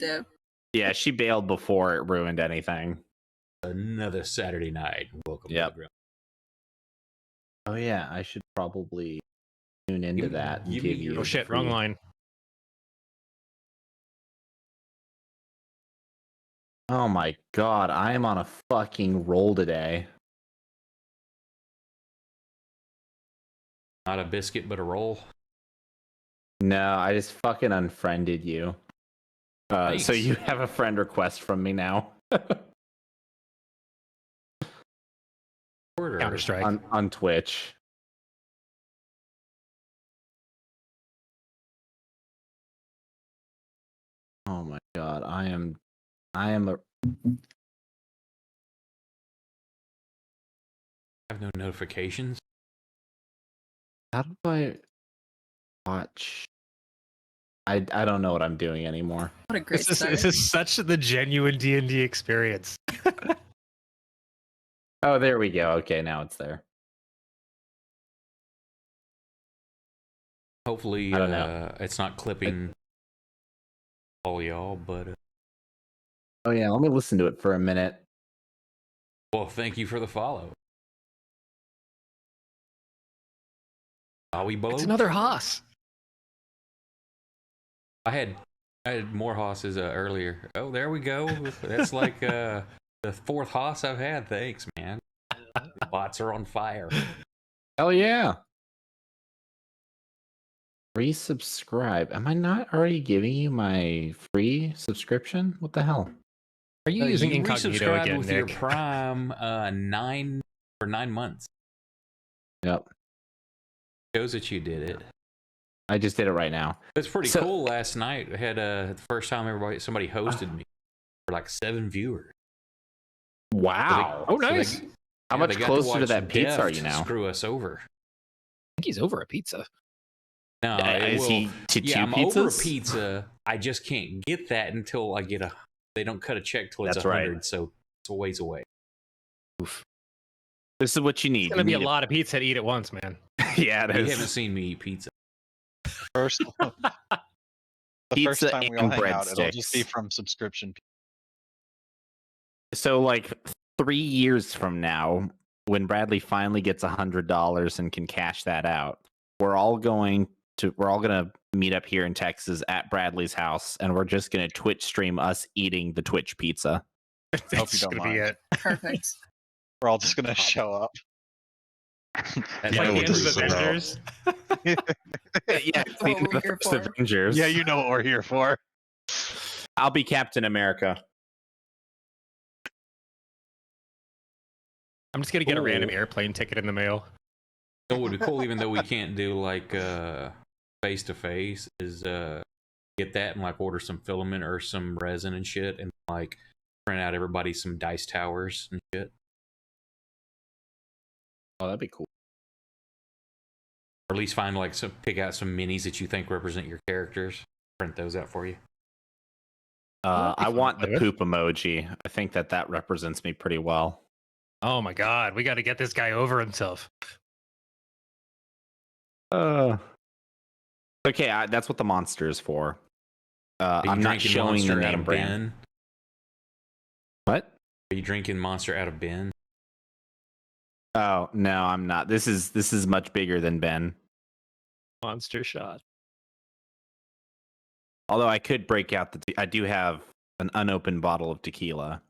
dip. Yeah, she bailed before it ruined anything. Another Saturday night. Welcome to the Grim. Oh yeah, I should probably tune into that and give you. Oh shit, wrong line. Oh my god, I am on a fucking roll today. Not a biscuit, but a roll. No, I just fucking unfriended you. So you have a friend request from me now. Counter-Strike. On Twitch. Oh my god, I am a... I have no notifications. How do I watch? I don't know what I'm doing anymore. What a great start. This is such the genuine D&D experience. Oh, there we go. Okay, now it's there. Hopefully, I don't know. it's not clipping all y'all, but... Oh yeah, let me listen to it for a minute. Well, thank you for the follow. It's another Haas. I had more Hosses earlier. Oh, there we go. That's like the fourth Hoss I've had. Thanks, man. The bots are on fire. Hell yeah. Resubscribe. Am I not already giving you my free subscription? What the hell? Are you using incognito again, with Nick? your Prime 9 months. Yep. Shows that you did it. I just did it right now. It's pretty cool. Last night I had the first time somebody hosted me for like 7 viewers. Wow. Oh, nice. How much closer to that pizza are you now? Screw us over. I think he's over a pizza. No, is he to two I'm pizzas? over a pizza. I just can't get that until I get they don't cut a check till it's 100, right. So it's a ways away. Oof. This is what you need. It's gonna be a lot of pizza to eat at once, man. Yeah, it is. You haven't seen me eat pizza. First time we all hang out, it'll just be from subscription. So, like 3 years from now, when Bradley finally gets $100 and can cash that out, we're all gonna meet up here in Texas at Bradley's house, and we're just gonna Twitch stream us eating the Twitch pizza. Hope you don't mind. Perfect. We're all just gonna show up. Like the end of Avengers. Yeah, what we're here for. Avengers. Yeah, you know what we're here for. I'll be Captain America. I'm just gonna get a random airplane ticket in the mail. It would be cool, even though we can't do like face to face, is get that and like order some filament or some resin and shit, and like print out everybody some dice towers and shit. Oh, that'd be cool. Or at least find like pick out some minis that you think represent your characters. Print those out for you. I want the poop emoji. I think that represents me pretty well. Oh my god, we got to get this guy over himself. Okay, that's what the monster is for. I'm not showing the name brand. What? Are you drinking Monster out of bin? Oh no, I'm not. This is much bigger than Ben. Monster shot. Although I could break out I do have an unopened bottle of tequila,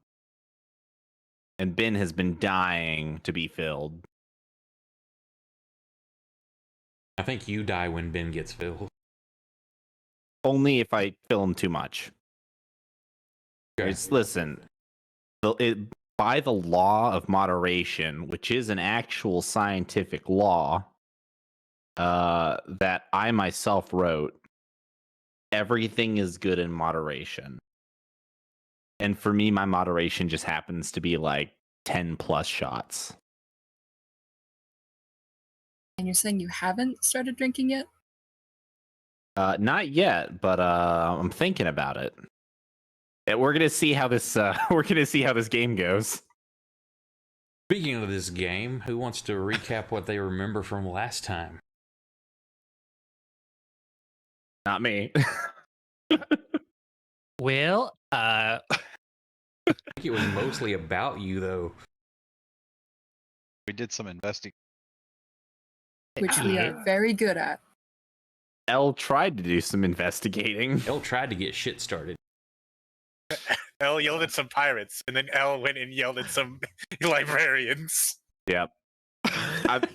and Ben has been dying to be filled. I think you die when Ben gets filled. Only if I fill him too much. Okay. Listen, by the law of moderation, which is an actual scientific law that I myself wrote, everything is good in moderation. And for me, my moderation just happens to be like 10 plus shots. And you're saying you haven't started drinking yet? Not yet, but I'm thinking about it. We're gonna see how this game goes. Speaking of this game, who wants to recap what they remember from last time? Not me. Well, I think it was mostly about you, though. We did some investigation. Which we are very good at. Elle tried to do some investigating. Elle tried to get shit started. Elle yelled at some pirates, and then Elle went and yelled at some librarians. Yep.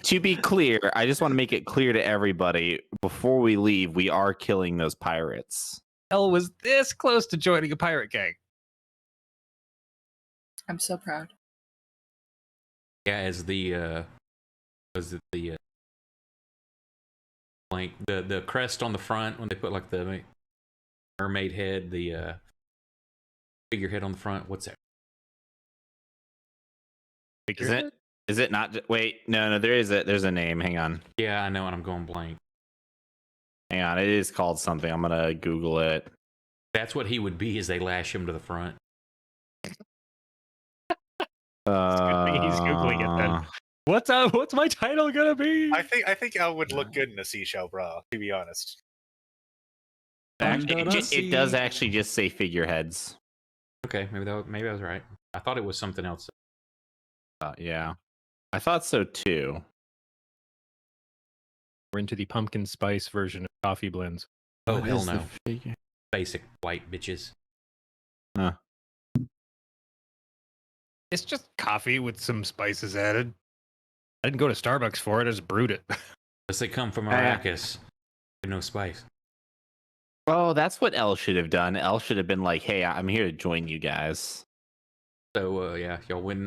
To be clear, I just want to make it clear to everybody before we leave, we are killing those pirates. Elle was this close to joining a pirate gang. I'm so proud. Yeah, as the like the crest on the front when they put like the mermaid head, the figurehead on the front. What's that? Is it not? Wait, no, there's a name. Hang on. Yeah, I know, and I'm going blank. Hang on, it is called something. I'm gonna Google it. That's what he would be as they lash him to the front. He's Googling it then. What's my title gonna be? I think Elle would look good in a seashell bra, to be honest. Actually, it does actually just say figureheads. Okay, maybe I was right. I thought it was something else. Yeah, I thought so too. We're into the pumpkin spice version of coffee blends. Oh, What hell is the no. figure? Basic white bitches. Huh. It's just coffee with some spices added. I didn't go to Starbucks for it. I just brewed it. Unless they come from Arrakis. No spice. Oh, that's what Elle should have done. Elle should have been like, "Hey, I'm here to join you guys." So yeah, y'all went.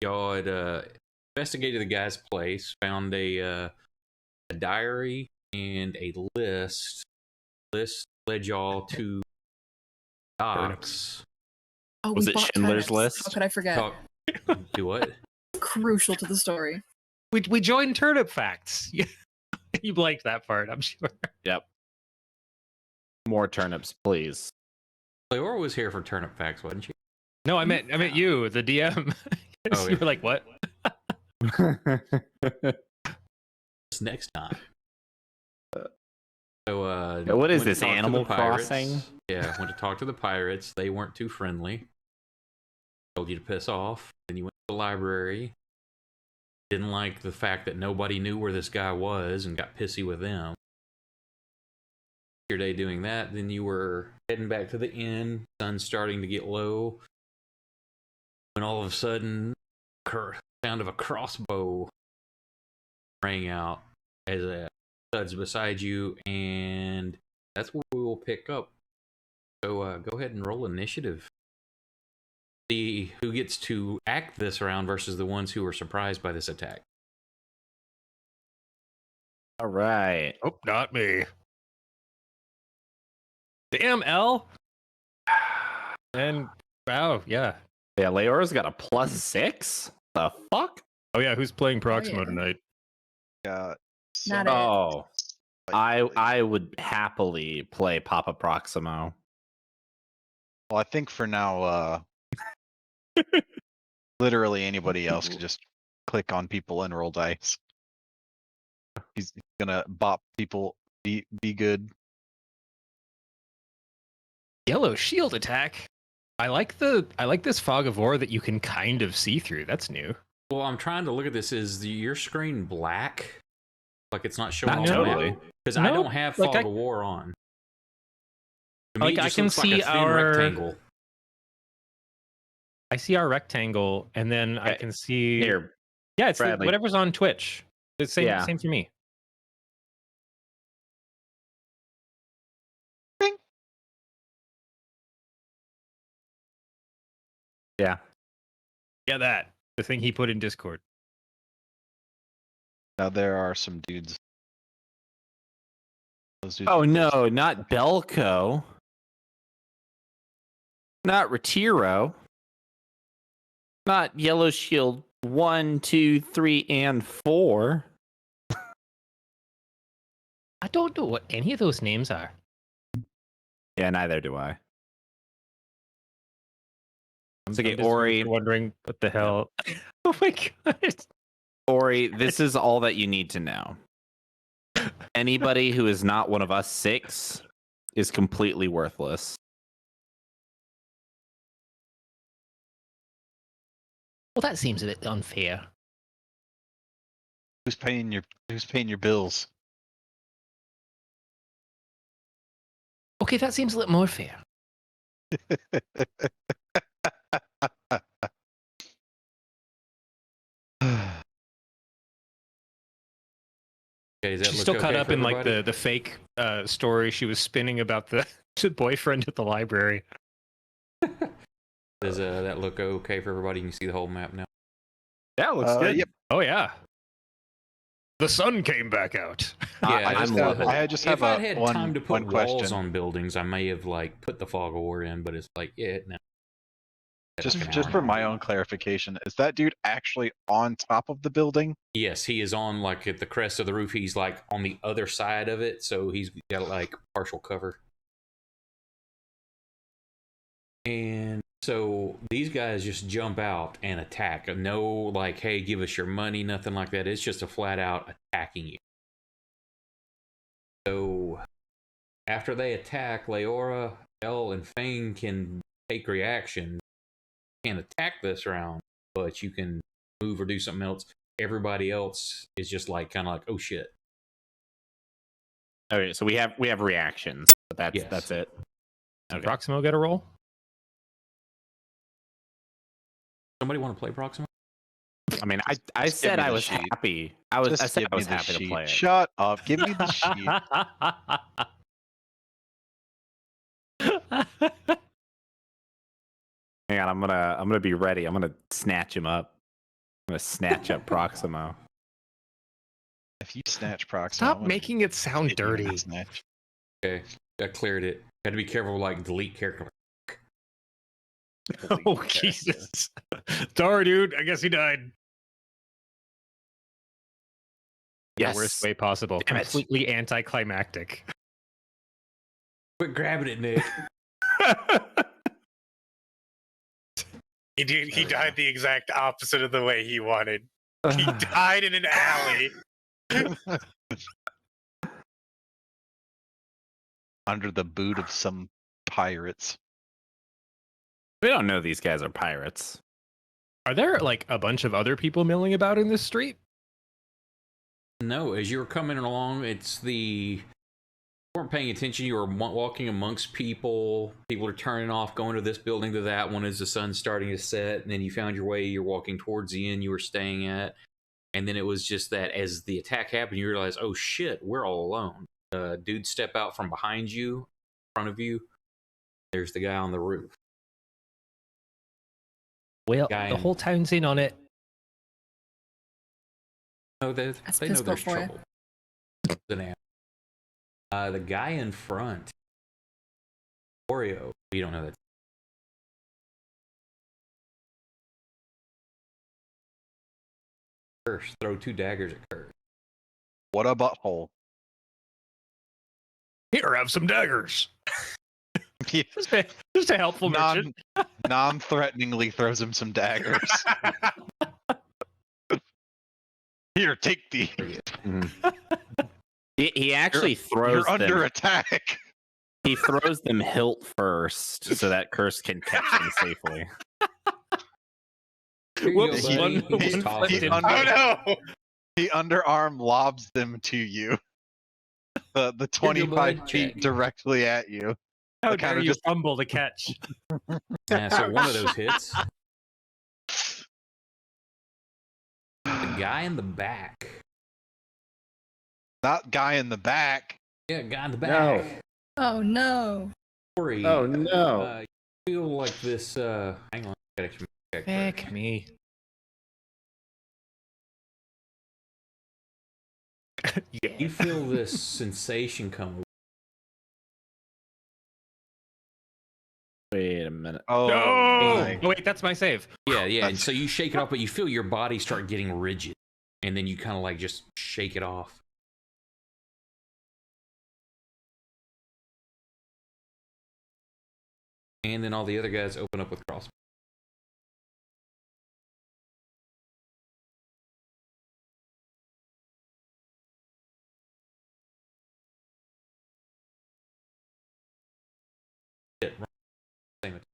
Y'all had investigated the guy's place, found a diary and a list. List led y'all to docks. Oh, Was we it bought Schindler's turnips. List? How could I forget? Do what? Crucial to the story. We joined Turnip Facts. You blanked that part, I'm sure. Yep. More turnips, please. Leora was here for Turnip Facts, wasn't she? No, I meant you, the DM. Oh, You yeah. were like, what? Next time. So What is went to this, talk to the Animal pirates. Crossing? Yeah, went to talk to the pirates. They weren't too friendly. Told you to piss off. Then you went to the library. Didn't like the fact that nobody knew where this guy was and got pissy with them. Your day doing that. Then you were heading back to the inn. Sun's starting to get low. When all of a sudden, sound of a crossbow rang out as a thuds beside you, and that's where we will pick up. So go ahead and roll initiative. See who gets to act this round versus the ones who were surprised by this attack. All right. Oh, not me. Damn, L. And wow, yeah. Yeah, Leora's got a +6. The fuck? Oh yeah, who's playing Proximo yeah. tonight? Yeah. Not it. Oh, I would happily play Papa Proximo. Well, I think for now, literally anybody else could just click on people and roll dice. He's gonna bop people. Be good. Yellow shield attack. I like this fog of war that you can kind of see through. That's new. Well, I'm trying to look at this. Is your screen black? Like it's not showing Not all totally. Because I No, don't have like Fog of War on. To me, Like, it I just can looks like see a thin our- rectangle. I see our rectangle, and then I can see. Here, Yeah, it's Bradley. whatever's on Twitch. It's same for me. yeah. Yeah, that the thing he put in Discord. Now there are some dudes. Those dudes Oh are no, not Belko. Not Retiro. Not Yellow Shield 1, 2, 3, and 4. I don't know what any of those names are. Yeah, neither do I. I'm okay, just Ori. wondering what the hell. Oh my god. Ori, this is all that you need to know. Anybody who is not one of us 6 is completely worthless. Well, that seems a bit unfair. Who's paying your bills? Okay, that seems a little more fair. Okay, does that She's look still caught okay up for in like everybody? the fake story she was spinning about the boyfriend at the library. Does that look okay for everybody? You can see the whole map now. Yeah, it looks good. Yep. Oh yeah, the sun came back out. Yeah, I just I'm have, loving it. I just have If I'd had one, time to one put walls question. on buildings, I may have like put the fog of war in, but it's like, yeah, no. Just for my own clarification, is that dude actually on top of the building? Yes, he is on like at the crest of the roof. He's like on the other side of it, so he's got like partial cover. And so these guys just jump out and attack. No, like, hey, give us your money, nothing like that. It's just a flat out attacking you. So after they attack, Leora, Elle, and Fang can take reaction. Can't attack this round, but you can move or do something else. Everybody else is just like kind of like, oh shit. Okay, so we have reactions. But Yes. that's it. Okay. Proximo get a roll? Somebody want to play Proxima? I mean, I Just give said me I the was sheet. happy. I Just said give I me was the happy to sheet. play it. Shut up. Give me the sheet. Hang on, I'm gonna be ready. I'm gonna snatch him up. I'm gonna snatch up Proximo. If you snatch Proximo, Stop I'm gonna making it sound hit you in the dirty. snatch. Okay, I cleared it. Had to be careful, like delete character. Oh Jesus! Sorry, dude. I guess he died. Yes. The worst way possible. Damn it. Completely anticlimactic. Quit grabbing it, Nick. He died the exact opposite of the way he wanted. He died in an alley. Under the boot of some pirates. We don't know these guys are pirates. Are there like a bunch of other people milling about in this street? No, as you were coming along, you weren't paying attention. You were walking amongst people. People are turning off, going to this building to that one as the sun's starting to set. And then you found your way. You're walking towards the inn you were staying at. And then it was just that as the attack happened, you realize, oh shit, we're all alone. Dude step out from behind you, in front of you. There's the guy on the roof. Well, Guy the in- whole town's in on it. No, they know pistol there's for you. trouble. The guy in front, Oreo. You don't know that. Curse. Throw 2 daggers at Curse. What a butthole. Here, have some daggers. He Just a helpful merchant. non-threateningly throws him some daggers. Here, take these. He actually throws You're them. under attack. He throws them hilt first, so that Curse can catch them safely. Here you Whoops, go, buddy. one- He just one tosses flipped him. in. Oh no! He underarm lobs them to you. The Here 25 you go, feet bud. directly at you. How I dare kinda you just- fumble to catch? Yeah, so one of those hits. The guy in the back. Not guy in the back. Yeah, guy in the back. Oh no. Corey, Oh, no. You feel like this. Hang on. I gotta check first. Heck me. Yeah. You feel this sensation come. Wait a minute. Oh, No! my. Oh, wait, that's my save. Yeah, yeah. And That's- so you shake it off, but you feel your body start getting rigid. And then you kind of like just shake it off. And then all the other guys open up with crossbows. Shit, wrong. Same attack.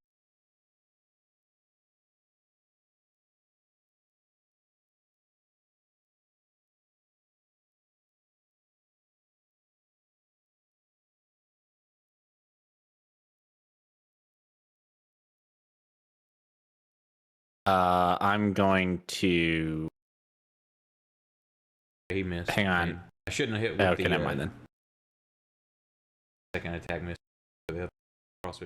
I'm going to He missed. hang on. I shouldn't have hit with Okay, the never mind then. second attack miss. CrossFit.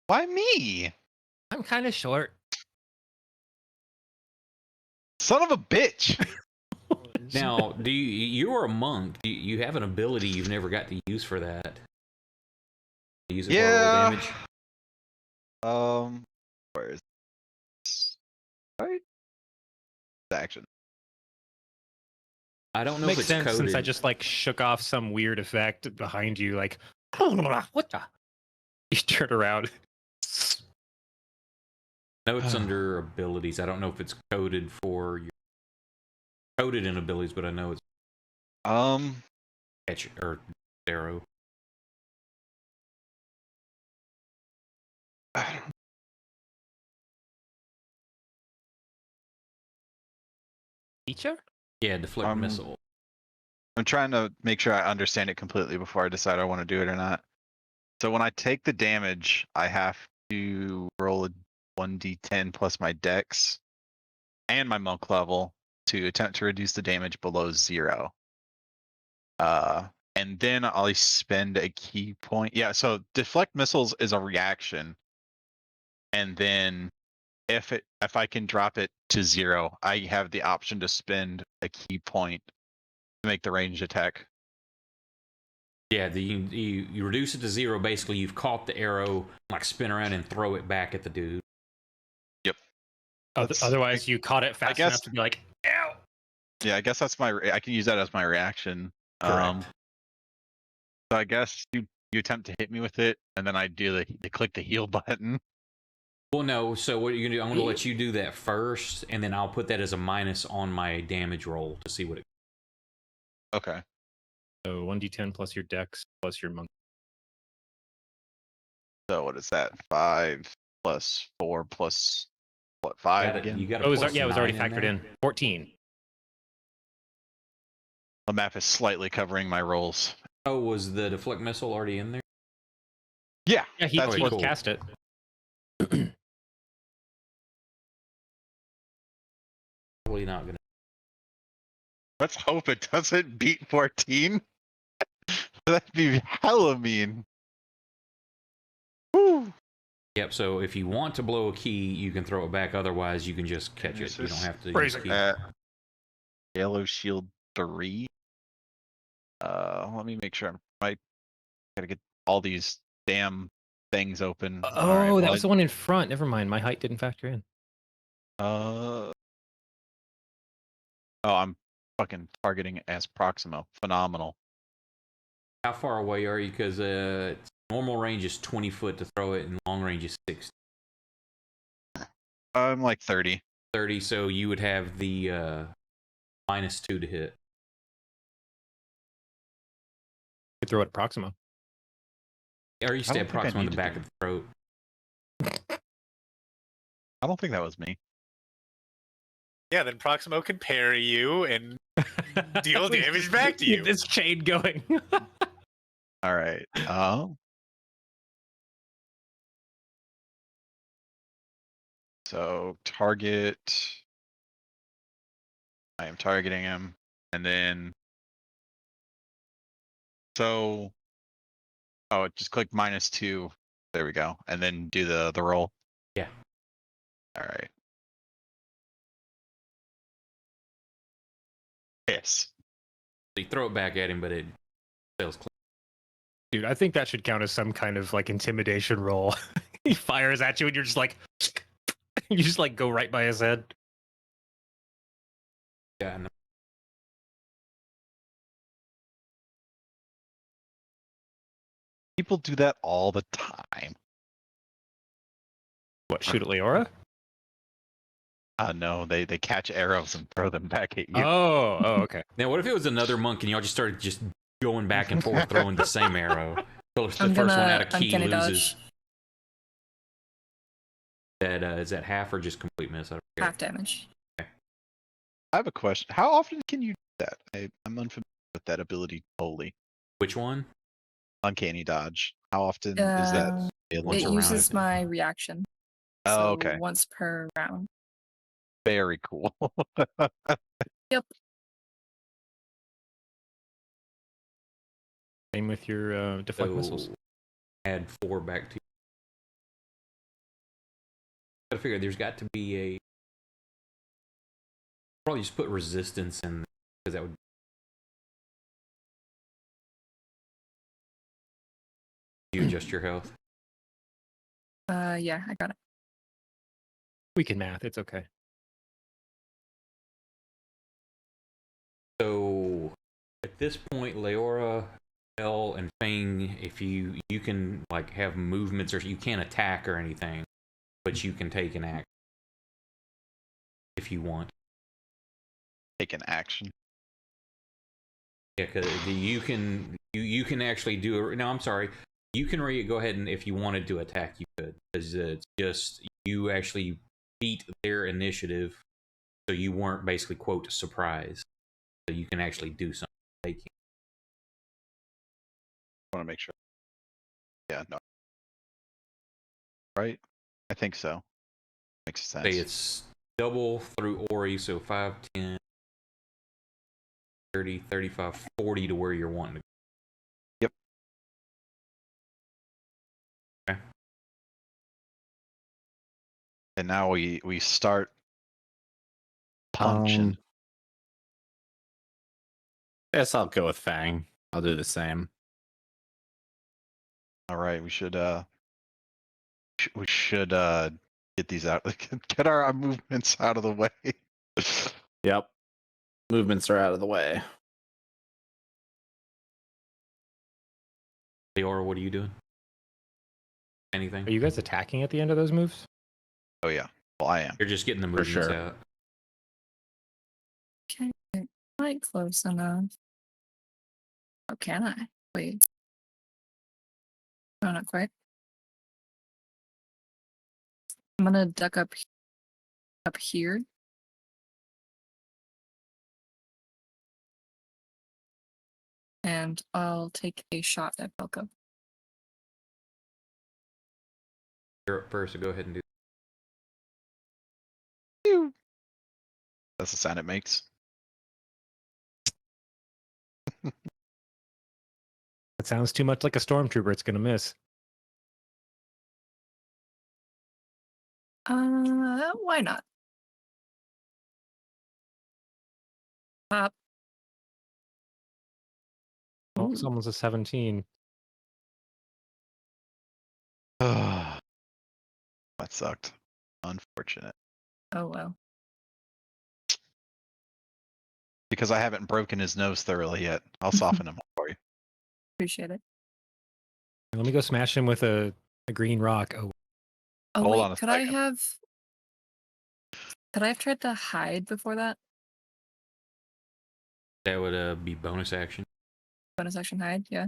Why me? I'm kind of short. Son of a bitch. Now, do you're a monk? Do you have an ability you've never got to use for that? Use it for roll Yeah. damage. Where is this? Right? Action. I don't know Makes if it's sense coded. since I just like shook off some weird effect behind you, like what the? You turn around. No, it's under abilities. I don't know if it's coded for your coded in abilities, but I know it's catch or arrow. Feature? Yeah, deflect missile. I'm trying to make sure I understand it completely before I decide I want to do it or not. So when I take the damage, I have to roll a 1d10 plus my dex and my monk level to attempt to reduce the damage below 0. And then I'll spend a key point. Yeah, so deflect missiles is a reaction. And then if I can drop it to 0, I have the option to spend a key point to make the ranged attack. Yeah, you reduce it to 0. Basically, you've caught the arrow, like spin around and throw it back at the dude. Yep. Otherwise, you caught it fast guess- enough to be like, ow! Yeah, I guess that's I can use that as my reaction. Correct. So I guess you attempt to hit me with it, and then I do the click the heal button. Well, no. So what you're gonna do? I'm gonna let you do that first, and then I'll put that as a minus on my damage roll to see what it. Okay. So 1d10 plus your dex plus your monk. So what is that? 5 plus 4 plus what? 5 again? You got Oh, it was already factored in. 14. The map is slightly covering my rolls. Oh, was the deflect missile already in there? Yeah. Yeah, he That's what- cast it. Probably not gonna. Let's hope it doesn't beat 14. That'd be hella mean. Woo. Yep. So if you want to blow a key, you can throw it back. Otherwise, you can just catch it. You don't have to use key. Yellow shield 3. Let me make sure I gotta get all these damn things open. Oh, All right, that was the one in front. Never mind. My height didn't factor in. Oh, I'm fucking targeting as Proximo. Phenomenal. How far away are you? Because normal range is 20 foot to throw it, and long range is 60. I'm like 30. 30. So you would have the -2 to hit. You could throw it at Proximo. Or you I don't stab think I Proximo in need the to back do of the throat. I don't think that was me. Yeah, then Proximo can parry you and deal damage back to you. Get this chain going. All right. So target. I am targeting him, and then. So. Oh, just click -2. There we go, and then do the roll. Yeah. All right. Yes. So you throw it back at him, but it fails. Dude, I think that should count as some kind of like intimidation roll. He fires at you and you're just like you just like go right by his head. Yeah. No. People do that all the time. What, shoot at Leora? No, they catch arrows and throw them back at you. Oh, okay. Now, what if it was another monk and y'all just started just going back and forth throwing the same arrow? So if the I'm first one out of gonna key uncanny loses. dodge. Is that half or just complete miss? I don't care. Half damage. I have a question. How often can you do that? I'm unfamiliar with that ability totally. Which one? Uncanny dodge. How often is that available? Once It a round, uses I think. my reaction. Oh, So okay. once per round. Very cool. Yep. Same with your deflect missiles. So add 4 back to. I figure there's got to be a. Probably just put resistance in there, because that would. You adjust your health. Yeah, I got it. We can math. It's okay. So at this point, Leora, Elle, and Fang, if you can like have movements, or you can't attack or anything, but you can take an action if you want. Take an action. Yeah, because you can actually do it. No, I'm sorry. You can go ahead and if you wanted to attack, you could, because it's just you actually beat their initiative, so you weren't basically quote surprised. So you can actually do something. They can't. I want to make sure. Yeah, no. Right? I think so. Makes sense. Say it's double through Ori, so 5, 10, 30, 35, 40 to where you're wanting to go. Yep. Okay. And now we start punching. Guess I'll go with Fang. I'll do the same. All right, we should get these out. Get our movements out of the way. Yep. Movements are out of the way. Leora, what are you doing? Anything? Are you guys attacking at the end of those moves? Oh yeah. Well, I am. You're just getting the For movements sure. out. Okay, quite close enough. Oh, can I? Wait. No, not quite. I'm gonna duck up here. And I'll take a shot at Belko. You're up first, so go ahead and do. That's the sound it makes. That sounds too much like a stormtrooper. It's gonna miss. Why not? Pop. Oh, Ooh. someone's a 17. That sucked. Unfortunate. Oh well. Because I haven't broken his nose thoroughly yet. I'll soften him for you. Appreciate it. Let me go smash him with a green rock. Oh, Oh Hold wait, on a could I second. have tried to hide before that? That would be bonus action. Bonus action hide, yeah.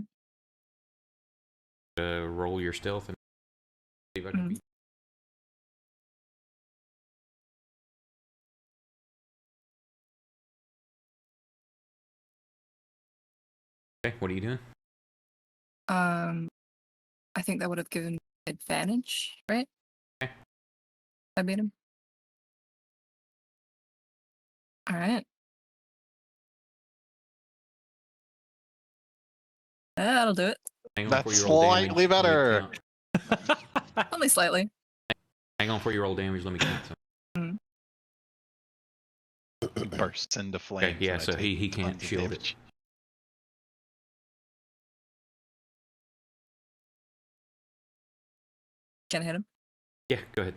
Roll your stealth and see if I can beat. Okay, what are you doing? I think that would have given me advantage, right? Okay. I beat him. All right. That'll do it. Hang on That's before you roll damage. slightly Let me better. count. Only slightly. Hang on before you roll damage. Let me count some. He bursts into flames. Okay, yeah, and I so take he can't tons of shield it. damage. Can I hit him? Yeah, go ahead.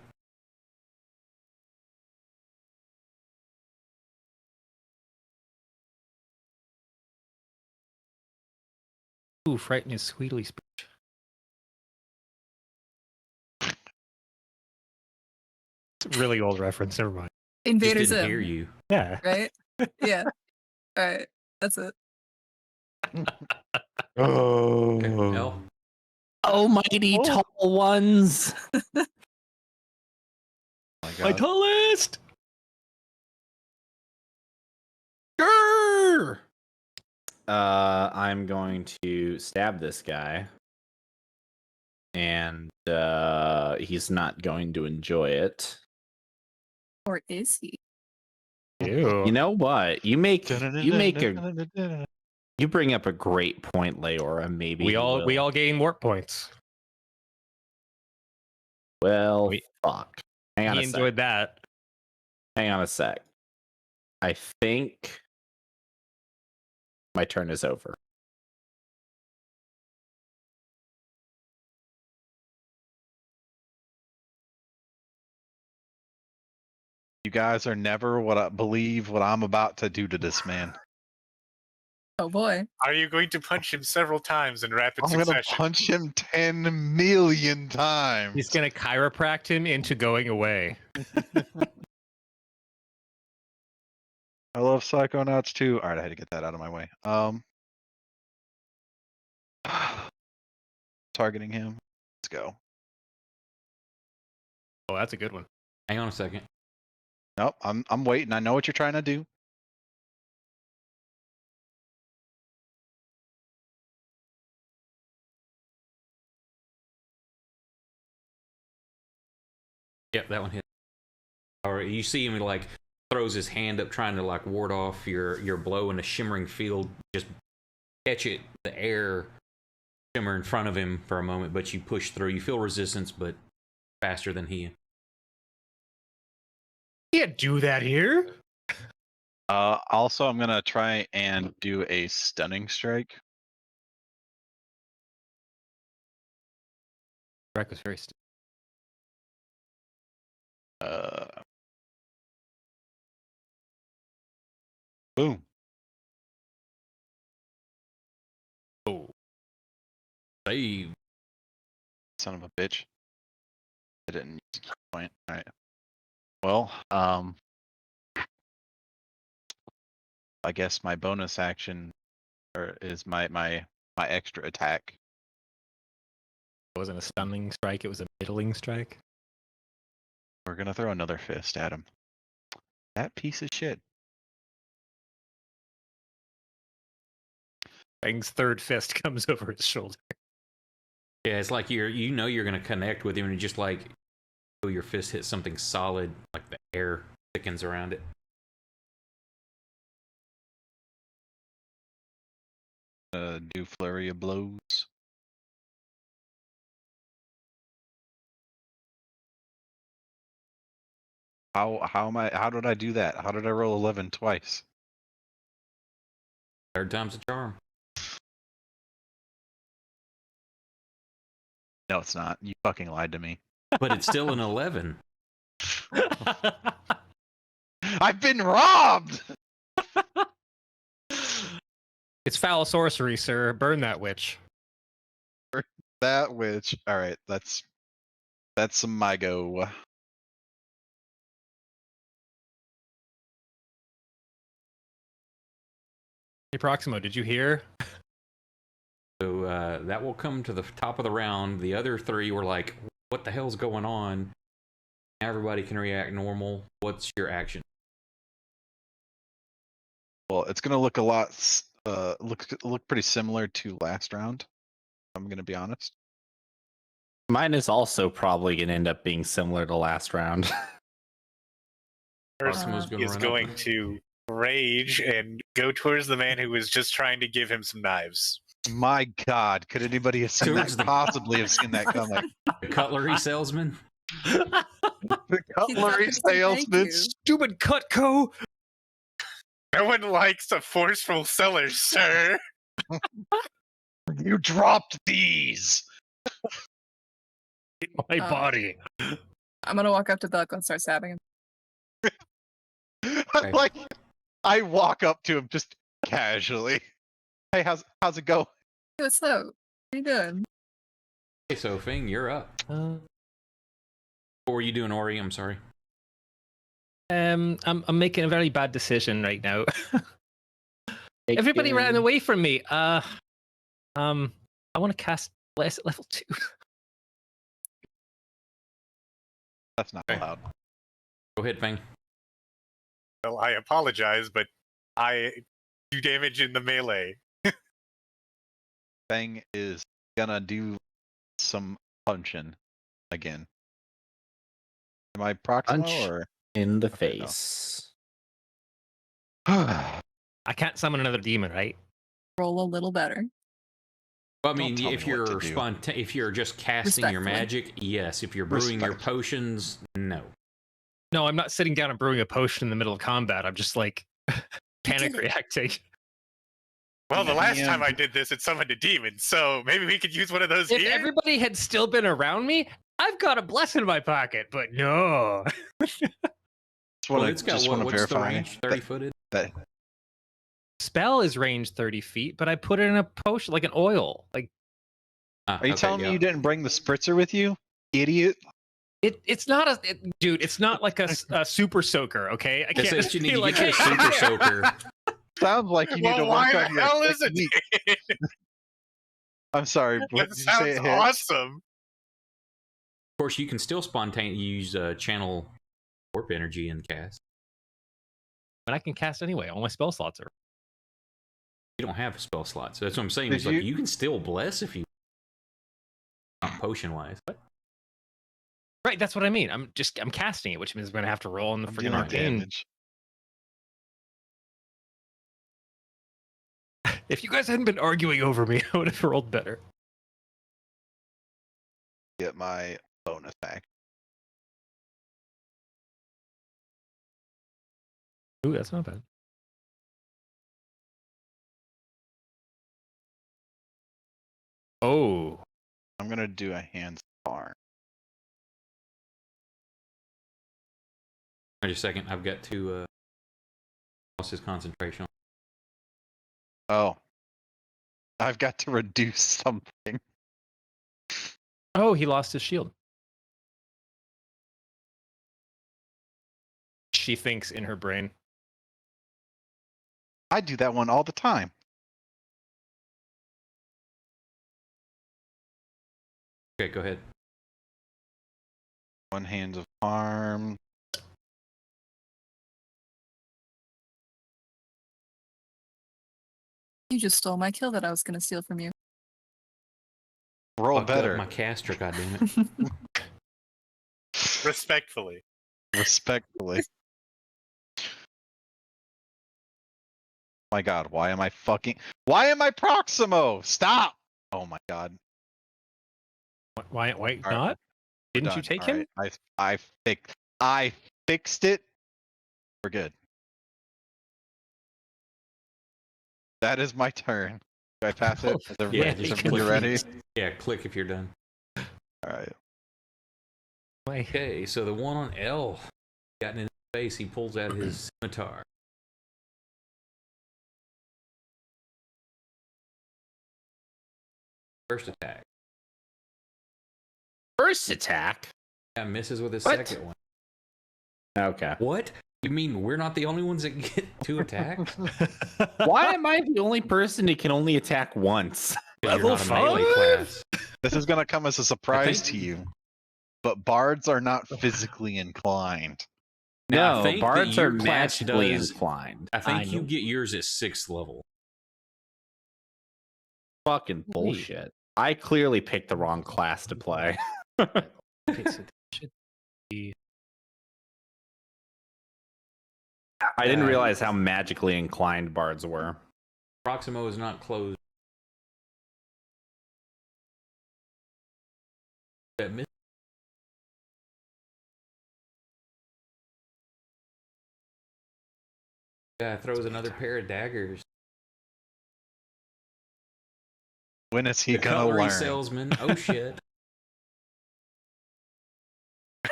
ooh, frighten is sweetly speech. It's a really old reference. Never mind. Just Invader didn't Zim, hear you. Yeah. right? Yeah. All right. That's it. Oh. Okay, Elle. Almighty tall ones. My My God. tallest! Grrr! I'm going to stab this guy. And he's not going to enjoy it. Or is he? Ew. You know what? You bring up a great point, Leora. Maybe we he all will. gain warp points. Well, fuck. Hang on He a sec. enjoyed that. Hang on a sec. I think my turn is over. You guys are never what I believe what I'm about to do to this man. Oh boy. Are you going to punch him several times in rapid I'm gonna succession? punch him 10 million times. He's gonna chiropract him into going away. I love Psychonauts too. All right, I had to get that out of my way. Targeting him. Let's go. Oh, that's a good one. Hang on a second. Nope, I'm waiting. I know what you're trying to do. Yep, that one hit. Or you see him like throws his hand up trying to like ward off your blow in a shimmering field. Just catch it, the air shimmer in front of him for a moment, but you push through. You feel resistance, but faster than he. Can't do that here. Also, I'm gonna try and do a stunning strike. Strike was very stupid. Boom. Oh, save. Son of a bitch. I didn't use the point. All right. Well, I guess my bonus action is my extra attack. It wasn't a stunning strike, it was a middling strike. We're gonna throw another fist at him. That piece of shit. Fang's third fist comes over his shoulder. Yeah, it's like you're gonna connect with him, and just like your fist hits something solid, like the air thickens around it. Do flurry of blows. How did I do that? How did I roll 11 twice? Third time's a charm. No, it's not. You fucking lied to me. But it's still an 11. I've been robbed. It's foul sorcery, sir. Burn that witch. That witch. All right, that's some my go. Hey, Proximo, did you hear? So that will come to the top of the round. The other three were like, what the hell's going on? Now everybody can react normal. What's your action? Well, it's gonna look a lot look pretty similar to last round. I'm gonna be honest. Mine is also probably going to end up being similar to last round. Proximo's gonna Is run going up. to rage and go towards the man who was just trying to give him some knives. My God, could anybody have seen Towards that? the- Possibly have seen that coming? The cutlery salesman. The He's not cutlery gonna say thank salesman. you. Stupid Cutco! No one likes a forceful seller, sir. You dropped these. My Uh, body. I'm gonna walk up to Buck and start stabbing him. Okay. Like, I walk up to him just casually. Hey, how's it go? Hey, what's up? What are you doing? Okay, so Fing, you're up. What were you doing, Ori? I'm sorry. I'm making a very bad decision right now. Everybody ran away from me. I want to cast Bless at level 2. That's not Okay. allowed. Go ahead, Fing. Well, I apologize, but I do damage in the melee. Fang is gonna do some punching again. Am I Proximo Punch. or? In the Okay, no. face. I can't summon another demon, right? Roll a little better. Well, I Don't mean, tell if me what to you're do. if you're just casting your Respectfully. magic, yes. If you're brewing your Respectfully. potions, no. No, I'm not sitting down and brewing a potion in the middle of combat. I'm just like panic did it. reacting. Well, the last time Yeah. I did this, it summoned a demon, so maybe we could use one of those If here. everybody had still been around me, I've got a bless in my pocket, but no. Just Well, want it's to got just want to what's the verify range? 30 footed? that Spell is range 30 feet, but I put it in a potion like an oil. Like Are you telling me you didn't bring the spritzer with you, idiot? it's not dude. It's not like a super soaker. Okay, I It can't says just you need be to like get you a super soaker. Sounds like you need to Well, why work the on your hell is technique. it? I'm sorry, what That did you say? sounds It hit? awesome. Of course, you can still spontaneously use channel warp energy in cast. But I can cast anyway. All my spell slots are. You don't have a spell slot, so that's what I'm saying. Did Is like you- you can still bless if you, not potion wise. Right, that's what I mean. I'm casting it, which means I'm gonna have to roll on the I'm freaking dealing arcane. damage. If you guys hadn't been arguing over me, I would have rolled better. Get my bonus back. Ooh, that's not bad. Oh, I'm gonna do a hands farm. Wait a second, I've got to lost his concentration. Oh, I've got to reduce something. oh, he lost his shield. She thinks in her brain. I do that one all the time. Okay, go ahead. One hands of harm. You just stole my kill that I was going to steal from you. Roll Fucked up better. my caster, goddammit. Respectfully. Respectfully. My God, why am I Proximo? Stop! Oh my God. Why right, not? Didn't you Done. take All him? right, I fixed it. We're good. That is my turn. Do I pass it? Is everybody, Yeah, is just everybody click. ready? Yeah, click if you're done. All right. Why? Okay, so the one on L, gotten in his face, he pulls out his scimitar. First attack. First attack. Yeah, misses with his What? second one. Okay. What? You mean we're not the only ones that get 2 attacks? Why am I the only person who can only attack once? 'Cause you're Level not a melee 5? class. This is gonna come as a surprise think- to you, but bards are not physically inclined. Now, I No, think that bards are your class magically does- inclined. I think I you know. get yours at 6th level. Fucking bullshit. I clearly picked the wrong class to play. Okay, so that should be. I didn't Yeah. realize how magically inclined bards were. Proximo is not closed. That miss- Yeah, throws another pair of daggers. When is he The gonna cutlery learn? salesman. Oh shit.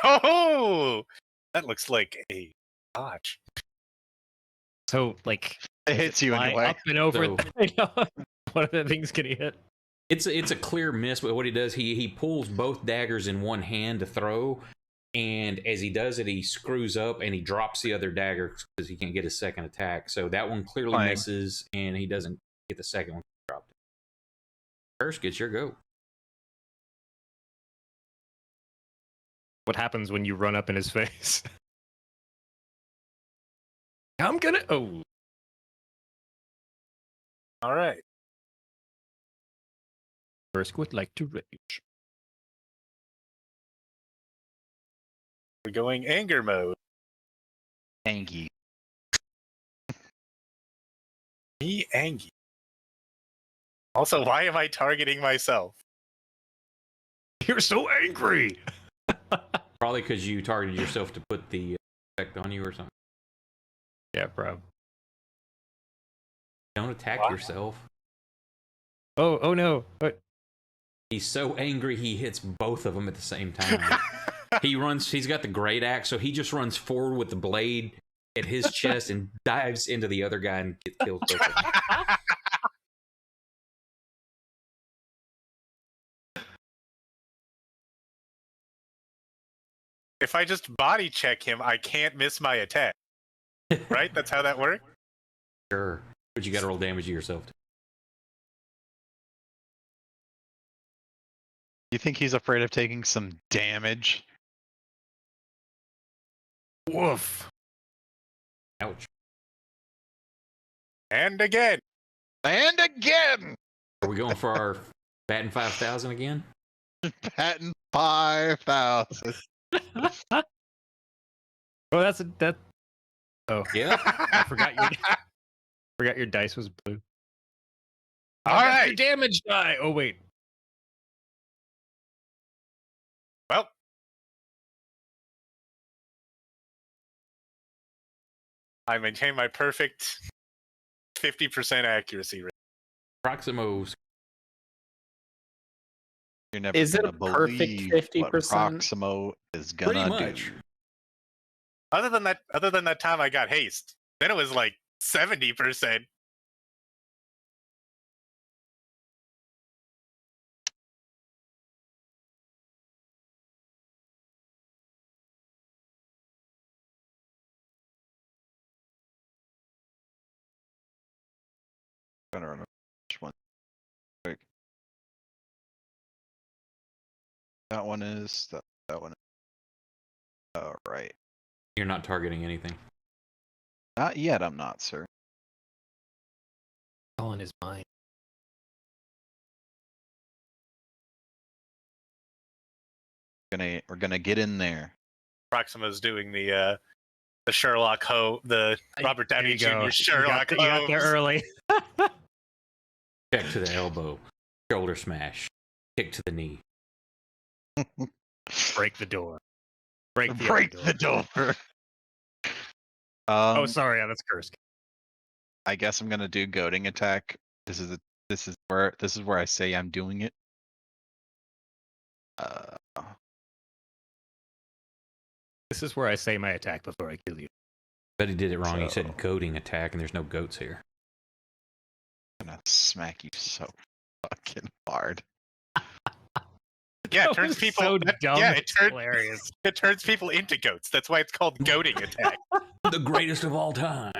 Oh, that looks like a botch. So like It hits you fly anyway. up and over. So- I know. One of the things getting hit. It's a clear miss, but what he does, he pulls both daggers in one hand to throw, and as he does it, he screws up and he drops the other dagger because he can't get his second attack. So that one clearly Fine. misses, and he doesn't get the second one dropped. First, gets your go. What happens when you run up in his face? I'm gonna. Oh, All right. Kursk would like to rage. We're going anger mode. Angie. Me Angie. Also, why am I targeting myself? You're so angry! Probably because you targeted yourself to put the effect on you or something. Yeah, bro. Don't attack Why? yourself. Oh no. What? He's so angry he hits both of them at the same time. He's got the great axe, so he just runs forward with the blade at his chest and dives into the other guy and kills both of them. If I just body check him, I can't miss my attack. Right? That's how that works? Sure. But you gotta roll damage to yourself. You think he's afraid of taking some damage? Woof. Ouch. And again. And again! Are we going for our batting 5,000 again? Patent 5,000. Oh, that. Oh, Yeah. I forgot your dice was blue. All Your right. damage die. Oh wait. Well. I maintain my perfect 50% accuracy rate. Proximos. You're never Is it gonna a perfect believe what 50%? Proximo is Pretty gonna much. do. Other than that time I got haste, then it was like 70%. I'm trying to remember which one. Quick. That one is that one. All right. You're not targeting anything. Not yet. I'm not, sir. All in his mind. We're gonna get in there. Proxima's doing the Sherlock the Robert There Downey you go. Jr. Sherlock You got there Holmes. early. Check to the elbow. Shoulder smash. Kick to the knee. Break the door. Break the Break other door. the door. Oh, sorry. Yeah, that's Kursk. I guess I'm gonna do goading attack. This is where I say I'm doing it. This is where I say my attack before I kill you. But he did it wrong. He So- said goading attack, and there's no goats here. I'm gonna smack you so fucking hard. Yeah, That it turns was people. so that- dumb. yeah, It's hilarious. it turns people into goats. That's why it's called goading attack. The greatest of all time.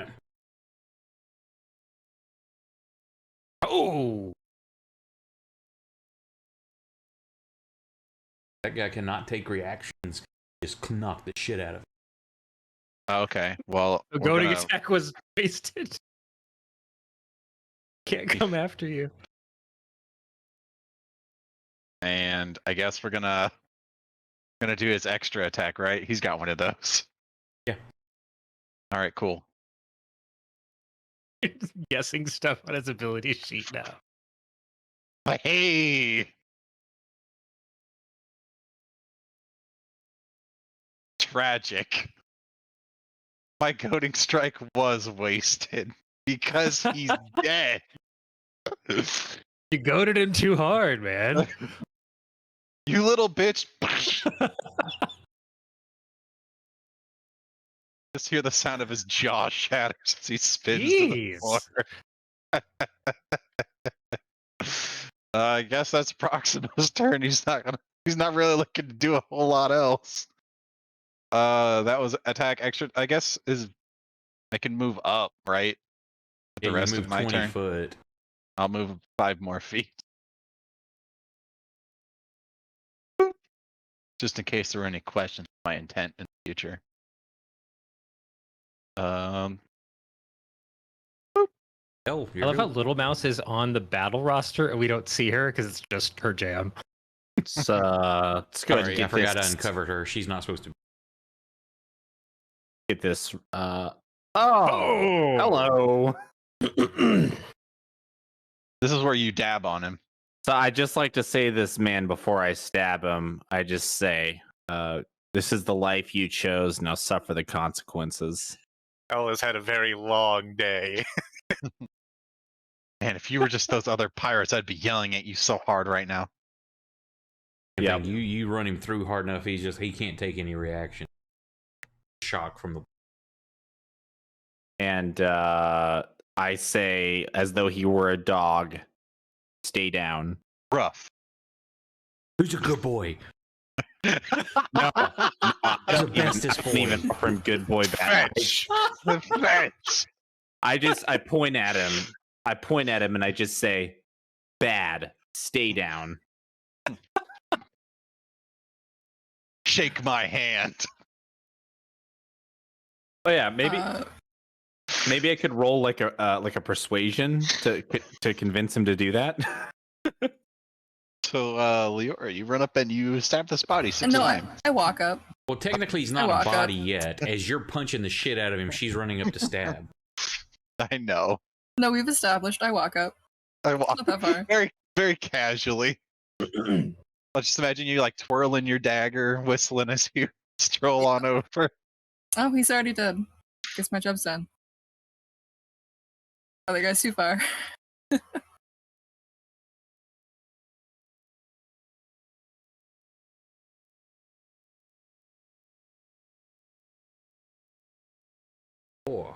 Oh, That guy cannot take reactions. Just knock the shit out of him. Okay, well, the we're goading gonna- attack was wasted. Can't come after you. and I guess we're gonna do his extra attack, right? He's got one of those. Yeah. All right, cool. Guessing stuff on his ability sheet now. But hey, tragic. My goading strike was wasted because he's dead. You goaded him too hard, man. You little bitch. Just hear the sound of his jaw shatters as he spins to the Jeez. floor. I guess that's Proximo's turn. He's not really looking to do a whole lot else. That was attack extra. I guess I can move up, right? Yeah, The rest you of move my 20 turn. foot. I'll move 5 more feet. Just in case there were any questions of my intent in the future. Boop. Hell, I love how Little Mouse is on the battle roster and we don't see her because it's just her jam. Let's go ahead and Sorry, I get forgot I this. uncovered her. She's not supposed to. Get this. Hello. This is where you dab on him. So I just like to say this, man, before I stab him. I just say, this is the life you chose. Now suffer the consequences. El has had a very long day. Man, if you were just those other pirates, I'd be yelling at you so hard right now. Yeah, You run him through hard enough. He can't take any reaction. Shock from the. and I say, as though he were a dog, stay down. Rough. Who's a good boy? No, He's the bestest boy. even from good boy bad. Fetch. The fetch. I point at him. I point at him and I just say, bad, stay down. Shake my hand. Oh yeah, maybe I could roll like a persuasion to convince him to do that. So, Leora, you run up and you stab this body 6 No, times. I walk up. Well, technically, he's not walk a up. body yet. As you're punching the shit out of him, she's running up to stab. I know. No, we've established. I walk up. I walk Not that far. very, very casually. I'll just imagine you like twirling your dagger, whistling as you stroll on over. Oh, he's already dead. Guess my job's done. Other guy's too far. Oh.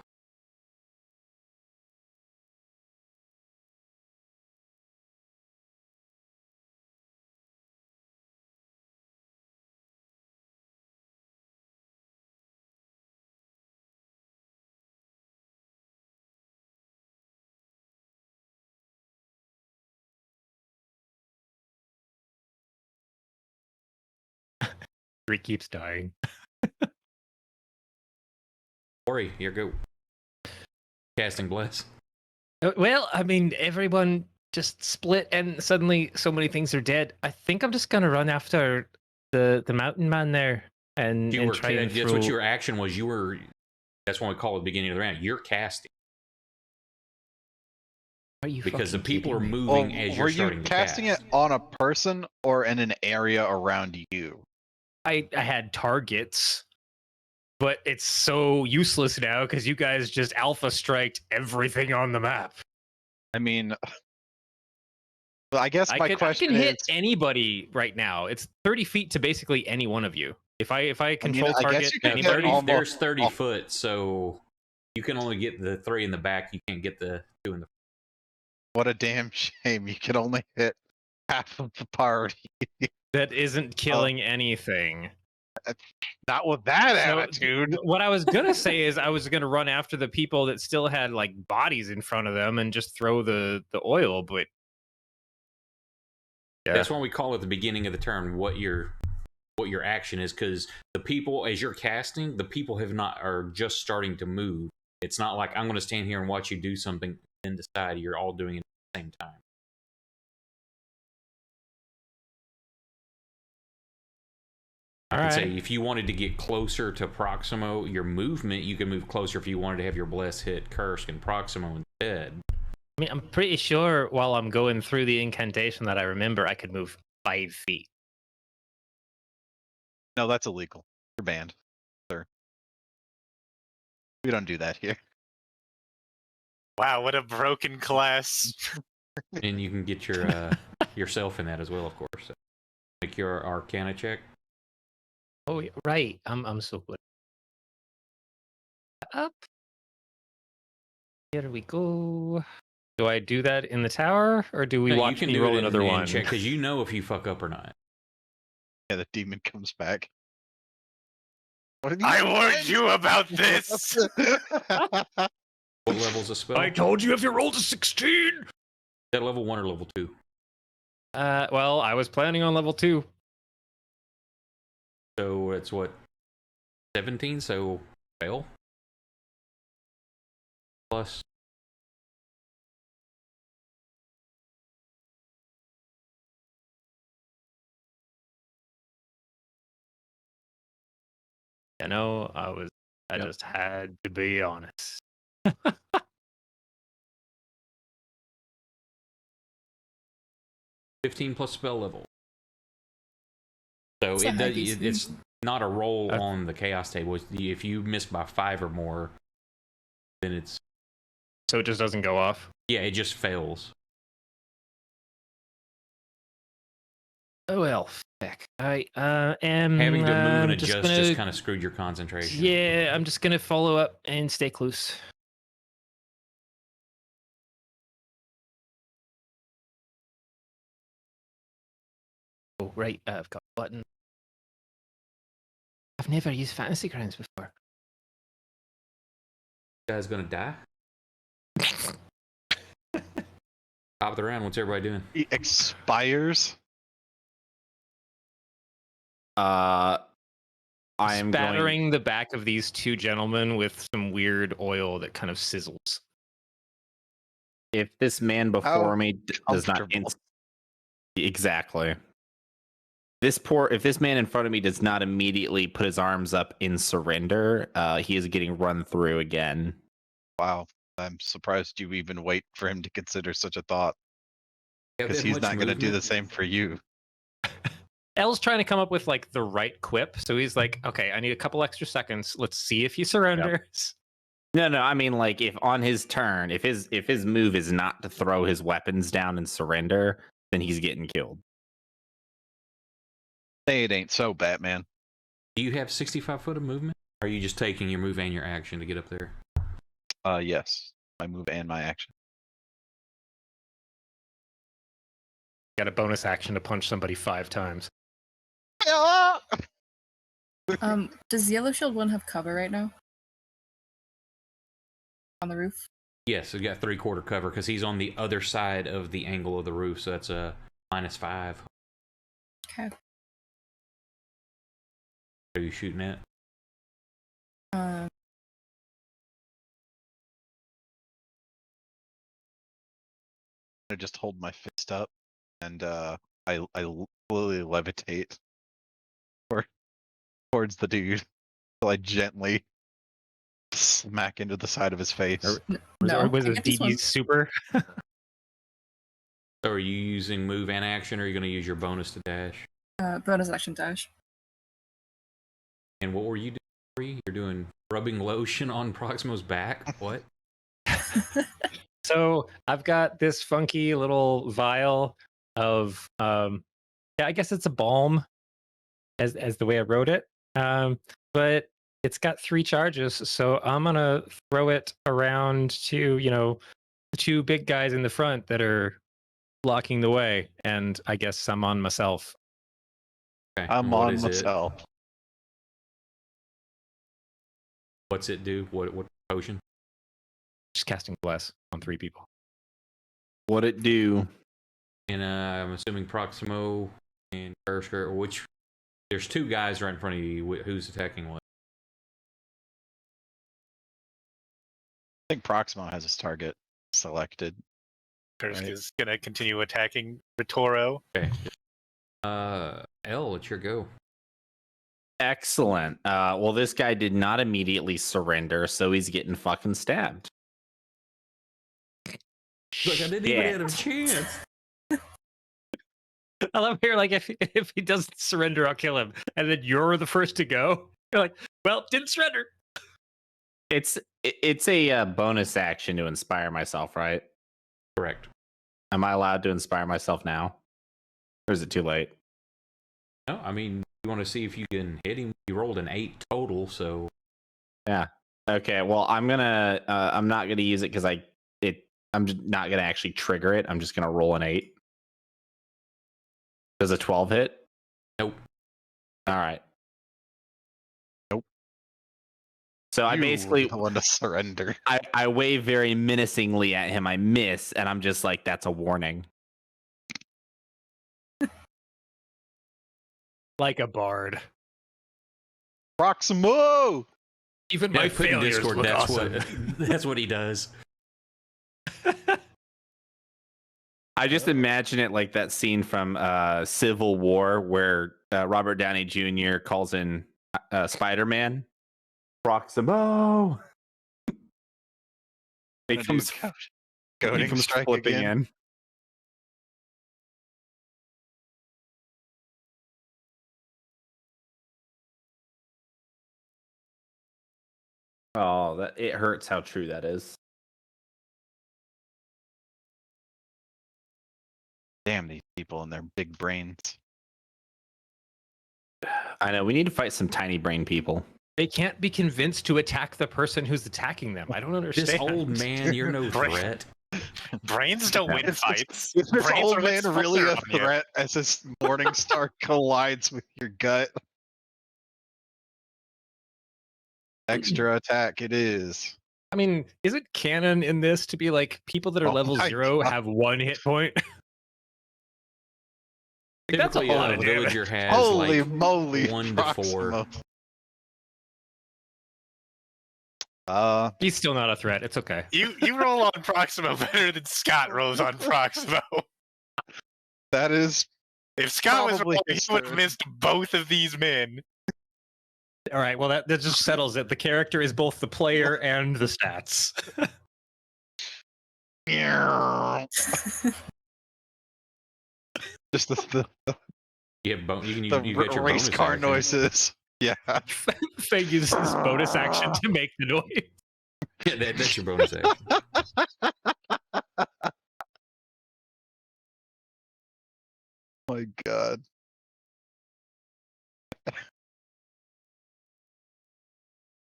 He keeps dying. Ori, here go. Casting Bless. Well, I mean, everyone just split and suddenly so many things are dead. I think I'm just gonna run after the mountain man there and, You and were try and that's throw... what your action was. You were. That's what we call at the beginning of the round. You're casting Are you because the fucking people are kidding me? moving as you're were you starting to casting cast. it on a person or in an area around you? I had targets, but it's so useless now because you guys just alpha striked everything on the map. I mean, I guess my I question can is, hit anybody right now. It's 30 feet to basically any one of you. If I control I guess target you could hit anybody, almost There's 30 all- foot, so you can only get the 3 in the back. You can't get the 2 in the. what a damn shame. You could only hit half of the party. that isn't killing anything. Not with that So, attitude. what I was gonna say is I was gonna run after the people that still had like bodies in front of them and just throw the oil, but yeah. That's why we call at the beginning of the turn what your action is, because the people, as you're casting, the people are just starting to move. It's not like I'm going to stand here and watch you do something and decide. You're all doing it at the same time. All I'd say right. if you wanted to get closer to Proximo, your movement, you can move closer if you wanted to have your Bless hit Kursk and Proximo instead. I mean, I'm pretty sure while I'm going through the incantation that I remember, I could move 5 feet. No, that's illegal. You're banned, sir. We don't do that here. Wow, what a broken class. And you can get your yourself in that as well, of course. So make your Arcana check. Oh, yeah, right. I'm so good. Up. Here we go. Do I do that in the tower, or do we No, watch me roll another one? check because you know if you fuck up or not. Yeah, the demon comes back. What are these? I warned you about this. What level's a spell? I told you if you rolled a 16. Is that level 1 or level 2? Well, I was planning on level 2. So it's what, 17? So fail plus You know, I Yep. just had to be honest. 15 plus spell level. So That's a it high does. DC. It's not a roll Uh, on the chaos table. If you miss by 5 or more, then it's So it just doesn't go off. yeah, it just fails. Oh well, heck. I am Having to move and just adjust gonna, just kind of screwed your concentration. Yeah, I'm just gonna follow up and stay close. Oh right, I've got a button. I've never used fantasy grounds before. You guys gonna die? Top of the round. What's everybody doing? He expires. I am going. Spattering the back of these two gentlemen with some weird oil that kind of sizzles. If this man How before me does not comfortable. exactly. If this man in front of me does not immediately put his arms up in surrender, he is getting run through again. Wow. I'm surprised you even wait for him to consider such a thought. Have Because that he's much not going to do the movement? same for you. Elle's trying to come up with like the right quip, so he's like, "Okay, I need a couple extra seconds. Let's see if he surrenders." No, I mean like if on his turn, if his move is not to throw his weapons down and surrender, then he's getting killed. Say it ain't so, Batman. Do you have 65 foot of movement? Or are you just taking your move and your action to get up there? Yes. My move and my action. Got a bonus action to punch somebody 5 times. Does Yellow Shield 1 have cover right now? On the roof? Yes, we got 3/4 cover because he's on the other side of the angle of the roof, so that's a -5. Okay. Are you shooting at? I just hold my fist up and I slowly levitate towards the dude. So I gently smack into the side of his face. No, Was I it get this one. DD super? So are you using move and action, or are you going to use your bonus to dash? Bonus action dash. And what were you doing? Bree? You're doing rubbing lotion on Proximo's back? What? So I've got this funky little vial of yeah, I guess it's a balm, as the way I wrote it. But it's got 3 charges, so I'm gonna throw it around to the 2 big guys in the front that are blocking the way, and I guess I'm on myself. Okay. I'm and what on is it? myself. What's it do? What potion? Just casting bless on 3 people. What it do? And I'm assuming Proximo and Kersker, or which... There's 2 guys right in front of you. Who's attacking what? I think Proximo has his target selected. Kursk Right. is gonna continue attacking Vitoro. Okay. L, it's your go. Excellent. Well, this guy did not immediately surrender, so he's getting fucking stabbed. Look, I didn't even have a chance. I love here, like if he doesn't surrender, I'll kill him, and then you're the first to go. You're like, well, didn't surrender. It's a bonus action to inspire myself, right? Correct. Am I allowed to inspire myself now? Or is it too late? No, I mean, you want to see if you can hit him. You rolled an 8 total, so... Yeah. Okay, well, I'm not gonna use it because I'm just not gonna actually trigger it. I'm just gonna roll an 8. Does a 12 hit? Nope. All right. Nope. So I You basically were the one to surrender. I wave very menacingly at him. I miss, and I'm just like, that's a warning. Like a bard. Proximo! Even Yeah, my I put in failures Discord, look that's awesome. what that's what he does. I just imagine it like that scene from Civil War where Robert Downey Jr. calls in Spider-Man Proximo. He Gonna do comes, he goading comes strike flipping again. in. Oh, that it hurts how true that is. Damn these people and their big brains. I know we need to fight some tiny brain people. They can't be convinced to attack the person who's attacking them. I don't understand. This old man, you're no Right. threat. Brains don't win It's- fights. Is this Brains old are man what's really fun a around here. threat as this morning star collides with your gut? Extra attack it is. I mean, is it canon in this to be like people that are Oh level my 0 God. have 1 hit point? Like, that's a Typically, whole lot a of damage. villager has Holy like moly, 1 to 4. Proximo. He's still not a threat. It's okay. You roll on Proximo better than Scott rolls on Proximo. That is If Scott was Probably rolling, he would have absurd. missed both of these men. All right. Well, that just settles it. The character is both the player and the stats. just the You have you can the you got your race bonus car action. noises. Yeah. Faye uses his bonus action to make the noise. Yeah, that's your bonus action. My God.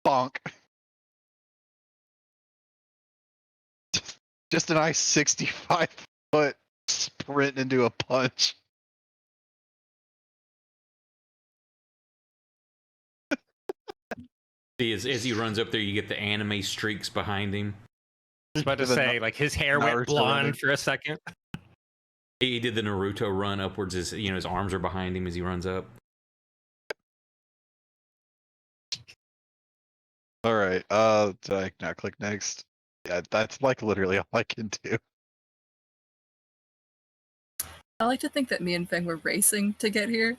Bonk. Just a nice 65-foot sprint into a punch. See, as he runs up there, you get the anime streaks behind him. I was about to The say, like, his hair went Naruto blonde running. for a second. He did the Naruto run upwards. As his arms are behind him as he runs up. All right. Did I not click next? Yeah, that's like literally all I can do. I like to think that me and Feng were racing to get here.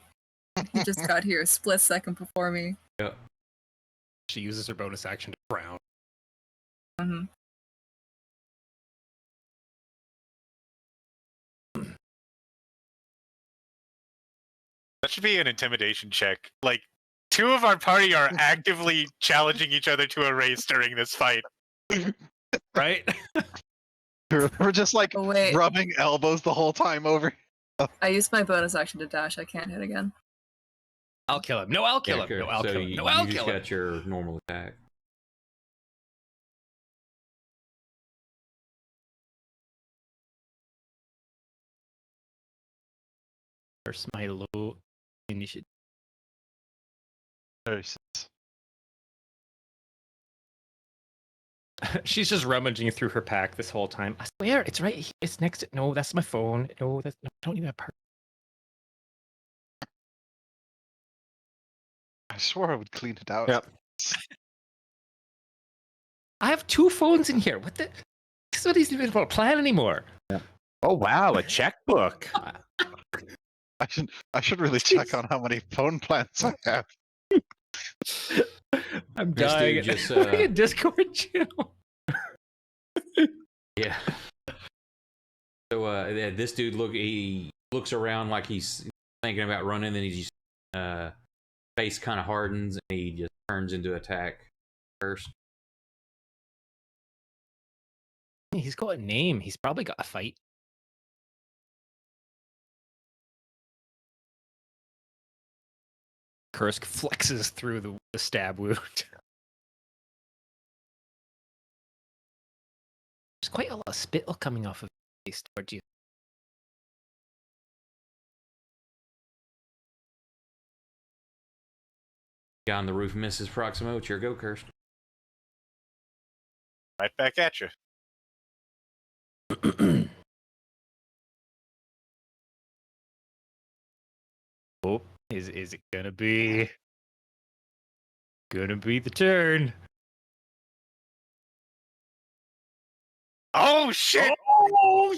He just got here a split second before me. Yep. She uses her bonus action to frown. hmm That should be an intimidation check. Like, two of our party are actively challenging each other to a race during this fight. Right? We're just like Oh wait, rubbing elbows the whole time over. I used my bonus action to dash. I can't hit again. I'll kill him. No, I'll kill him. good. No, I'll So kill him. you, No, I'll you just kill him. got your normal attack. Where's my low initiative? 36. She's just rummaging through her pack this whole time. I swear, it's right here. It's next to... No, that's my phone. No, that's... No, I don't even have a I swore I would clean it out. Yep. I have 2 phones in here. What the... This is what he's even about to plan anymore. Oh wow, a checkbook. I should really check on how many phone plans I have. I'm This dying. dude just, A Discord channel. Yeah. So this dude he looks around like he's thinking about running, then he just face kind of hardens and he just turns into attack first. He's got a name. He's probably got a fight. Kursk flexes through the stab wound. There's quite a lot of spittle coming off of his face towards you. Guy on the roof misses Proximo. It's your go, Kirst. Right back at you. Oh, is it gonna be the turn? Oh shit! Oh,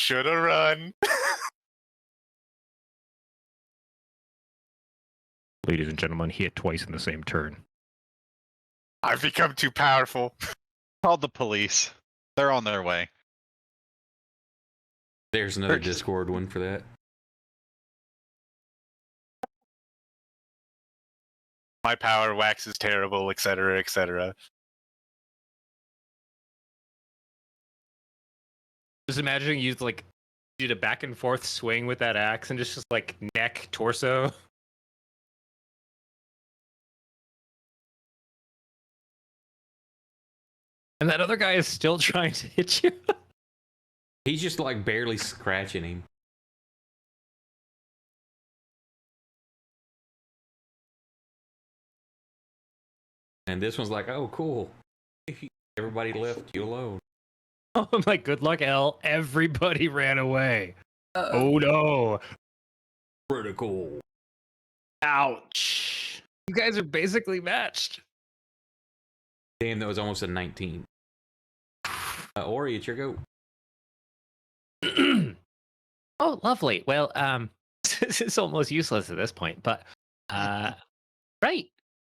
Shoulda run. Ladies and gentlemen, he hit twice in the same turn. I've become too powerful. Called the police. They're on their way. There's another Purchase- Discord one for that. My power waxes terrible, etc., etc. Just imagining you like did a back and forth swing with that axe and just like neck, torso. And that other guy is still trying to hit you. He's just like barely scratching him. And this one's like, oh, cool. Everybody left you alone. Oh my, good luck, L. Everybody ran away. Uh-oh. Oh no. Critical. Ouch. You guys are basically matched. Damn, that was almost a 19. Ori, it's your go. Oh, lovely. Well, this is almost useless at this point, but right.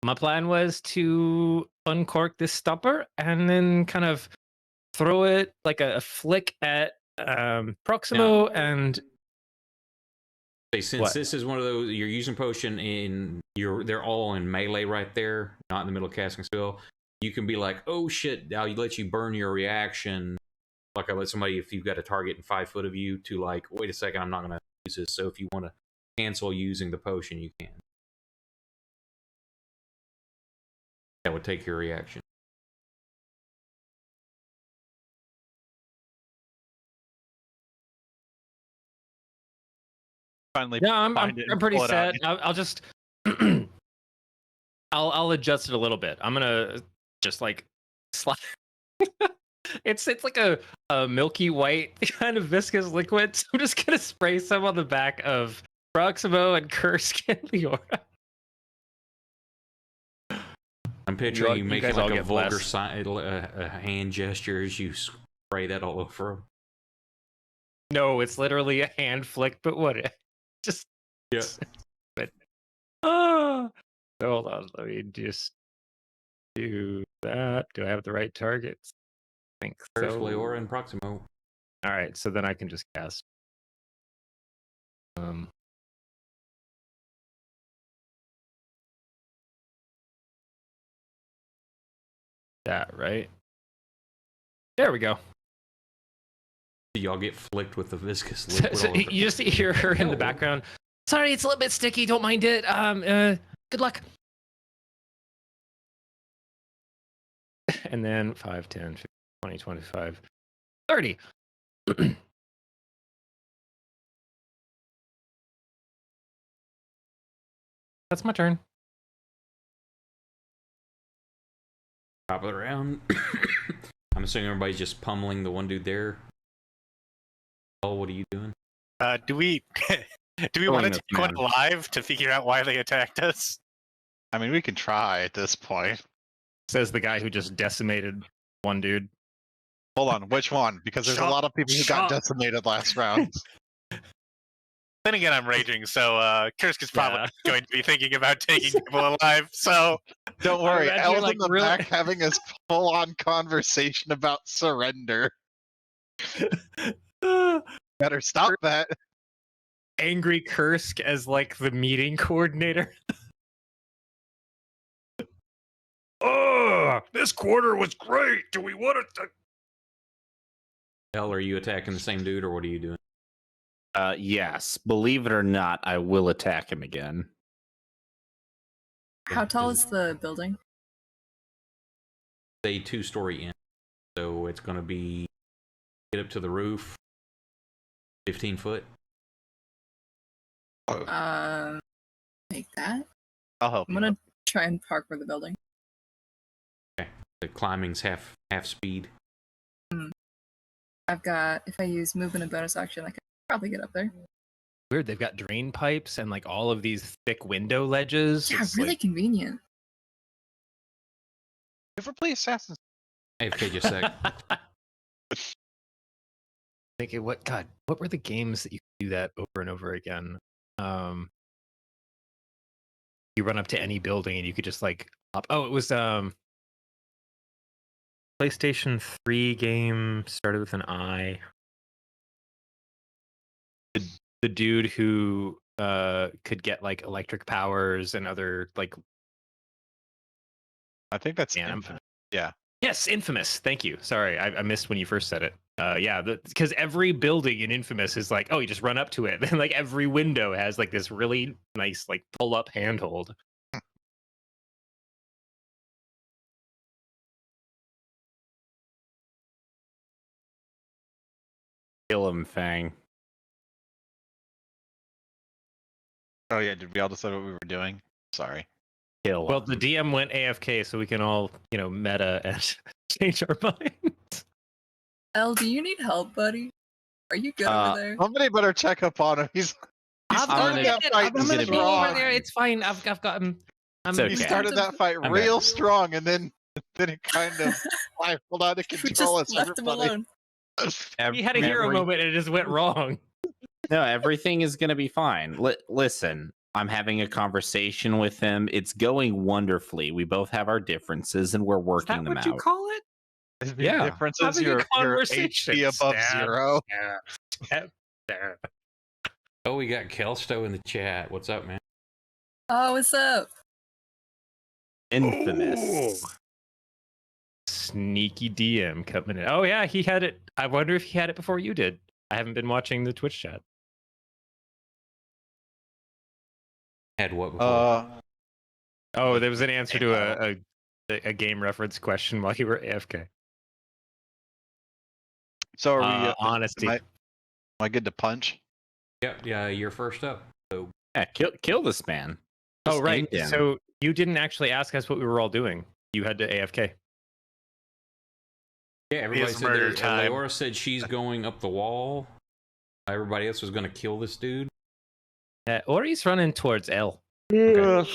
My plan was to uncork this stopper and then kind of throw it like a flick at Proximo and Hey, since what? this is one of those, you're using potion in they're all in melee right there, not in the middle of casting spell. You can be like, oh shit, I'll let you burn your reaction. Like I let somebody, if you've got a target in 5 foot of you, to like, wait a second, I'm not going to use this. So if you want to cancel using the potion, you can. That would take your reaction. Finally, No, I'm find it and pretty pull it out. set. I'll just I'll adjust it a little bit. I'm gonna just like slide. It's like a milky white kind of viscous liquid. So I'm just gonna spray some on the back of Proximo and Kursk and Leora. I'm picturing you you making guys all like a get vulgar blessed. sign, a hand gesture as you spray that all over him. No, it's literally a hand flick, but what? Just Yeah. But hold on, let me just do that. Do I have the right targets? I think First, so. Leora and Proximo. All right, so then I can just cast. That right. There we go. Y'all get flicked with the viscous So, liquid. so all over. you just hear her in the Oh. background. Sorry, it's a little bit sticky. Don't mind it. Good luck. And then 5, 10, 15, 20, 25, 30. That's my turn. Top of the round. I'm assuming everybody's just pummeling the one dude there. Oh, what are you doing? Do we want to take one alive to figure out why they attacked us? I mean, we can try at this point. Says the guy who just decimated one dude. Hold on, which one? Because there's a Shut- lot of people who got shut- decimated last round. Then again, I'm raging, so Kursk is probably Yeah. going to be thinking about taking people alive. So Don't worry, imagine you're, Elle's like, in the really- back having a full-on conversation about surrender. Better stop that. Angry Kursk as like the meeting coordinator. Oh, this quarter was great. Do we want to? Elle, are you attacking the same dude, or what are you doing? Yes, believe it or not, I will attack him again. How tall is the building? A 2-story inn, so it's going to be get up to the roof, 15 foot. Make that. I'll help I'm you. gonna try and parkour the building. The climbing's half speed. I've got, if I use movement and bonus action, I can probably get up there. Weird. They've got drain pipes and like all of these thick window ledges. Yeah, It's really like- convenient. Ever play Assassin's AFK just a sec. thinking, what were the games that you could do that over and over again? You run up to any building and you could just like hop. Oh, it was PlayStation 3 game started with an I. The dude who could get like electric powers and other like. I think that's Man, Infamous. Yeah. Yes, Infamous. Thank you. Sorry, I missed when you first said it. Yeah, because every building in Infamous is like, oh, you just run up to it, and like every window has like this really nice like pull-up handhold. Kill him, Fang. Oh yeah, did we all decide what we were doing? Sorry. Kill Well, him. the DM went AFK, so we can all meta and change our minds. El, do you need help, buddy? Are you good over there? Somebody better check up on him. He's started that fight I'm gonna be over strong. there. It's fine. I've got him. It's He okay. started that fight I'm real back. strong, and then it kind of pulled out of We control. just left him everybody. alone. He had a hero moment and it just went wrong. No, everything is going to be fine. Listen, I'm having a conversation with him. It's going wonderfully. We both have our differences and we're Is working that them what out. you call it? The Yeah. difference is Having a your conversation. HP above Stab. 0. There. Oh, we got Kelsto in the chat. What's up, man? Oh, what's up? Infamous. Ooh. Sneaky DM coming in. Oh yeah, he had it. I wonder if he had it before you did. I haven't been watching the Twitch chat. Had what before? Oh, there was an answer to a game reference question while you were AFK. So are we? Honesty. Am I good to punch? Yep, yeah, you're first up. So Yeah, kill this man. Oh Just right. end him. So you didn't actually ask us what we were all doing. You had to AFK. yeah, everybody is said murder there. time. Leora said she's going up the wall. Everybody else was going to kill this dude. Or he's running towards L. Okay.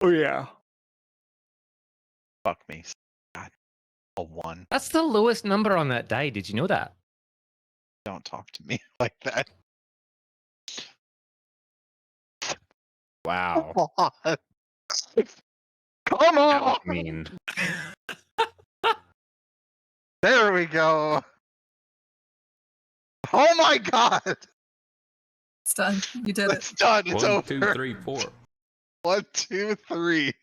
Oh yeah. Fuck me. God. A 1. That's the lowest number on that die. Did you know that? Don't talk to me like that. Wow. Come on. Come That on. was mean. There we go. Oh my god. It's done. You did it. It's done. It's 1, over. 2, 3, 4. 1, 2, 3.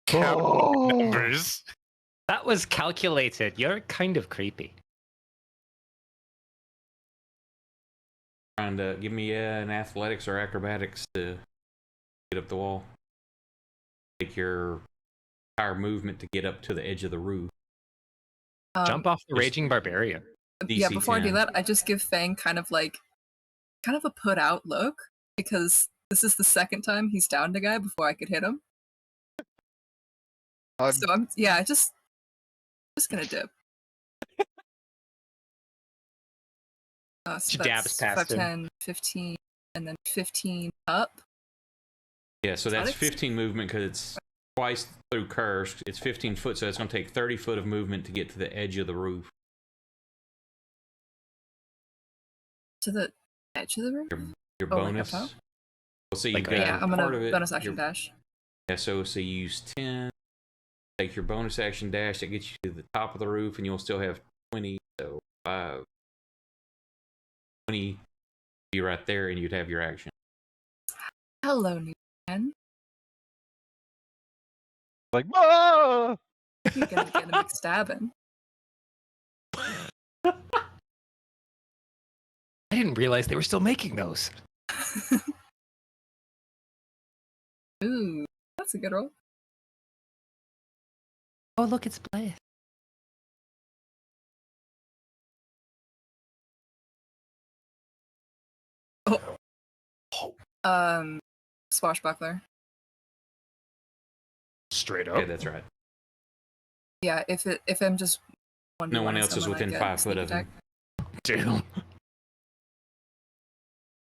Count Oh. numbers. That was calculated. You're kind of creepy. Trying to give me an athletics or acrobatics to get up the wall. Take your entire movement to get up to the edge of the roof. Jump off the just- Raging Barbarian. Yeah, DC before I do 10. that, I just give Fang kind of a put out look because this is the second time he's downed a guy before I could hit him. So I'm just gonna dip. So She dabs that's past 5, him. 10, 15, and then 15 up. Yeah, so that's Athletics? 15 movement because it's twice through curse. It's 15 foot, so it's going to take 30 foot of movement to get to the edge of the roof. To the edge of the room? Your Oh, like bonus. up? Well, so you Like, got Yeah, I'm part of gonna it. bonus action your- dash. Yeah, so you use 10. Take your bonus action dash. That gets you to the top of the roof, and you'll still have 20. So 5. 20 be right there, and you'd have your action. Hello, new man. Like, whoa! You're gonna get him stabbing. I didn't realize they were still making those. Ooh, that's a good roll. Oh, look, it's Blaze. Swashbuckler. Straight Yeah, that's right. Yeah, if I'm just No one else is within 5 foot of him. Damn.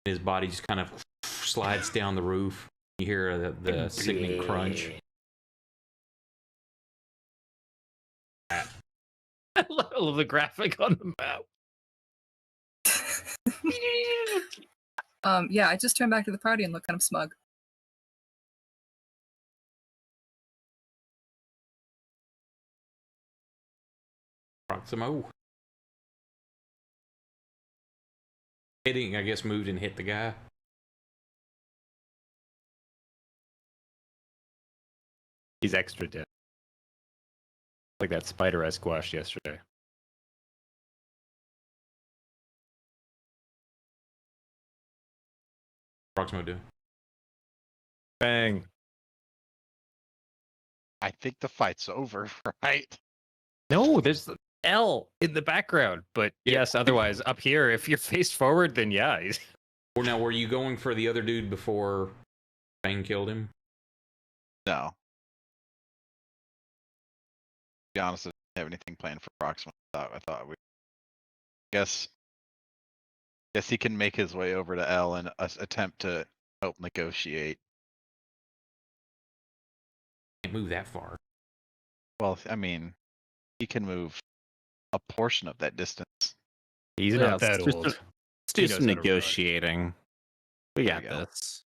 His body just kind of slides down the roof. You hear the sickening crunch. I love the graphic on the map. Yeah, I just turned back to the party and look kind of smug. Proximo. Hitting, I guess, moved and hit the guy. He's extra dead. Like that spider I squashed yesterday. Proximo do. Bang. I think the fight's over, right? No, there's the L in the background. But yes, otherwise, up here, if you're faced forward, then yeah. Or now, were you going for the other dude before Bang killed him? No. To be honest, I didn't have anything planned for Proxima. I thought we guess he can make his way over to L and attempt to help negotiate. Can't move that far. Well, I mean, he can move a portion of that distance. He's Yeah, not that let's do old. Let's He do knows some how to run. negotiating. We There got we go. this.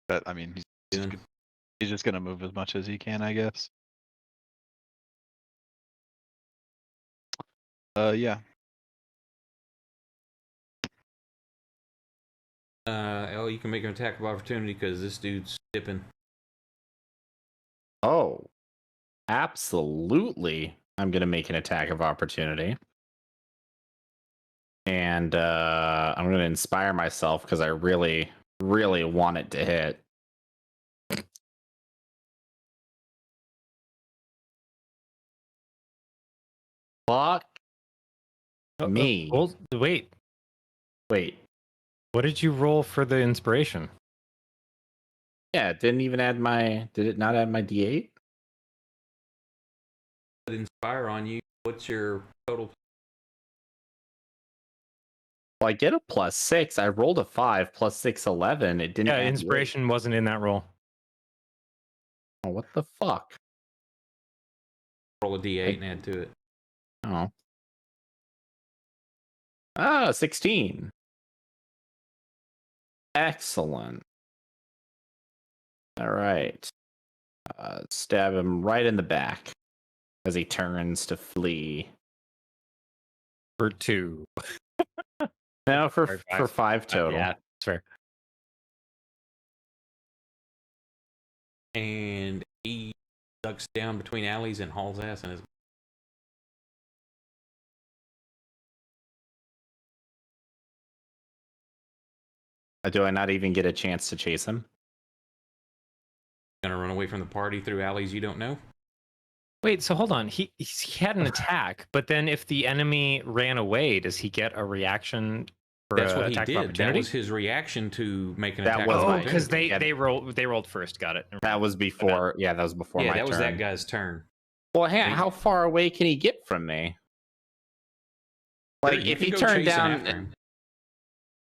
But I mean, he's just gonna move as much as he can, I guess. Yeah. L, you can make an attack of opportunity because this dude's dipping. Oh, absolutely. I'm going to make an attack of opportunity. And I'm going to inspire myself because I really, really want it to hit. Fuck me. Wait, Wait. what did you roll for the inspiration? Yeah, it didn't even add my. Did it not add my D8? Inspire on you. What's your total? Well, I get a +6. I rolled a 5 plus 6, 11. It didn't Yeah, add the inspiration wasn't in that roll. 8. Oh, what the fuck? Roll a D8 and add to it. Oh. 16. Excellent. All right. Stab him right in the back as he turns to flee. For 2. No, for Or 5 total. Yeah, that's fair. And he ducks down between alleys and hauls ass in his. Do I not even get a chance to chase him? Gonna run away from the party through alleys you don't know. Wait, so hold on. He had an attack, but then if the enemy ran away, does he get a reaction for That's what he attack of did. That opportunity? was his reaction to make an That attack. was of my- Oh, because opportunity. they rolled first. Got it. That was before. Yeah, that was before Yeah, my that was turn. that guy's turn. Well, He- how far away can he get from me? Like, You if can he go turned chasing down, after him.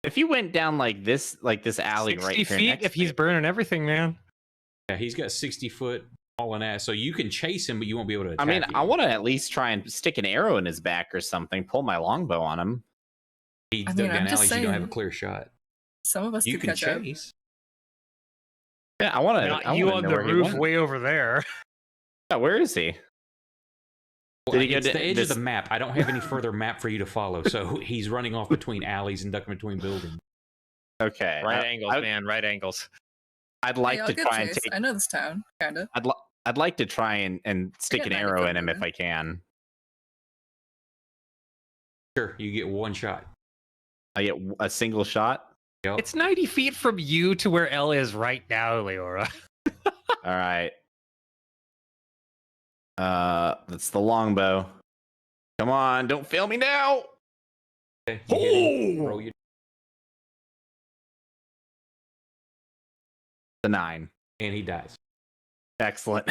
if he went down like this alley 60 right here feet next if to he's me. burning everything, man. Yeah, he's got 60-foot hauling ass, so you can chase him, but you won't be able to attack I mean, you. I want to at least try and stick an arrow in his back or something. Pull my longbow on him. He's I dug mean, down I'm just alleys, you don't have a saying. clear shot. Some of us You could can catch up. chase. Yeah, I want to. Not you on the where he roof went. way over there. Yeah, where is he? Well, Did he go it's to the edge this- of the map. I don't have any further map for you to follow, so he's running off between alleys and ducking between buildings. Okay, Right angles, man. Right angles. I'd like Hey, I'll to get try and chased. take. I know this town, kinda. I'd like to try and stick got an 90 arrow foot in him if movement. I can. Sure, you get one shot. I get a single shot. Yep. It's 90 feet from you to where L is right now, Leora. All right. That's the longbow. Come on, don't fail me now. Okay, you hit him. Oh! Roll your The 9. and he dies. Excellent.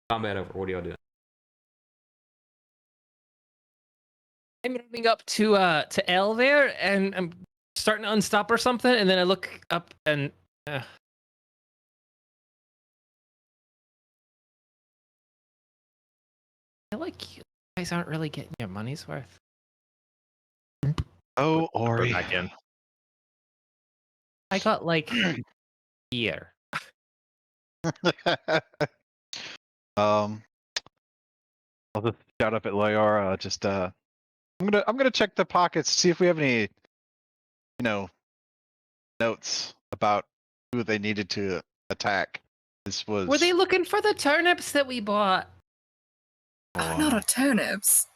Combat over. What are y'all doing? I'm running up to L there, and I'm starting to unstop or something, and then I look up and I feel like you guys aren't really getting your money's worth. Oh, Put Ori. back in. I got like here. I'll just shout up at Loyora. I'm gonna check the pockets, see if we have any, notes about who they needed to attack. This was. Were they looking for the turnips that we bought? Oh, not a turnips.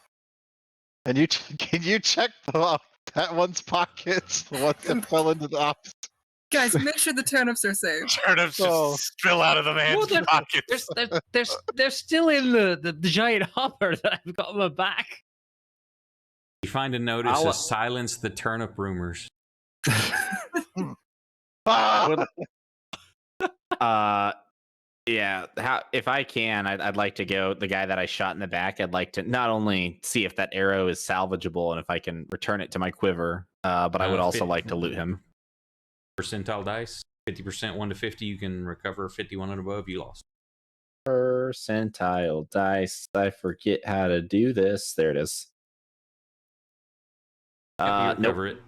And can you check that one's pockets? The ones that fell into the office. Guys, make sure the turnips are safe. Turnips just spill out of the man's pockets. They're still in the giant hopper that I've got on my back. You find a notice to silence the turnip rumors. Yeah. If I can, I'd like to go. The guy that I shot in the back, I'd like to not only see if that arrow is salvageable and if I can return it to my quiver, but I would also like to loot him. Percentile dice, 50%, 1 to 50. You can recover 51 and above. You lost. Percentile dice. I forget how to do this. There it is. You recover it.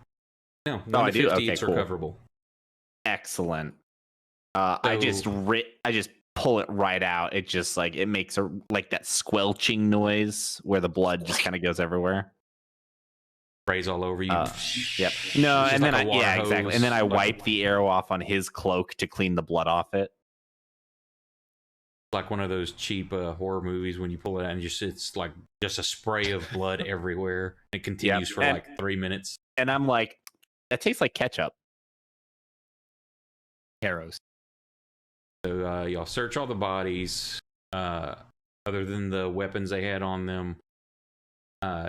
No, 1 to 50. Okay, it's cool. recoverable. Excellent. I just pull it right out. It just it makes that squelching noise where the blood just kind of goes everywhere. Sprays all over you. Yep. No, and then exactly. And then I wipe the arrow off on his cloak to clean the blood off it. Like one of those cheap horror movies when you pull it out and it's like just a spray of blood everywhere. It continues for like 3 minutes. And I'm like, that tastes like ketchup. Arrows. So y'all search all the bodies. Other than the weapons they had on them,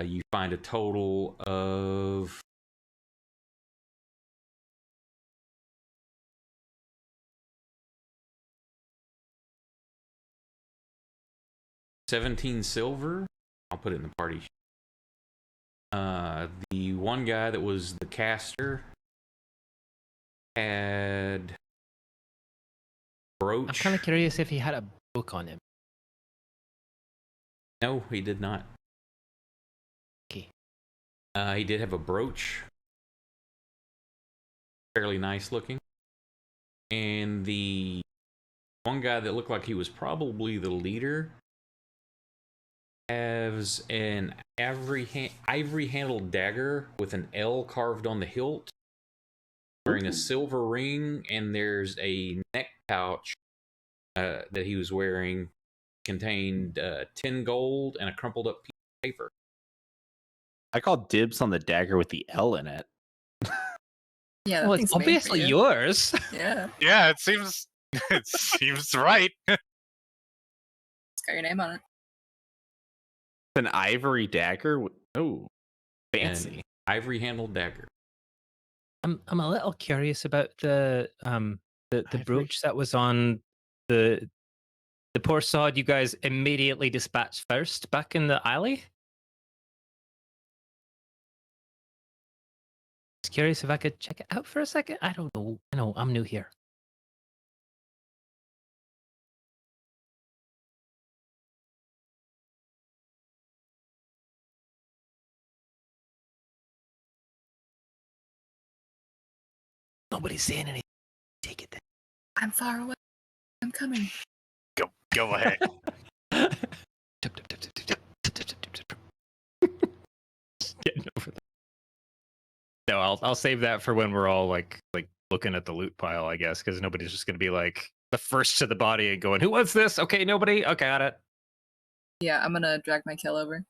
you find a total of $17 silver. I'll put it in the party. The one guy that was the caster had brooch. I'm kind of curious if he had a book on him. No, he did not. Okay. He did have a brooch. Fairly nice looking. And the one guy that looked like he was probably the leader has an ivory-handled dagger with an L carved on the hilt, wearing a silver ring, and there's a neck pouch that he was wearing, contained 10 gold and a crumpled up piece of paper. I call dibs on the dagger with the L in it. Yeah, well, it's obviously yours. Yeah. Yeah, it seems right. It's got your name on it. An ivory dagger. Oh, fancy. Ivory handled dagger. I'm a little curious about the brooch that was on the poor sod you guys immediately dispatched first back in the alley. I was curious if I could check it out for a second. I don't know. I know I'm new here. Nobody's saying anything. Take it then. I'm far away. I'm coming. Go ahead. Getting over that. No, I'll save that for when we're all like looking at the loot pile, I guess, because nobody's just gonna be like the first to the body and going, "Who wants this?" Okay, nobody. Okay, got it. Yeah, I'm gonna drag my kill over.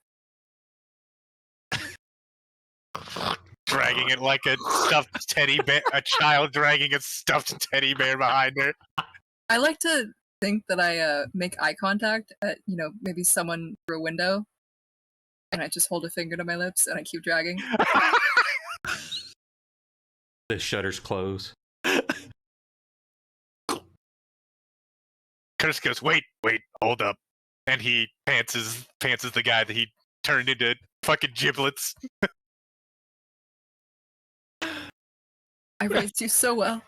Dragging it like a stuffed teddy bear, a child dragging a stuffed teddy bear behind her. I like to think that I make eye contact at, maybe someone through a window, and I just hold a finger to my lips and I keep dragging. The shutters close. Curtis goes, wait, hold up. And he pantses the guy that he turned into fucking giblets. I raised you so well.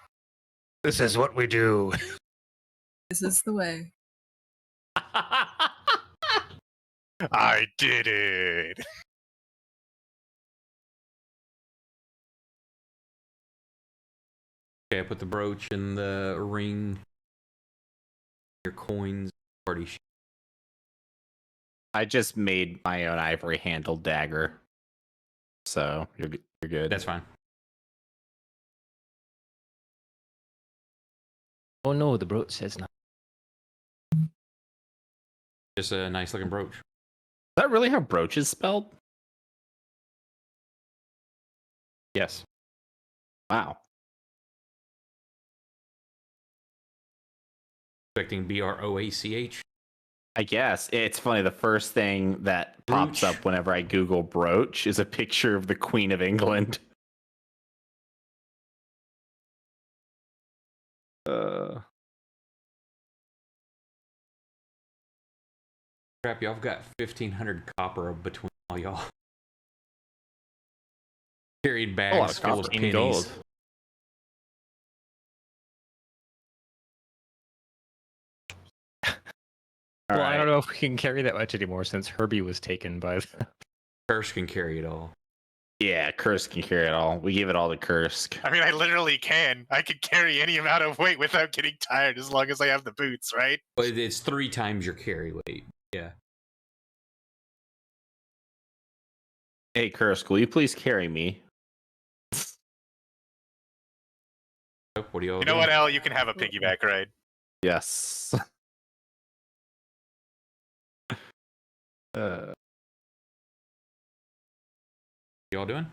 This is what we do. This is the way. I did it. Okay, I put the brooch and the ring. Your coins party. I just made my own ivory handled dagger, so you're good. That's fine. Oh no, the brooch says not. Just a nice looking brooch. Is that really how brooch is spelled? Yes. Wow. Expecting BROACH. I guess it's funny. The first thing that pops Brooch. up whenever I Google brooch is a picture of the Queen of England. Crap, y'all have got 1,500 copper between all y'all. Carried bags full of pennies. gold. Well, I don't know if we can carry that much anymore since Herbie was taken by the... Curse can carry it all. Yeah, Kursk can carry it all. We give it all to Kursk. I mean, I literally can. I can carry any amount of weight without getting tired as long as I have the boots, right? But it's 3 times your carry weight. Yeah. Hey, Kursk, will you please carry me? What do y'all You know do? what, Al? You can have a piggyback ride. Yes. Y'all doing?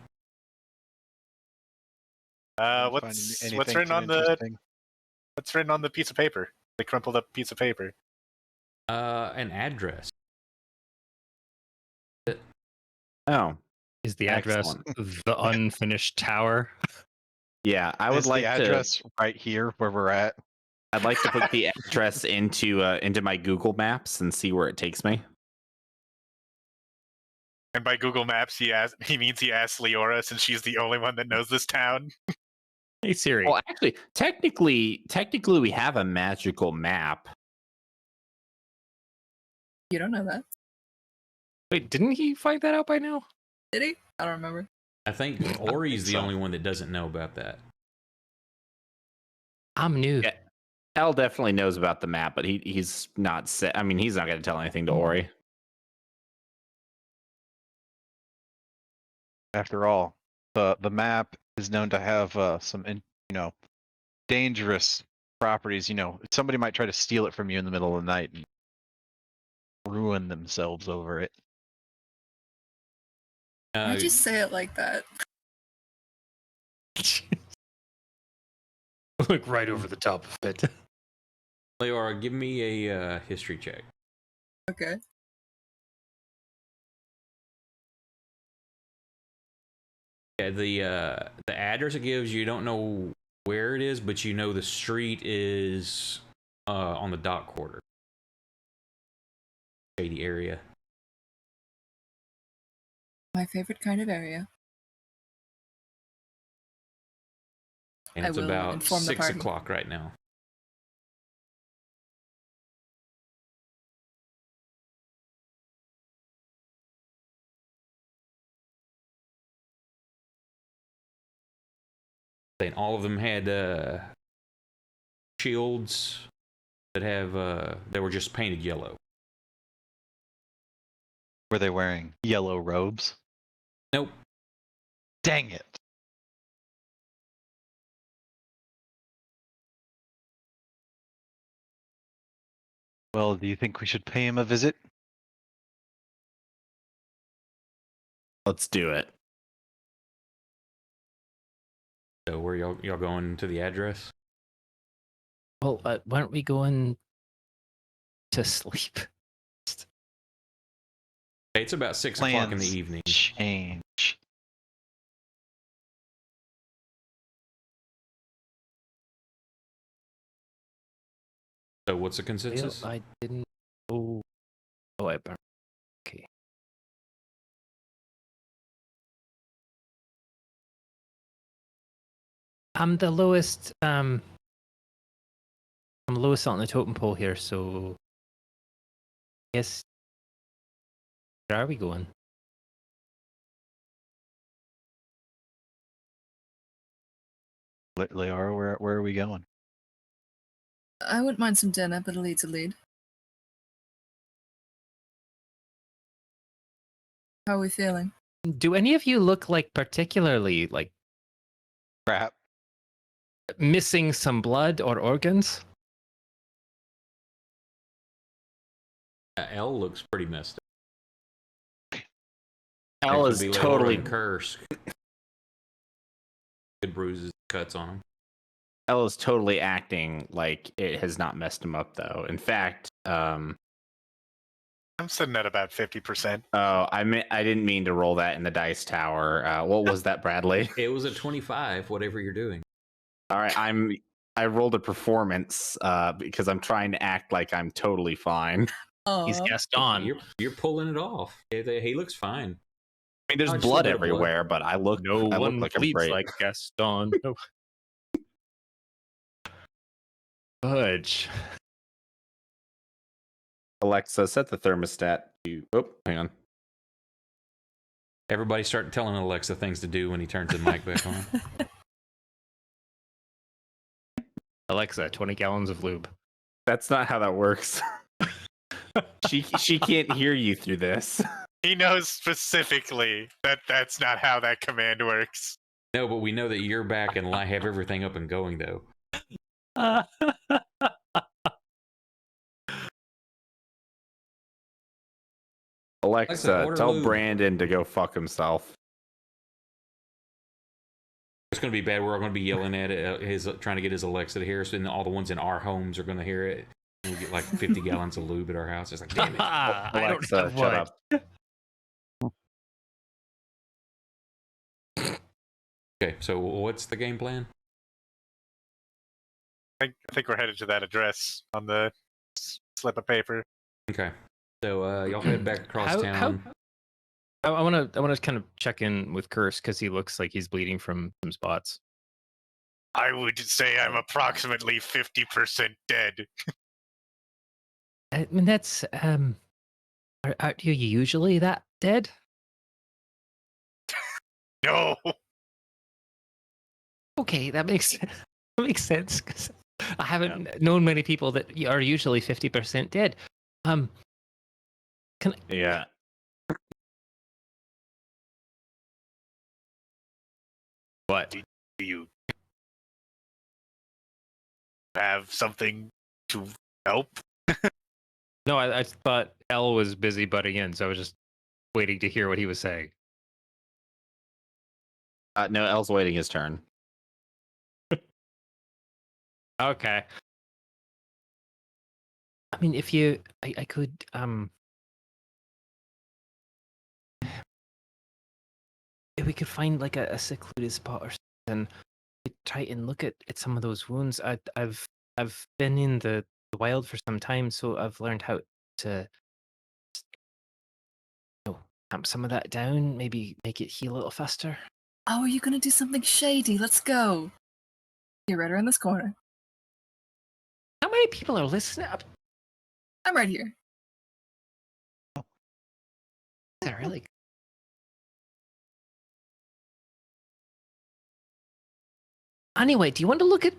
What's written on the piece of paper? The crumpled up piece of paper. An address. Oh, Is the address Excellent. the unfinished tower? yeah. I would Is like the address right here where we're at? I'd like to put the address into my Google Maps and see where it takes me. And by Google Maps, he means he asked Leora since she's the only one that knows this town. Hey Siri. Well, actually, technically, we have a magical map. You don't know that, Wait, didn't he find that out by now? did he? I don't remember. I think Ori's the so. only one that doesn't know about that. I'm new. Yeah. Al definitely knows about the map, but he's not set. I mean, he's not going to tell anything to Ori. After all, the map is known to have some dangerous properties. Somebody might try to steal it from you in the middle of the night and ruin themselves over it. Why'd you say it like that? Look right over the top of it. Leora, give me a history check. Okay. Yeah, the address it gives you don't know where it is, but you know the street is on the dock quarter. Shady area. My favorite kind of area. And I it's will about inform the 6 party. o'clock right now. And all of them had shields that have that were just painted yellow. Were they wearing yellow robes? Nope. Dang it. Well, do you think we should pay him a visit? Let's do it. So where y'all going to the address? Well, why don't we go in to sleep? It's about 6 o'clock in the Plans evening. change. So what's the consensus? I didn't. Oh, Oh, I burned. Okay. I'm the lowest. I'm the lowest on the totem pole here, so. Yes. Where are we going? Liara, where are we going? I wouldn't mind some dinner, but a lead's a lead. How are we feeling? Do any of you look like particularly like Crap. missing some blood or organs? L looks pretty messed up. L Next is would be totally Leora and Curse. Good bruises, cuts on him. L is totally acting like it has not messed him up, though. In fact, I'm sitting at about 50%. oh, I didn't mean to roll that in the dice tower. What was that, Bradley? It was a 25, whatever you're doing. All right, I rolled a performance because I'm trying to act like I'm totally fine. He's Aw. Gaston. You're pulling it off. He looks fine. I mean, there's Oh, just a blood little bit of blood. everywhere, but I look No I look one like I'm bleeds great. like Gaston. No. Fudge. Alexa, set the thermostat to. Oh, hang on. Everybody start telling Alexa things to do when he turns the mic back on. Alexa, 20 gallons of lube. That's not how that works. she can't hear you through this. He knows specifically that that's not how that command works. No, but we know that you're back and have everything up and going, though. Alexa, order tell lube. Brandon to go fuck himself. It's going to be bad. We're all going to be yelling at it, trying to get his Alexa to hear us, and all the ones in our homes are going to hear it. And we get like 50 gallons of lube at our house. It's like, damn it. I don't Alexa, have shut wood. up. Okay, so what's the game plan? I think we're headed to that address on the slip of paper. Okay, so y'all head back across town. I want to kind of check in with Curse because he looks like he's bleeding from some spots. I would say I'm approximately 50% dead. I mean, that's are you usually that dead? No. Okay, that makes sense because I haven't known many people that are usually 50% dead. Yeah. What? Do you have something to help? No, I thought L was busy butting in, so I was just waiting to hear what he was saying. No, L's waiting his turn. Okay. I mean, if you, I could, if we could find like a secluded spot or something, we'd try and look at some of those wounds. I've been in the wild for some time, so I've learned how to tamp some of that down, maybe make it heal a little faster. Oh, are you gonna do something shady? Let's go. You're right around this corner. How many people are listening? I'm right here. Is that really? Anyway, do you want to look at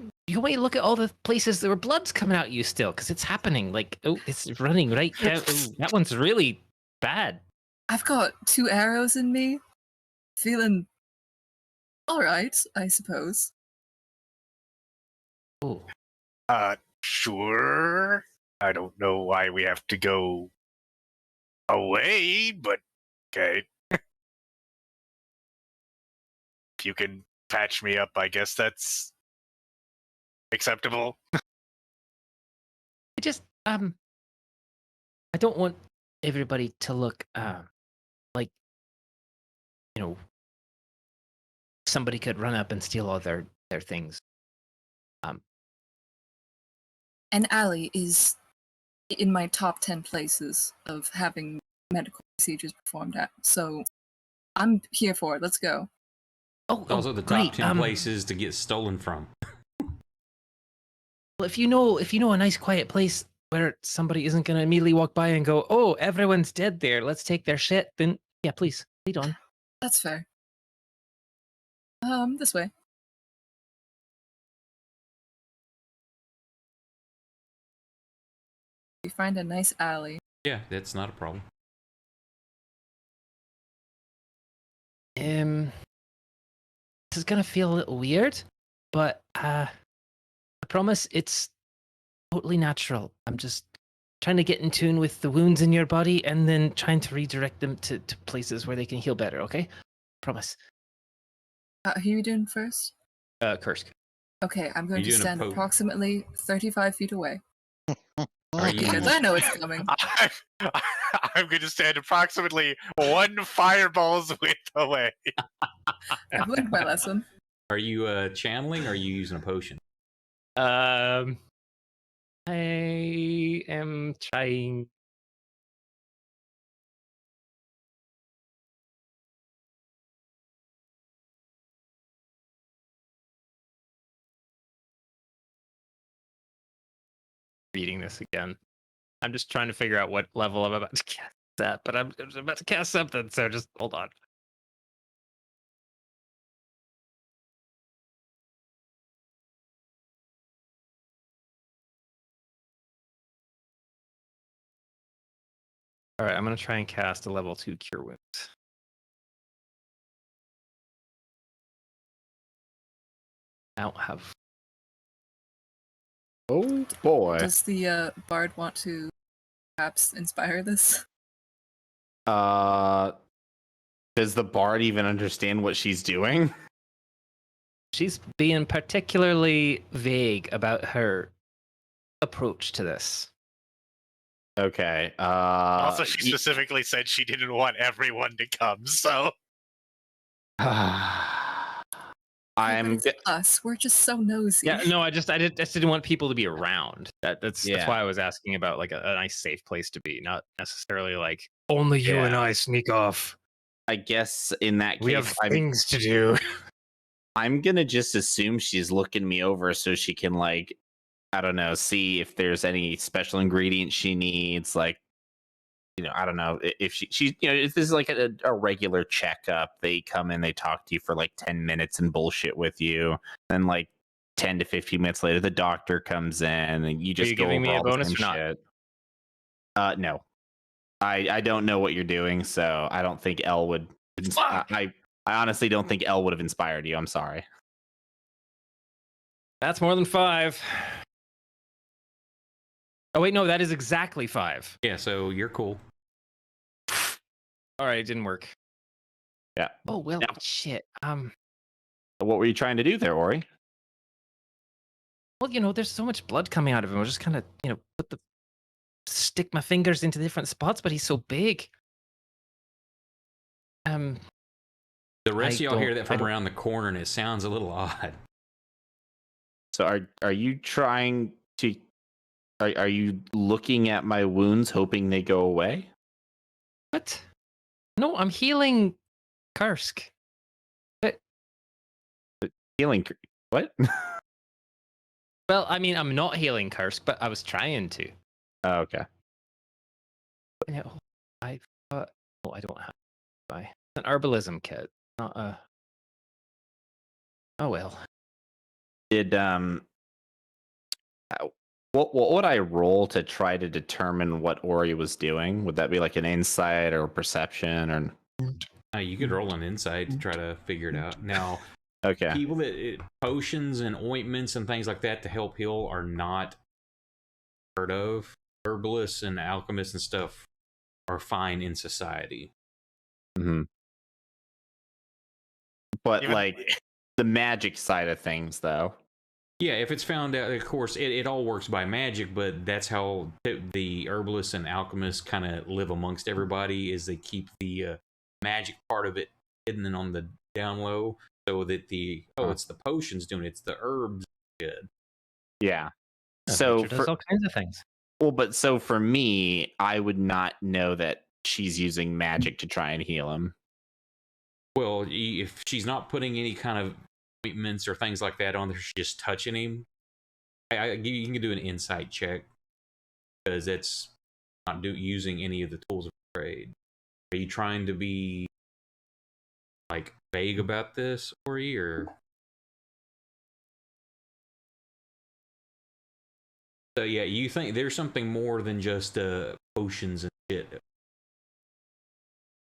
all the places there were blood's coming out you still? Because it's happening. Like, oh, it's running right down. Oh, that one's really bad. I've got 2 arrows in me. Feeling alright, I suppose. Oh, Sure. I don't know why we have to go away, but okay. If you can patch me up, I guess that's acceptable. I just I don't want everybody to look like, you know, somebody could run up and steal all their things. And Allie is in my top 10 places of having medical procedures performed at. So I'm here for it. Let's go. Those are the top great. 10 places to get stolen from. Well, if you know a nice quiet place where somebody isn't going to immediately walk by and go, "Oh, everyone's dead there. Let's take their shit." Then yeah, please lead on. That's fair. This way. We find a nice alley. Yeah, that's not a problem. This is gonna feel a little weird, but I promise it's totally natural. I'm just trying to get in tune with the wounds in your body and then trying to redirect them to places where they can heal better, okay? Promise. Who are you doing first? Kursk. Okay, I'm going You to doing a stand poke? approximately 35 feet away. Are you? Because I know it's coming. I'm going to stand approximately 1 fireball's width away. I've learned my lesson. Are you channeling? Or are you using a potion? I am trying. Reading this again. I'm just trying to figure out what level I'm about to cast that, but I'm about to cast something, so just hold on. All right, I'm going to try and cast a level 2 Cure Wounds. I don't have. Oh boy. Does the bard want to perhaps inspire this? Does the bard even understand what she's doing? She's being particularly vague about her approach to this. Okay. Also, she specifically said she didn't want everyone to come, so. I'm. But it's us. We're just so nosy. Yeah, no, I just didn't want people to be around. That's Yeah. why I was asking about like a nice safe place to be, not necessarily like only you and I sneak off. I guess in that case, We have things to do. I'm gonna just assume she's looking me over so she can, like, I don't know, see if there's any special ingredients she needs. Like, I don't know if she if this is like a regular checkup. They come in, they talk to you for like 10 minutes and bullshit with you, and like 10 to 15 minutes later, the doctor comes in and you just you go giving over me a all the bonus same or not? shit. No, I don't know what you're doing, so I don't think Elle would. I honestly don't think Elle would have inspired you. I'm sorry. That's more than 5. Oh wait, no, that is exactly 5. Yeah, so you're cool. All right, it didn't work. Yeah. Oh well, Yeah. shit. What were you trying to do there, Ori? Well, there's so much blood coming out of him. I was just kind of, stick my fingers into different spots, but he's so big. The rest of y'all hear that I from don't- around the corner, and it sounds a little odd. So are you trying to? Are you looking at my wounds, hoping they go away? What? No, I'm healing Kursk. Healing? What? Well, I mean, I'm not healing Kursk, but I was trying to. Oh, okay. Yeah, I thought. Oh, I don't have. It's an herbalism kit, not a. Oh well. Did what would I roll to try to determine what Ori was doing? Would that be like an insight or perception or? You could roll an insight to try to figure it out. Now, Okay. people that potions and ointments and things like that to help heal are not heard of. Herbalists and alchemists and stuff are fine in society. Mm-hmm. But Even- like the magic side of things, though. Yeah, if it's found out, of course, it all works by magic, but that's how the herbalists and alchemists kind of live amongst everybody, is they keep the magic part of it hidden on the down low, so that it's the potions doing it, it's the herbs good. Yeah. Yeah, So nature does all kinds of things. Well, but so for me, I would not know that she's using magic to try and heal him. Well, if she's not putting any kind of ointments or things like that on there, she's just touching him. You can do an insight check because it's not using any of the tools of trade. Are you trying to be like vague about this, Ori, or? So yeah, you think there's something more than just potions and shit.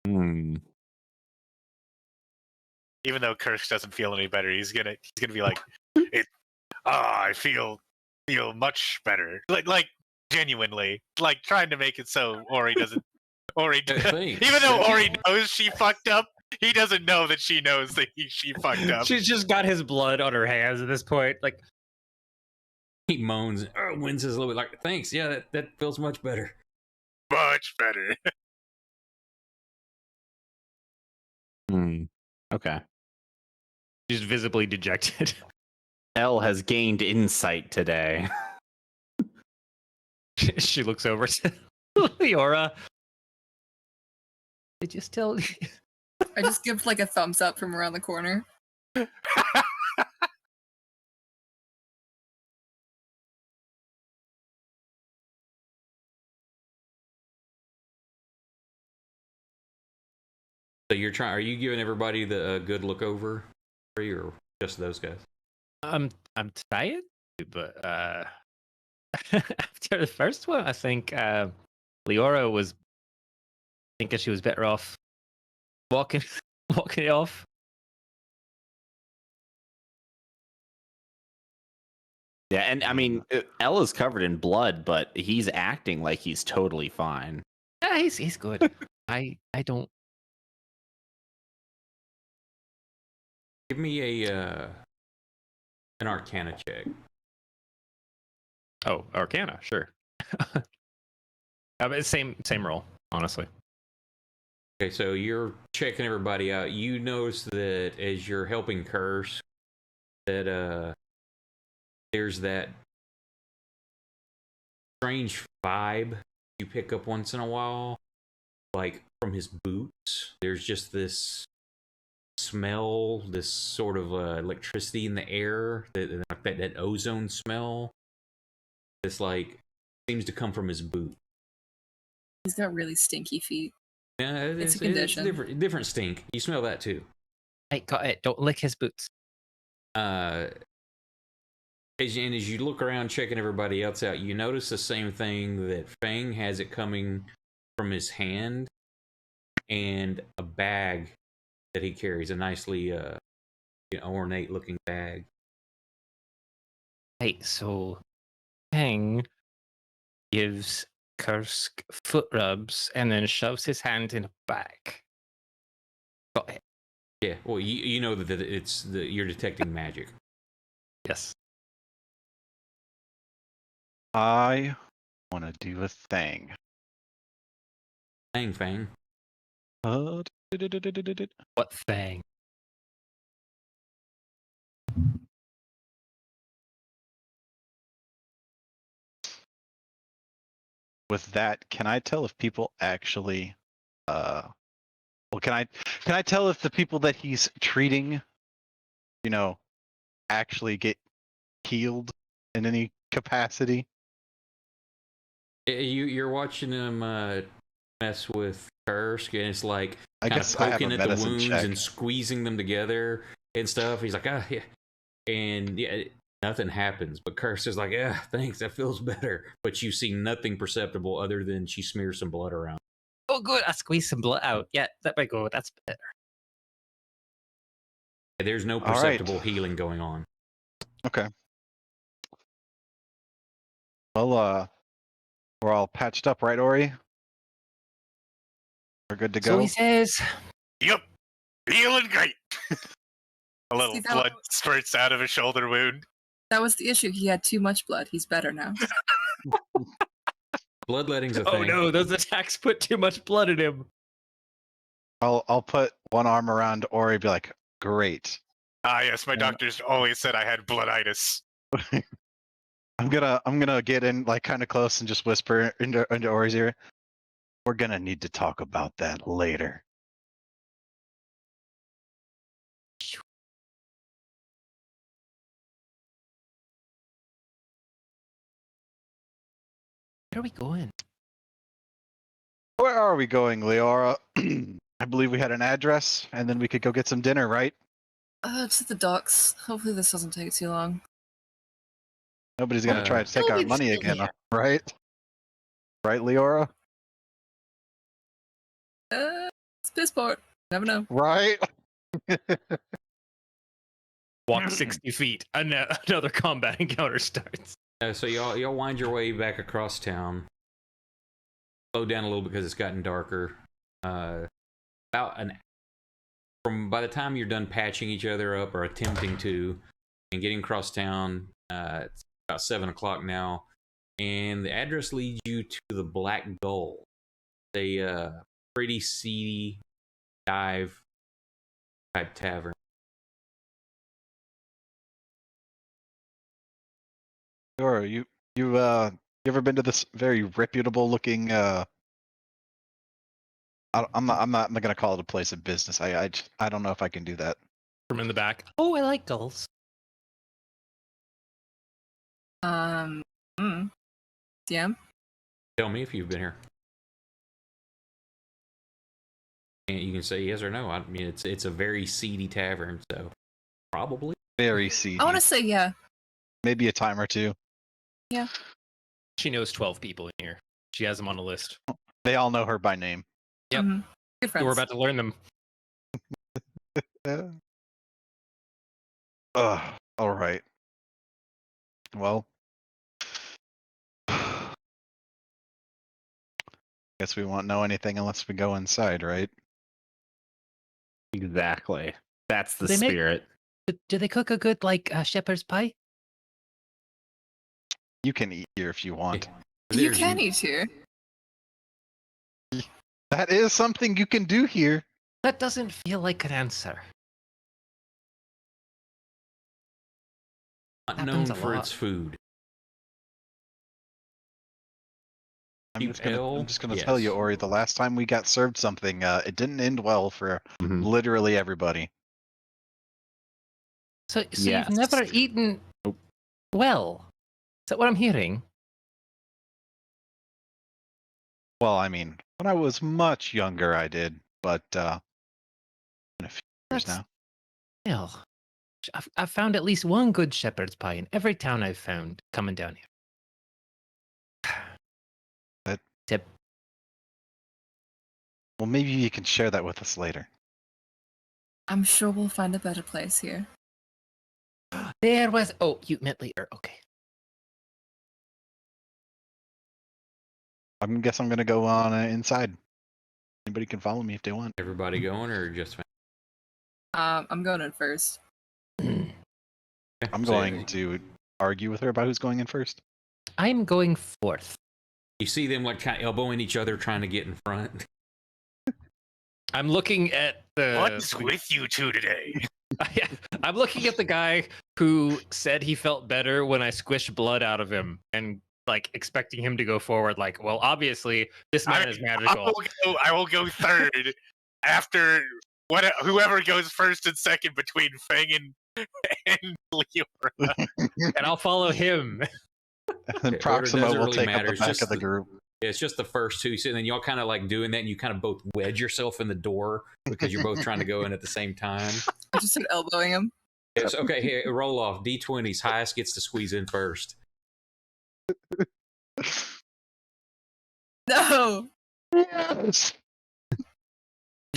Hmm. Even though Kirsch doesn't feel any better, he's gonna be like, I feel much better. Like genuinely, like trying to make it so Ori doesn't. Even though Ori knows she fucked up, he doesn't know that she knows that she fucked up. She's just got his blood on her hands at this point. Like, he moans, winces a little bit, like, thanks, yeah, that feels much better. Much better. Okay. she's visibly dejected. Elle has gained insight today. She looks over to Leora. Did you still? I just give like a thumbs up from around the corner. So you're trying? Are you giving everybody the good look over, or just those guys? I'm trying to, but after the first one, I think Leora was thinking she was better off walking it off. Yeah, and I mean, Ella's covered in blood, but he's acting like he's totally fine. Yeah, he's good. I don't. Give me an Arcana check. Oh, Arcana, sure. Same roll, honestly. Okay, so you're checking everybody out. You notice that as you're helping Curse, that there's that strange vibe you pick up once in a while, like from his boots. There's just this smell, this sort of electricity in the air, that ozone smell. This like seems to come from his boot. He's got really stinky feet. Yeah, It's a condition. It's different stink. You smell that too. Hey, got it. Don't lick his boots. As you look around checking everybody else out, you notice the same thing that Fang has it coming from his hand, and a bag that he carries, a nicely ornate looking bag. Hey, so Hang gives Kursk foot rubs and then shoves his hand in a bag. Got it. Yeah, well, you know that you're detecting magic. Yes. I want to do a thing. Fang. What? What thing? With that, can I tell if people actually well, can I tell if the people that he's treating, actually get healed in any capacity? You're watching him mess with Kursk, and it's like I kind guess of I have poking a at the medicine wounds check. and squeezing them together and stuff. He's like, yeah. And yeah, nothing happens. But Kursk is like, yeah, thanks, that feels better. But you see nothing perceptible other than she smears some blood around. Oh, good. I squeezed some blood out. Yeah, let me go. That's better. There's no perceptible healing going on. Okay. Well, we're all patched up, right, Ori? We're good to go. So he says. Yep, feeling great. A little See, blood spurts out of a shoulder wound. That was the issue. He had too much blood. He's better now. Bloodletting's a Oh thing. no, those attacks put too much blood in him. I'll put one arm around Ori, be like, great. Ah, yes, my doctors always said I had blooditis. I'm gonna get in like kind of close and just whisper into Ori's ear. We're gonna need to talk about that later. Where are we going? Where are we going, Leora? I believe we had an address, and then we could go get some dinner, right? To the docks. Hopefully this doesn't take too long. Nobody's gonna try to take our money again, right? Right, Leora? Spaceport. Never know. Right? Walk 60 feet. Another combat encounter starts. So y'all wind your way back across town. Slow down a little because it's gotten darker. By the time you're done patching each other up or attempting to, and getting across town, it's about 7 o'clock now, and the address leads you to the Black Gull, a pretty seedy dive type tavern. Sure. You ever been to this very reputable looking I'm not gonna call it a place of business. I don't know if I can do that. From in the back. Oh, I like gulls. DM? Tell me if you've been here. And you can say yes or no. I mean, it's a very seedy tavern, so probably. Very seedy. I want to say yeah. Maybe a time or two. Yeah. She knows 12 people in here. She has them on a list. They all know her by name. Yep. Mm-hmm. Good friends. So we're about to learn them. All right. Well, guess we won't know anything unless we go inside, right? Exactly. That's the They make- spirit. Do they cook a good, shepherd's pie? You can eat here if you want. You can eat here. That is something you can do here. That doesn't feel like an answer. Not Happens known a for lot. its food. I'm You just gonna tell? tell you, Yes. Ori. The last time we got served something, it didn't end well for literally everybody. So Yes. you've never eaten well. Is that what I'm hearing? Well, I mean, when I was much younger, I did, but in a few years That's- now. Well, I've found at least one good shepherd's pie in every town I've found coming down here. That- Tip. Well, maybe you can share that with us later. I'm sure we'll find a better place here. There was. Oh, you meant later. Okay. I guess I'm gonna go on inside. Anybody can follow me if they want. Everybody going or just? I'm going in first. I'm going to argue with her about who's going in first. I'm going fourth. You see them like kind of elbowing each other, trying to get in front. I'm looking at the. What's with you two today? I'm looking at the guy who said he felt better when I squished blood out of him, and expecting him to go forward. Well, obviously this man is magical. I will go third after whoever goes first and second between Fang and Leora. And I'll follow him. And then Okay, order Proxima doesn't will really take matter. up It's the back just of the the- group. It's just the first two, so then y'all kind of doing that, and you kind of both wedge yourself in the door because you're both trying to go in at the same time. I just started elbowing him. Yes, okay, here, roll off. D20s, highest gets to squeeze in first. No! Yes.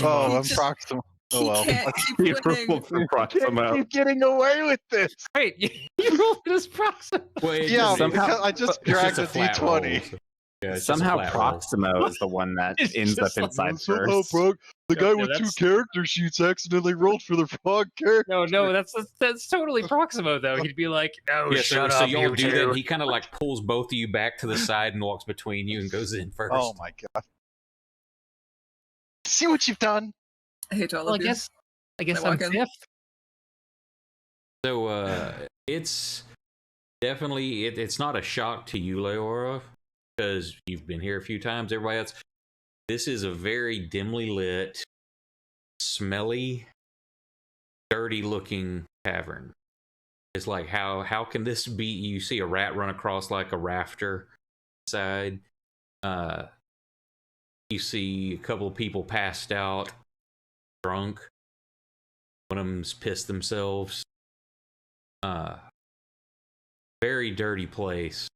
Oh, I'm Just- Proxima. Oh He well. can't keep You winning. rolled for Proxima. Keep getting away with this. Wait, you rolled this proxima. Well, it Yeah, just- somehow- because I just it's dragged just a flat roll, D20. so- yeah, it's just a Somehow flat roll. Proximo is the one that It's ends up just like- inside So, first. the No, guy no, with two that's- character sheets accidentally rolled for the wrong character. No, that's totally Proximo though. He'd be like, "No, Yeah, shut so up, y'all you do that. two." And he kind of pulls both of you back to the side and walks between you and goes in first. Oh my god. See what you've done? I hate all Well, I of you. guess I I'm walk in? fifth. So it's definitely, it's not a shock to you, Leora, because you've been here a few times. Everybody else, this is a very dimly lit, smelly, dirty-looking tavern. It's like, how can this be? You see a rat run across like a rafter side. You see a couple of people passed out, drunk. One of them's pissed themselves. Very dirty place.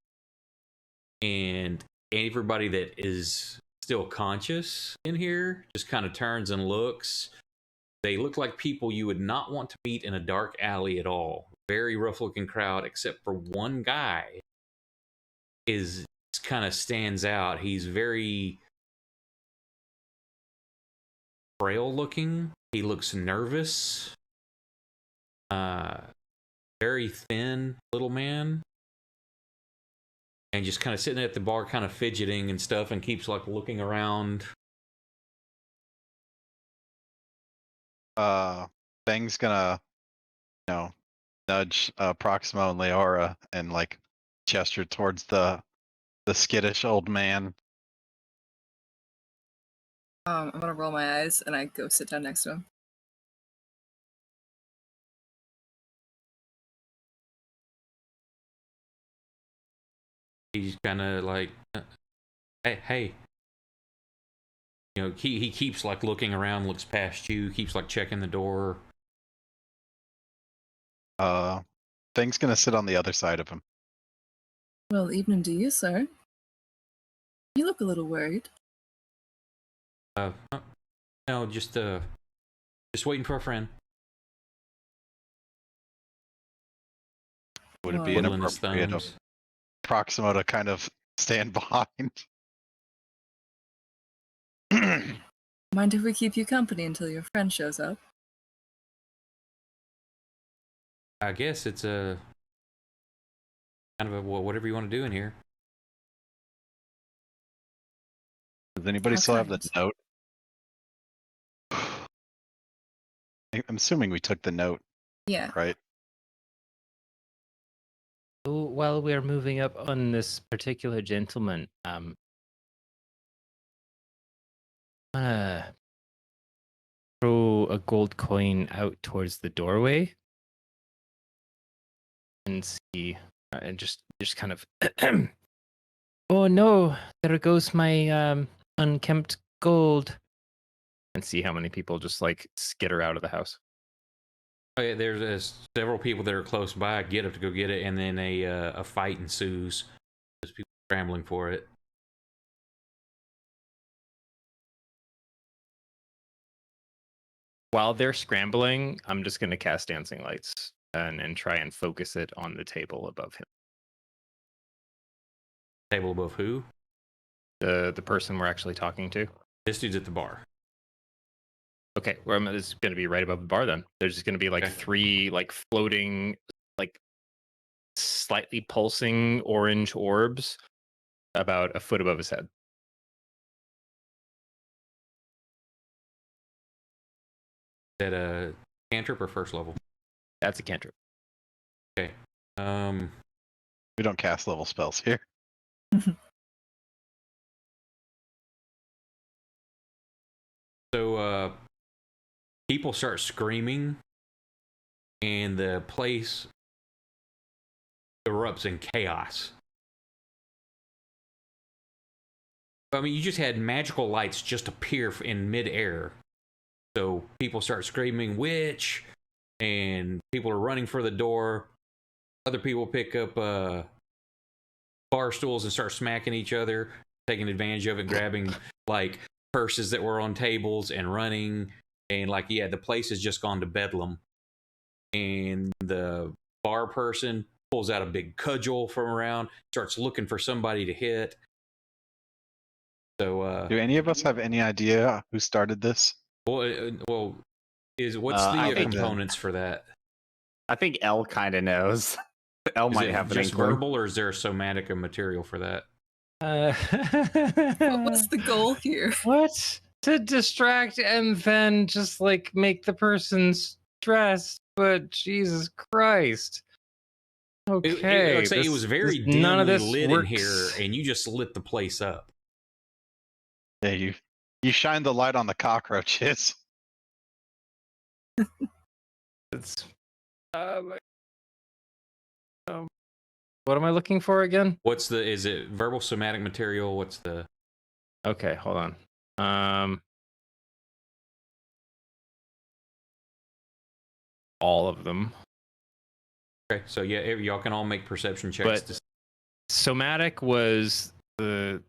And everybody that is still conscious in here just kind of turns and looks. They look like people you would not want to meet in a dark alley at all. Very rough looking crowd, except for one guy is kind of stands out. He's very frail looking. He looks nervous. Very thin little man. And just kind of sitting at the bar, kind of fidgeting and stuff, and keeps like looking around. Fang's gonna, nudge Proximo and Leora and like gesture towards the skittish old man. I'm gonna roll my eyes and I go sit down next to him. He's kind of like, hey. He keeps like looking around, looks past you, keeps like checking the door. Fang's gonna sit on the other side of him. Well, evening to you, sir. You look a little worried. No, just waiting for a friend. Would it be Twiddling his inappropriate of thumbs. Proximo to kind of stand behind? Mind if we keep you company until your friend shows up? I guess it's a kind of a whatever you want to do in here. Does anybody How still have the kind. note? I'm assuming we took the note, Yeah. right? So while we're moving up on this particular gentleman, throw a gold coin out towards the doorway and see, and just kind of, oh no, there goes my unkempt gold, and see how many people just like skitter out of the house. Oh, yeah, there's several people that are close by get up to go get it, and then a fight ensues. There's people scrambling for it. While they're scrambling, I'm just going to cast Dancing Lights and try and focus it on the table above him. Table above who? The person we're actually talking to. This dude's at the bar. Okay, well, it's going to be right above the bar then. There's just going to be like three like floating, like slightly pulsing orange orbs about a foot above his head. Is that a cantrip or first level? That's a cantrip. Okay. We don't cast level spells here. So people start screaming, and the place erupts in chaos. I mean, you just had magical lights just appear in midair. So people start screaming, witch, and people are running for the door. Other people pick up bar stools and start smacking each other, taking advantage of it, grabbing like purses that were on tables and running. And like, yeah, the place has just gone to bedlam. And the bar person pulls out a big cudgel from around, starts looking for somebody to hit. So, do any of us have any idea who started this? Well, what's the components for that? I think L kind of knows. L Is might it have an just inkling. verbal, or is there somatic material for that? What's the goal here? What? To distract and then just like make the person stressed. But Jesus Christ. Okay, Like I say, it was very none of dimly this lit works. in here, and you just lit the place up. Yeah, you shine the light on the cockroaches. It's what am I looking for again? Is it verbal somatic material? What's the? Okay, hold on. All of them. Okay, so yeah, y'all can all make perception checks. But somatic was the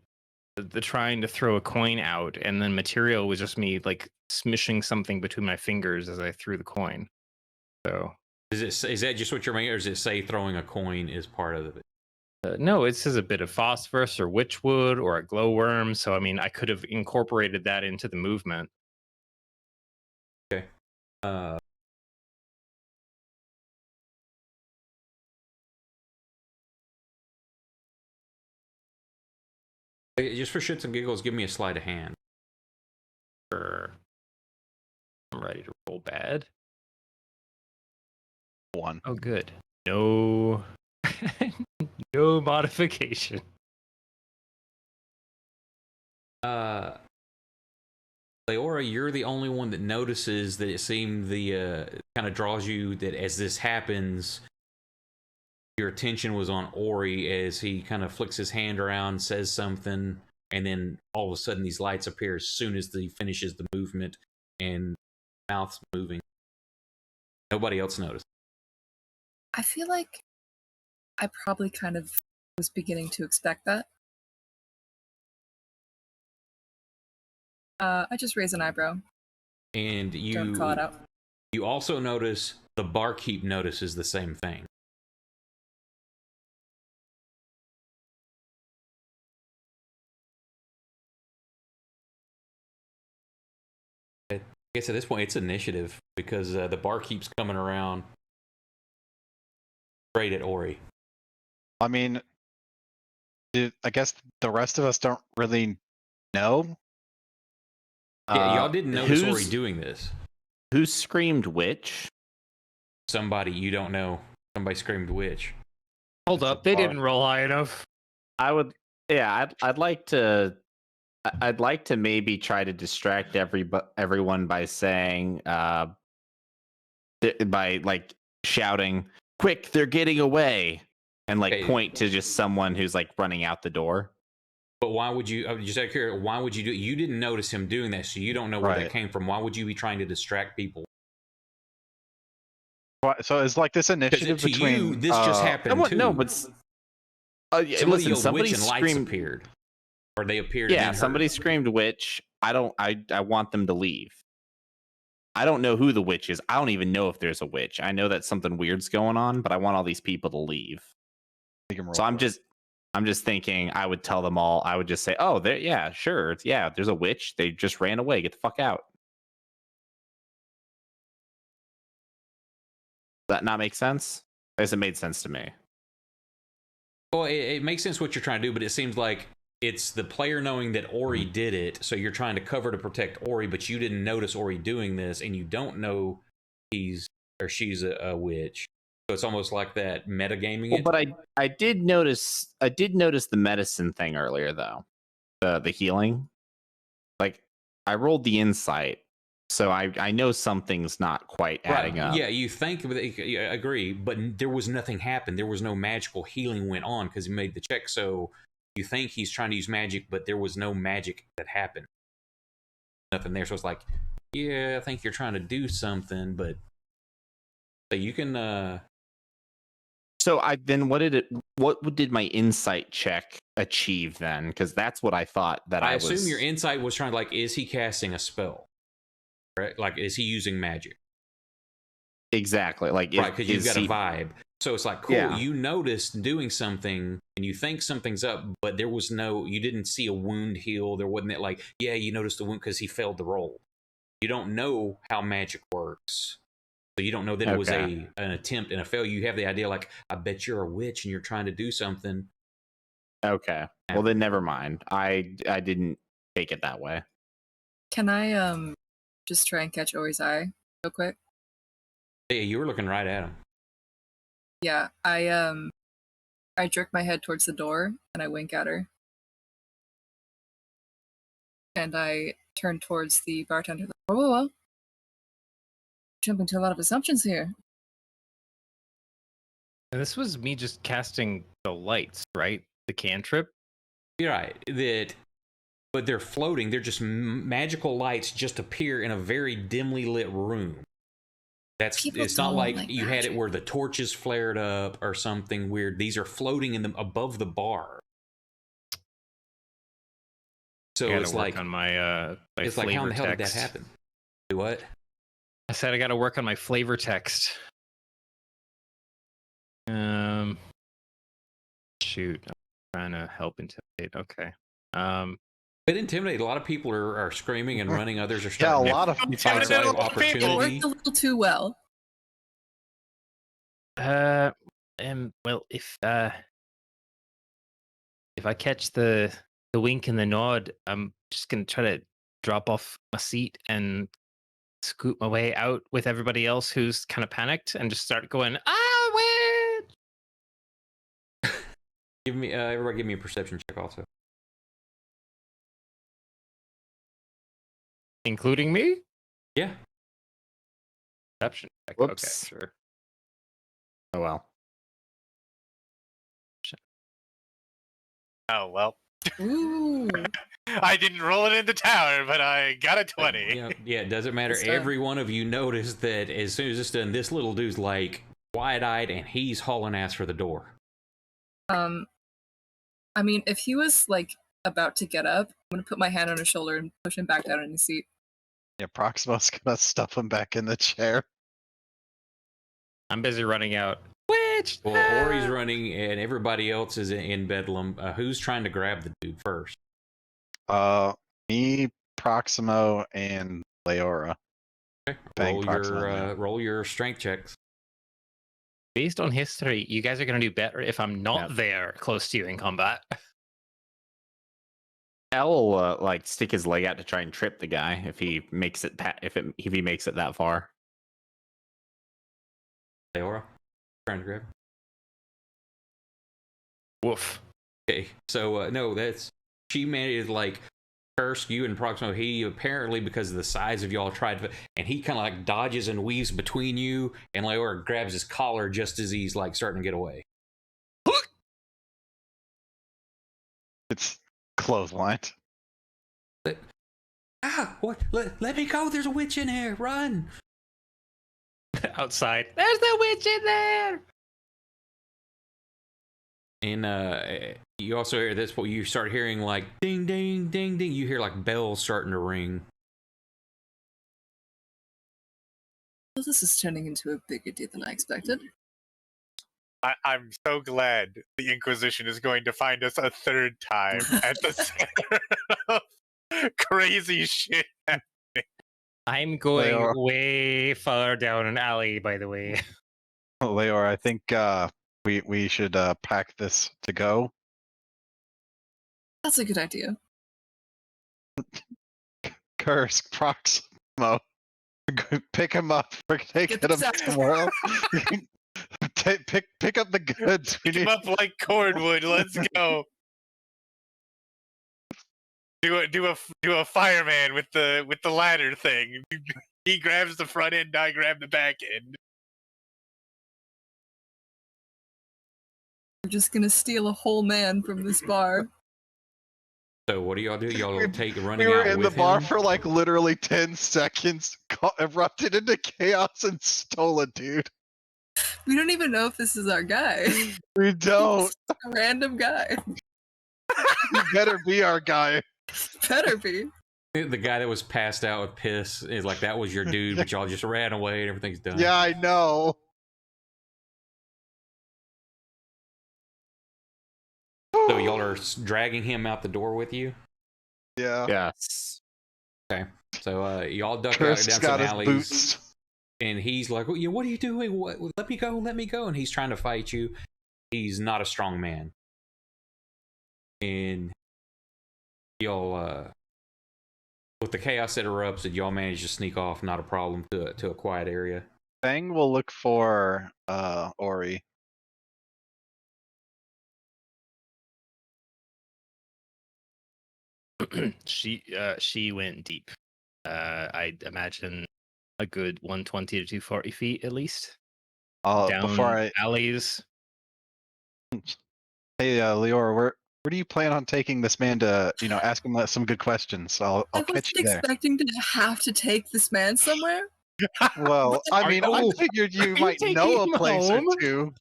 trying to throw a coin out, and then material was just me like smishing something between my fingers as I threw the coin. So is that just what you're making, or does it say throwing a coin is part of it? no, it says a bit of phosphorus or witchwood or a glowworm. So I mean, I could have incorporated that into the movement. Okay. Just for shits and giggles, give me a sleight of hand. Sure. I'm ready to roll bad. 1. Oh, good. No, no modification. Leora, you're the only one that notices that it seemed kind of draws you that as this happens, your attention was on Ori as he kind of flicks his hand around, says something, and then all of a sudden these lights appear as soon as he finishes the movement and mouth's moving. Nobody else noticed. I feel like I probably kind of was beginning to expect that. I just raise an eyebrow. And Don't call it out. you also notice the barkeep notices the same thing. I guess at this point it's initiative because the barkeep's coming around straight at Ori. I mean, I guess the rest of us don't really know. Yeah, y'all didn't notice Ori who's- doing this. Who screamed witch? Somebody you don't know. Somebody screamed witch. Hold up, they didn't roll high enough. I'd like to maybe try to distract everyone by saying by like shouting, "Quick, they're getting away." And like Okay. point to just someone who's like running out the door. But why would you? Just out of curiosity, why would you do it? You didn't notice him doing that, so you don't know where that Right. came from. Why would you be trying to distract people? So it's like this Because initiative to between. you, this just happened too. No, but somebody listen, yelled somebody witch and lights screamed. appeared, or they appeared. Yeah, and then somebody hurt. screamed witch. I want them to leave. I don't know who the witch is. I don't even know if there's a witch. I know that something weird's going on, but I want all these people to leave. So I'm just thinking I would tell them all. I would just say, "Oh, there, yeah, sure, yeah, there's a witch. They just ran away. Get the fuck out." Does that not make sense? I guess it made sense to me. Well, it makes sense what you're trying to do, but it seems like it's the player knowing that Ori did it, so you're trying to cover to protect Ori, but you didn't notice Ori doing this, and you don't know he's or she's a witch. So it's almost like that metagaming it. But I did notice the medicine thing earlier though. The healing. Like I rolled the insight. So I know something's not quite adding up. Yeah, you think, I agree, but there was nothing happened. There was no magical healing went on because he made the check. So you think he's trying to use magic, but there was no magic that happened. Nothing there. So it's like, yeah, I think you're trying to do something, but so you can. So what did my insight check achieve then? Because that's what I thought that I was. assume your insight was trying to like, is he casting a spell? Right? Like, is he using magic? Exactly. Like, Right, because you've got he, a vibe. So it's like, cool, Yeah. you noticed doing something and you think something's up, but there was you didn't see a wound heal. There wasn't like, yeah, you noticed the wound because he failed the roll. You don't know how magic works. So you don't know that it was Okay. an attempt and a failure. You have the idea like, I bet you're a witch and you're trying to do something. Okay. Well, then never mind. I didn't take it that way. Can I just try and catch Ori's eye real quick? Yeah, you were looking right at him. Yeah, I jerk my head towards the door and I wink at her. And I turn towards the bartender. Whoa, whoa, whoa. Jumping to a lot of assumptions here. And this was me just casting the lights, right? The cantrip. You're right. But they're floating. They're just magical lights just appear in a very dimly lit room. It's not like you had it where the torches flared up or something weird. These are floating in above the bar. So it's like on my it's like how in the hell did that text. happen? Do what? I said I got to work on my flavor text. Shoot, I'm trying to help intimidate. Okay. It intimidated. A lot of people are screaming and running. Others are Yeah, a starting lot of to people. find Intimidated some a lot of people. It opportunity. worked a little too well. Well, if I catch the wink and the nod, I'm just gonna try to drop off my seat and scoot my way out with everybody else who's kind of panicked and just start going, wait! Give me everybody, give me a perception check also. Including me? Yeah. Perception check. Whoops. Okay, sure. Oh well. Oh well. Ooh. I didn't roll it in the tower, but I got a 20. Yeah, it doesn't matter. Good stuff. Every one of you noticed that as soon as it's done, this little dude's like wide-eyed and he's hauling ass for the door. I mean, if he was like about to get up, I'm gonna put my hand on his shoulder and push him back down in his seat. Yeah, Proximo's gonna stuff him back in the chair. I'm busy running out. Which? Well, Ori's running and everybody else is in Bedlam. Who's trying to grab the dude first? Me, Proximo, and Leora. Okay. Bang Proximo now. Roll your strength checks. Based on history, you guys are going to do better if I'm not Yep. there close to you in combat. Al will like stick his leg out to try and trip the guy if he makes it if he makes it that far. Leora, trying to grab. Woof. Okay, so no, she managed to like curse you and Proximo. He apparently, because of the size of y'all, tried to, and he kind of like dodges and weaves between you, and Leora grabs his collar just as he's like starting to get away. It's clotheslined. What? Let me go! There's a witch in here! Run! Outside. There's the witch in there! And you also hear this, but you start hearing like ding, ding, ding, ding. You hear like bells starting to ring. Well, this is turning into a bigger deal than I expected. I'm so glad the Inquisition is going to find us a third time at the center of crazy shit. I'm going Leora. way far down an alley, by the way. Leora, I think we should pack this to go. That's a good idea. Curse Proximo. Pick him up. We're taking the him sack. somewhere else. Pick up the goods. We Pick him need- up like cordwood. Let's go. Do a fireman with the ladder thing. He grabs the front end, I grab the back end. We're just gonna steal a whole man from this bar. So what do y'all do? Y'all take running We were out in the with bar him? for like literally 10 seconds, erupted into chaos, and stole a dude. We don't even know if this is our guy. We don't. Just a random guy. You better be our guy. Better be. The guy that was passed out with piss is like that was your dude, but y'all just ran away and everything's done. Yeah, I know. So y'all are dragging him out the door with you. Yeah. Yes. Okay. So y'all duck out Chris down got some his alleys, boots. and he's like, "What are you doing? What? Let me go! Let me go!" And he's trying to fight you. He's not a strong man, and y'all, with the chaos that erupts, y'all manage to sneak off, not a problem, to a quiet area. Fang will look for Ori. She went deep. I'd imagine a good 120 to 240 feet at least. Down Before I, alleys. hey, Leora, where do you plan on taking this man to, ask him some good questions? I'll I catch wasn't you there. expecting to have to take this man somewhere. Well, I mean, I figured you Are you might taking know a him place home? or two.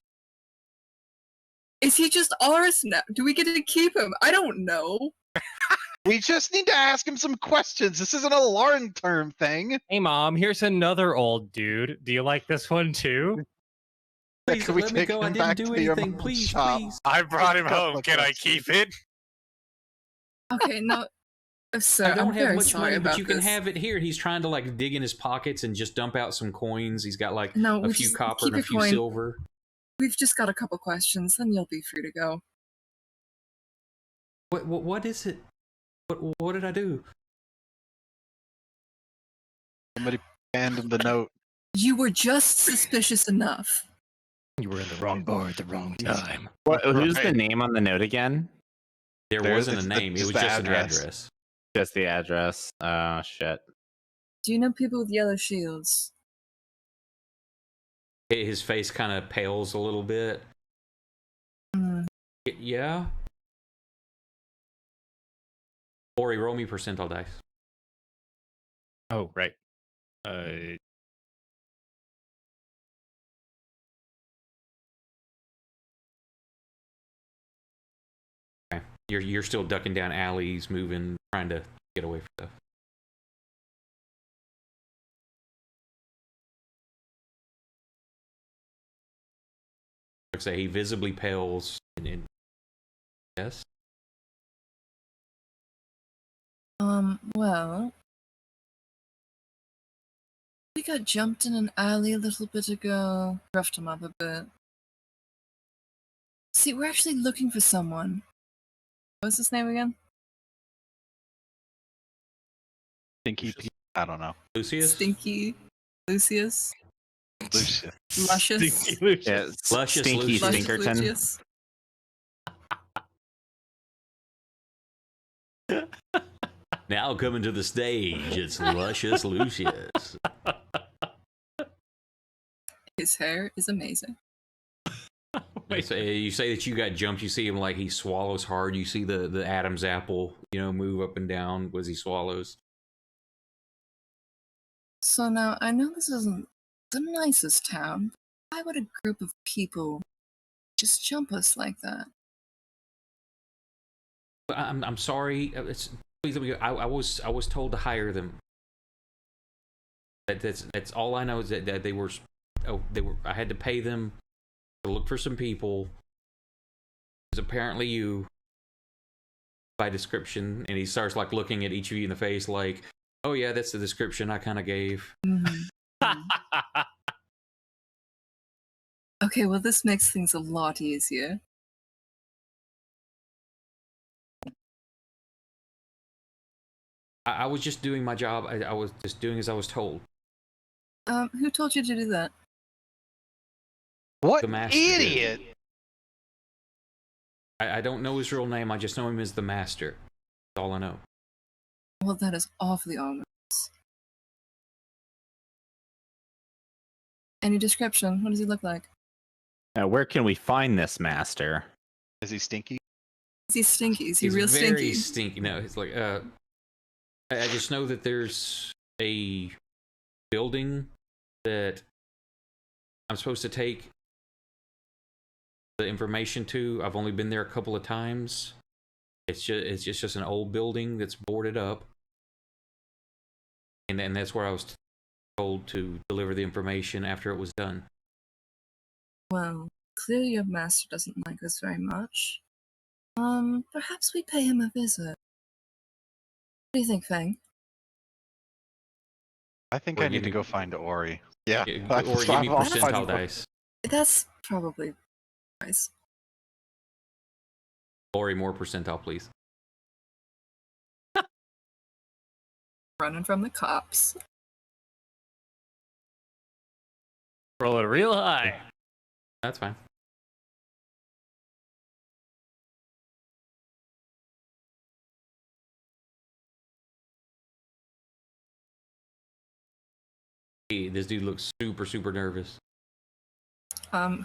Is he just ours now? Do we get to keep him? I don't know. We just need to ask him some questions. This isn't a long-term thing. Hey, Mom, here's another old dude. Do you like this one too? Please Can we let me take go. I him didn't back do to your anything. mom's Please, shop? please. I brought him Couple home. of Can I questions. keep it? Okay, no, sir, I don't I'm have very much sorry money, but about you can this. have it here. He's trying to like dig in his pockets and just dump out some coins. He's got like No, a we few just copper keep and a your few coin. silver. We've just got a couple questions, then you'll be free to go. What is it? What did I do? Somebody hand him the note. You were just suspicious enough. You were in the wrong bar at the wrong time. Who's the Right. name on the note again? There wasn't a name. It was just an address. Just the address. Oh shit. Do you know people with yellow shields? His face kind of pales a little bit. Hmm. Yeah. Ori, roll me percentile dice. Oh, right. Uh, Okay. You're still ducking down alleys, moving, trying to get away from stuff. Like I say, he visibly pales. Yes. Well, we got jumped in an alley a little bit ago. Roughed him up a bit. See, we're actually looking for someone. What's his name again? Stinky Pete. I don't know. Lucius? Stinky Lucius? Lucius. Luscious? Stinky Lucius. Yeah, Luscious Stinky Lucius. Luscious Stinkerton. Lucius? Now coming to the stage, it's Luscious Lucius. His hair is amazing. You say that you got jumped. You see him like he swallows hard. You see the Adam's apple, move up and down as he swallows. So now, I know this isn't the nicest town, but why would a group of people just jump us like that? I'm sorry. Please let me go. I was told to hire them. That's all I know is that they were. I had to pay them to look for some people. It's apparently you by description, and he starts like looking at each of you in the face, like, "Oh yeah, that's the description I kind of gave." Okay, well, this makes things a lot easier. I was just doing my job. I was just doing as I was told. Who told you to do that? What The master did. idiot! I don't know his real name. I just know him as the master. That's all I know. Well, that is awfully ominous. Any description? What does he look like? Now, where can we find this master? Is he stinky? Is he stinky? Is he He's real very stinky? stinky. No, it's like I just know that there's a building that I'm supposed to take the information to. I've only been there a couple of times. It's just an old building that's boarded up, and that's where I was told to deliver the information after it was done. Well, clearly your master doesn't like us very much. Perhaps we pay him a visit. What do you think, Fang? I think Or I need give to me- go find Ori. Yeah. Or give me percentile dice. That's probably nice. Ori, more percentile, please. Running from the cops. roll it real high. That's fine. Hey, this dude looks super, super nervous.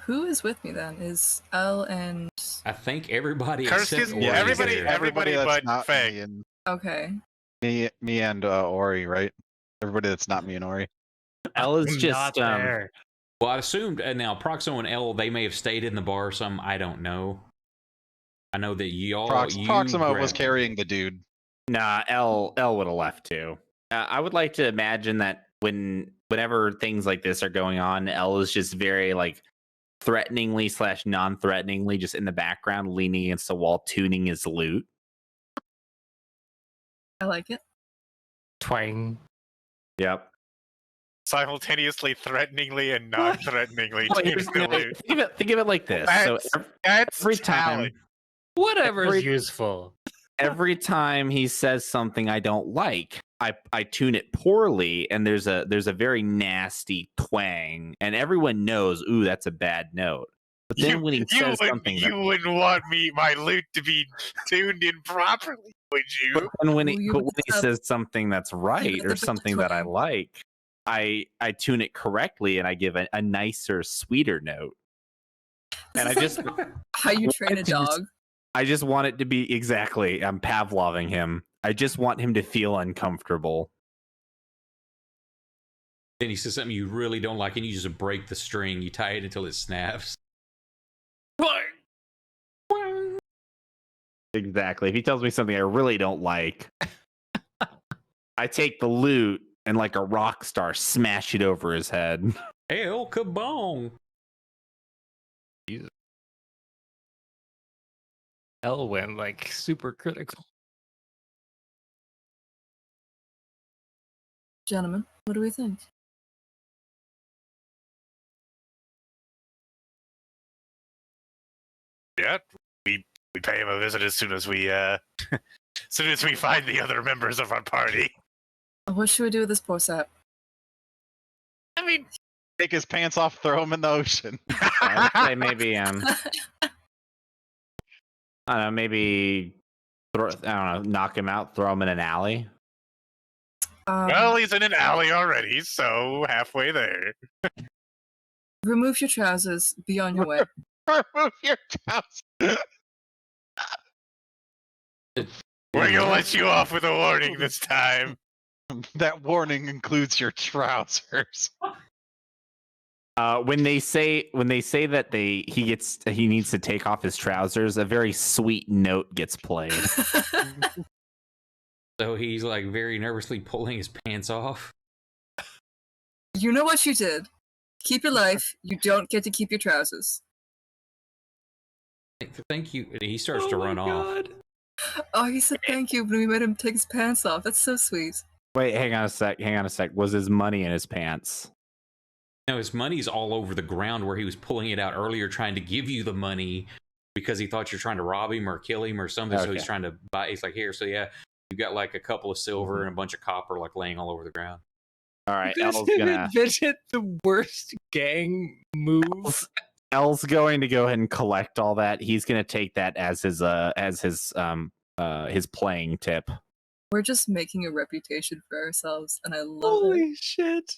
Who is with me then? Is Elle and I think everybody Kirsty except is- Ori yeah, is everybody- there. everybody that's but not Faye. me and okay? me and Ori, right? Everybody that's not me and Ori. Elle is I'm just not there. Well, I assumed now Proxo and L, they may have stayed in the bar or something. I don't know. I know that Proximo was grabbed- carrying the dude. Nah, Elle would have left too. I would like to imagine that whenever things like this are going on, Elle is just very like threateningly / non-threateningly just in the background, leaning against the wall, tuning his lute. I like it. Twang. Yep. Simultaneously threateningly and non-threateningly. Well, tuning the lute. think of it like this. So That's every time talent. Whatever Every- is useful. every time he says something I don't like, I tune it poorly, and there's a very nasty twang, and everyone knows, ooh, that's a bad note. But then when he says something, you wouldn't want my lute to be tuned in properly, would you? but when Well, you he would just have- says something that's right got or the something that I twang. like, I tune it correctly and I give a nicer, sweeter note. And I This is just like how you train a dog. I just want it to be exactly. I'm Pavloving him. I just want him to feel uncomfortable. Then he says something you really don't like, and you just break the string. You tie it until it snaps. Exactly. If he tells me something I really don't like, I take the lute and like a rock star smash it over his head. Hell, kabong! Elle went like super critical. Gentlemen, what do we think? Yeah, we pay him a visit as soon as we find the other members of our party. What should we do with this poor sap? I mean, Take his pants off, throw him in the ocean. I would say maybe I don't know, maybe knock him out, throw him in an alley. well, he's in an alley already, so halfway there. Remove your trousers. Be on your way. Remove your trousers. We're gonna let you off with a warning this time. That warning includes your trousers. When they say that he needs to take off his trousers, a very sweet note gets played. So he's like very nervously pulling his pants off. You know what you did. Keep your life. You don't get to keep your trousers. Thank you. He starts to run off. Oh, he said thank you, but we made him take his pants off. That's so sweet. Wait, hang on a sec. Was his money in his pants? No, his money's all over the ground where he was pulling it out earlier, trying to give you the money because he thought you're trying to rob him or kill him or something. So he's Okay. trying to buy. He's like, here. So yeah, you got like a couple of silver and a bunch of copper like laying all over the ground. All right, Just Elle's gonna envision the worst gang move. Elle's going to go ahead and collect all that. He's gonna take that as his playing tip. We're just making a reputation for ourselves, and I love it. Holy shit.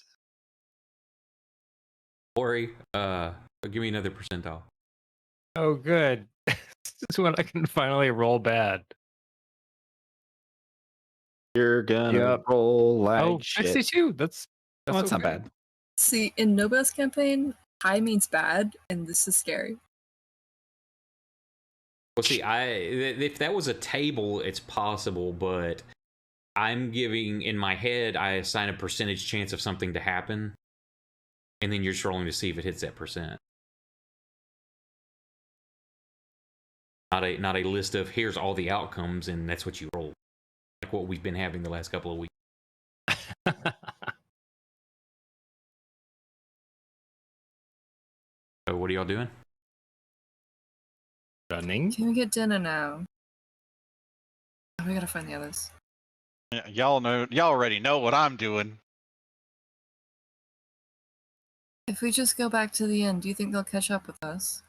Ori, give me another percentile. Oh, good. This is when I can finally roll bad. You're gonna Yep. roll like Oh, shit. 62. That's Well, that's not okay. bad. See, in Nobel's campaign, high means bad, and this is scary. Well, see, if that was a table, it's possible, but I'm giving in my head, I assign a percentage chance of something to happen, and then you're just rolling to see if it hits that percent. Not a list of here's all the outcomes and that's what you roll, like what we've been having the last couple of weeks. So what are y'all doing? Running. Can we get dinner now? Oh, we gotta find the others. Yeah, y'all already know what I'm doing. If we just go back to the inn, do you think they'll catch up with us?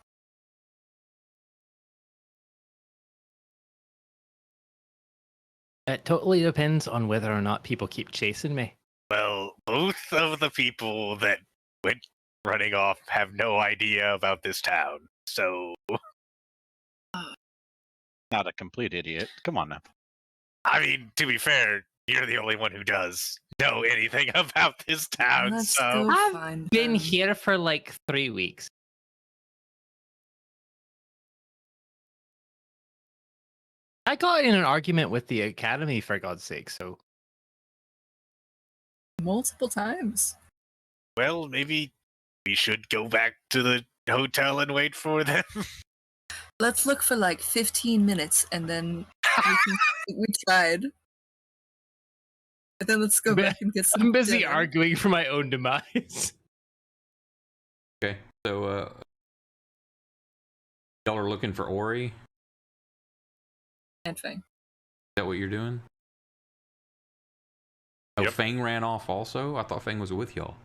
It totally depends on whether or not people keep chasing me. Well, both of the people that went running off have no idea about this town. So, Not a complete idiot. Come on now. I mean, to be fair, you're the only one who does know anything about this town. Let's So, go I've find been them. here for like 3 weeks. I got in an argument with the academy, for God's sake. So Multiple times. well, maybe we should go back to the hotel and wait for them. Let's look for like 15 minutes and then we tried. And then let's go back and get some I'm busy dinner. arguing for my own demise. Okay, so y'all are looking for Ori. Is And Fang. that what you're doing? Oh, Yep. Fang ran off also? I thought Fang was with y'all.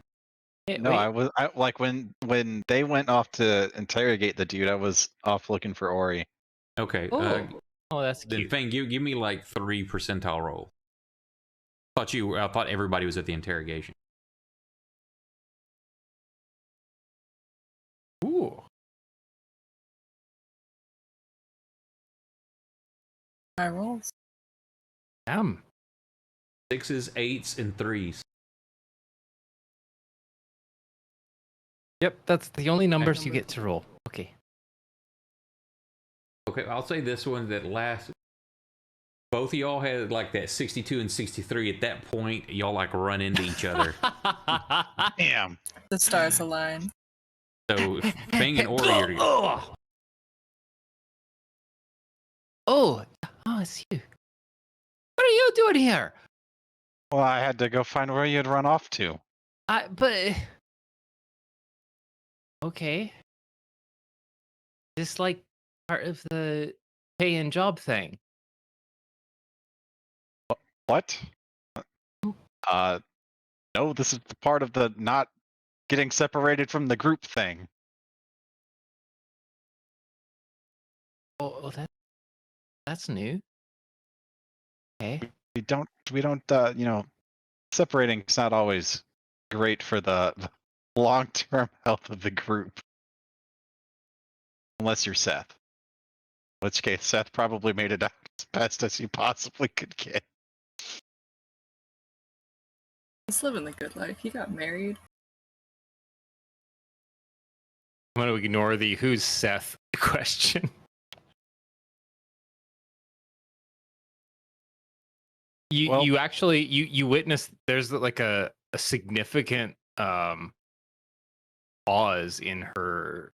Hey, No, wait, I like when they went off to interrogate the dude, I was off looking for Ori. Okay, oh, that's then cute. Fang, give me like 3 percentile roll. I thought everybody was at the interrogation. Ooh. I rolls. Damn. 6s, 8s, and 3s. Yep, that's the only numbers you get to roll. Okay. Okay, I'll say this one that last. Both of y'all had like that 62 and 63. At that point, y'all like run into each other. Damn. The stars align. So Fang and Ori are. Oh, it's you. What are you doing here? Well, I had to go find where you had run off to. But okay. This like part of the pay and job thing. What? No, this is the part of the not getting separated from the group thing. Oh, that's new. Okay. We don't, separating's not always great for the long-term health of the group. Unless you're Seth. In which case, Seth probably made it out as best as he possibly could get. He's living the good life. He got married. I'm going to ignore the who's Seth question. You actually you witness there's like a significant pause in her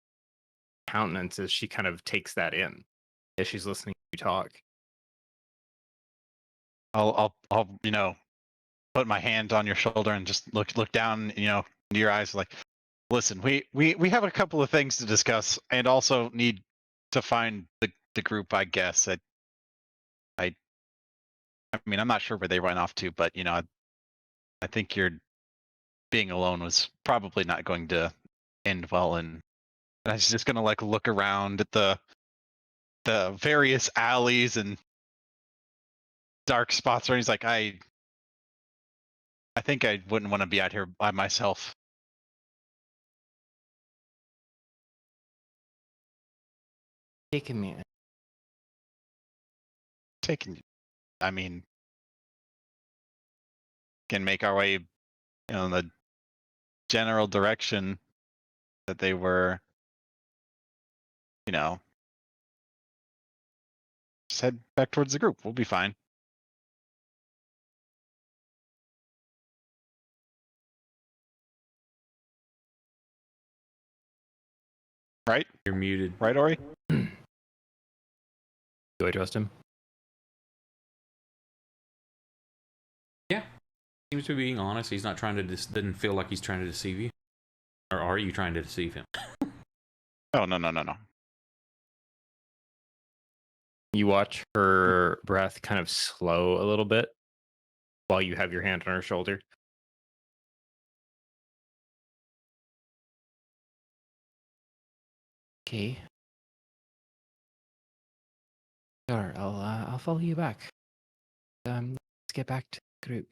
countenance as she kind of takes that in as she's listening to you talk. I'll put my hand on your shoulder and just look down, into your eyes like, listen, we have a couple of things to discuss and also need to find the group, I guess. I mean, I'm not sure where they went off to, but I think your being alone was probably not going to end well. And I was just gonna like look around at the various alleys and dark spots where he's like, I think I wouldn't want to be out here by myself. Taking me. I mean, can make our way, in the general direction that they were, just head back towards the group. We'll be fine. Right? You're muted. Right, Ori? Do I trust him? Yeah, seems to be being honest. He's not trying to. Doesn't feel like he's trying to deceive you. Or are you trying to deceive him? Oh, no. You watch her breath kind of slow a little bit while you have your hand on her shoulder. Okay. Sure, I'll follow you back. Let's get back to the group.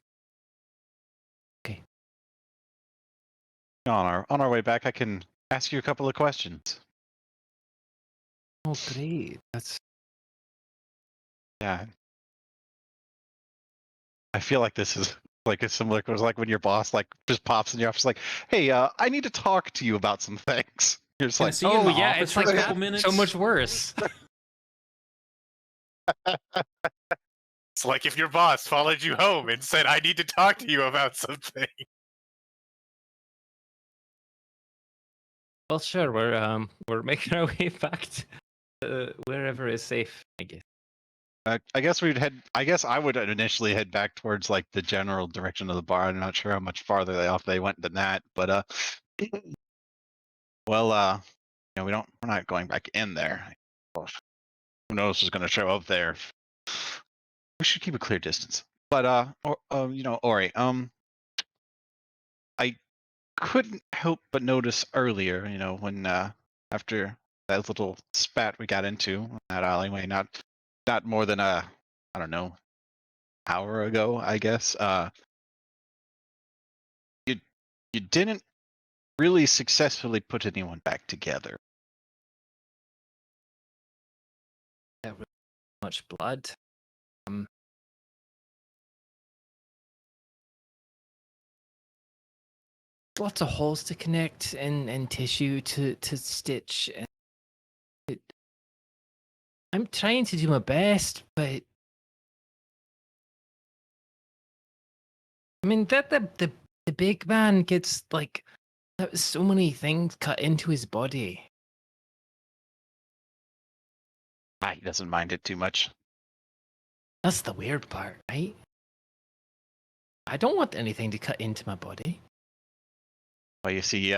Okay. on our way back, I can ask you a couple of questions. Oh, great. That's Yeah. I feel like this is like a similar. It was like when your boss like just pops in your office, like, "Hey, I need to talk to you about some things." You're just Can I like, see you in oh the yeah, office it's for like a couple that. minutes? So much worse. It's like if your boss followed you home and said, "I need to talk to you about something." Well, sure. We're making our way back to wherever is safe, I guess. I guess we'd head. I guess I would initially head back towards like the general direction of the bar. I'm not sure how much farther they went than that, but well, we're not going back in there. Who knows who's going to show up there? We should keep a clear distance. But Ori, I couldn't help but notice earlier, when after that little spat we got into in that alleyway, not more than I don't know, hour ago, I guess. You didn't really successfully put anyone back together. That was much blood. Lots of holes to connect and tissue to stitch. And I'm trying to do my best, but I mean that the big man gets like so many things cut into his body. He doesn't mind it too much. That's the weird part, right? I don't want anything to cut into my body. Well, you see,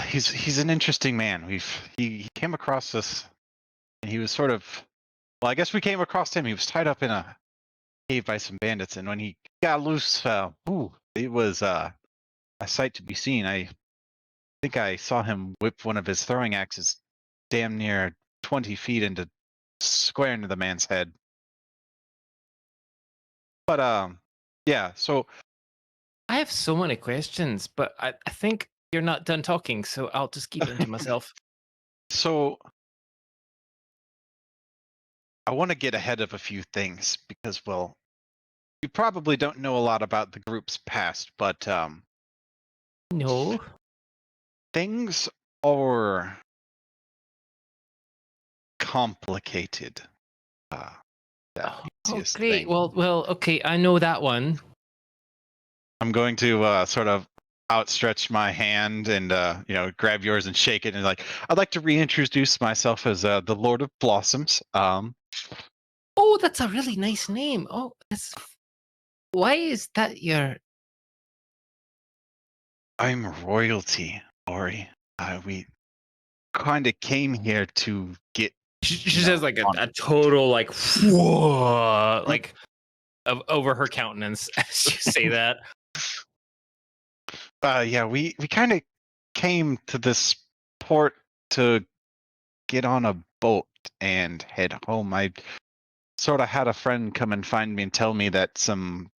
he's an interesting man. He came across us, and he was sort of. Well, I guess we came across him. He was tied up in a cave by some bandits, and when he got loose, it was a sight to be seen. I think I saw him whip one of his throwing axes damn near 20 feet square into the man's head. But yeah. So I have so many questions, but I think you're not done talking, so I'll just keep them to myself. So I want to get ahead of a few things because, well, you probably don't know a lot about the group's past, but No. things are complicated. That Oh, easiest great. thing. Well, okay. I know that one. I'm going to sort of outstretch my hand and grab yours and shake it and like I'd like to reintroduce myself as the Lord of Blossoms. Oh, that's a really nice name. Oh, why is that your? I'm royalty, Ori. We kind of came here to get. She says like a total like whoa, like over her countenance as you say that. Yeah, we kind of came to this port to get on a boat and head home. I sort of had a friend come and find me and tell me that some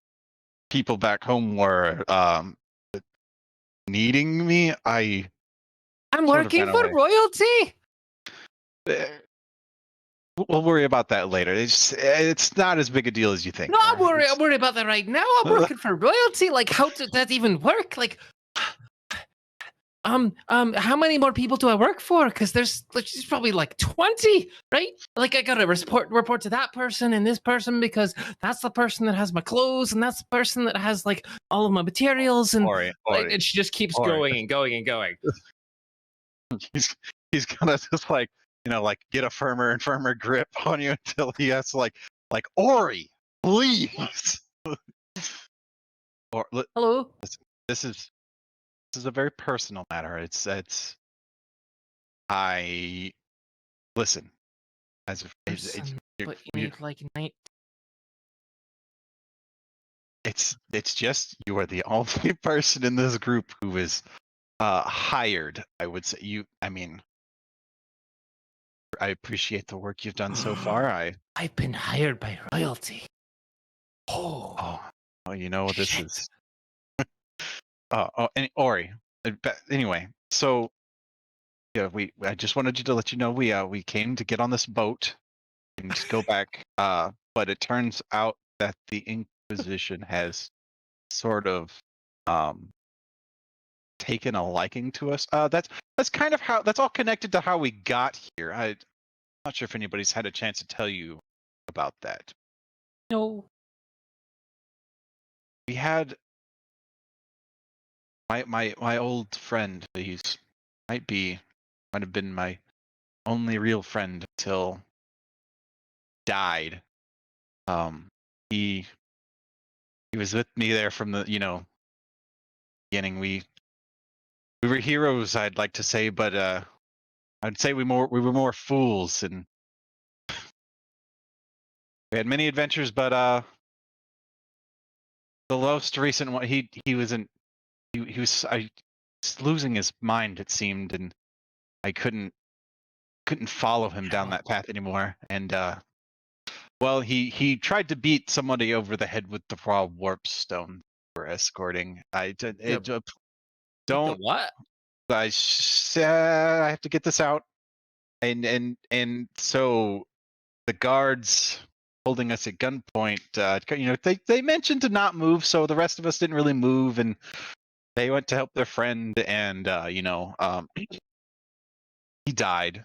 people back home were needing me. I'm sort of working ran for away. royalty. We'll worry about that later. It's not as big a deal as you think. No, I'm Ori. worried about that right now. I'm working for royalty. Like, how does that even work? Like, how many more people do I work for? Because there's probably like 20, right? Like, I gotta report to that person and this person because that's the person that has my clothes and that's the person that has like all of my materials and Ori. and she just keeps going and going and going. He's gonna just like get a firmer and firmer grip on you until he has to like Ori, please. Or Hello. this is a very personal matter. I listen. But you need like night. It's just you are the only person in this group who is hired. I would say I mean, I appreciate the work you've done so far. I've been hired by royalty. Oh, this is Ori. Anyway, so yeah, I just wanted to let you know we came to get on this boat and just go back. But it turns out that the Inquisition has sort of taken a liking to us. That's kind of how that's all connected to how we got here. I'm not sure if anybody's had a chance to tell you about that. No. We had my old friend. Might have been my only real friend until died. He was with me there from the beginning. We were heroes, I'd like to say, but I'd say we were more fools, and we had many adventures. But the most recent one, he was losing his mind, it seemed, and I couldn't follow him down that path anymore. And well, he tried to beat somebody over the head with the raw warp stone we're escorting. Don't. What? I have to get this out, and so the guards holding us at gunpoint. They mentioned to not move, so the rest of us didn't really move, and they went to help their friend, and he died.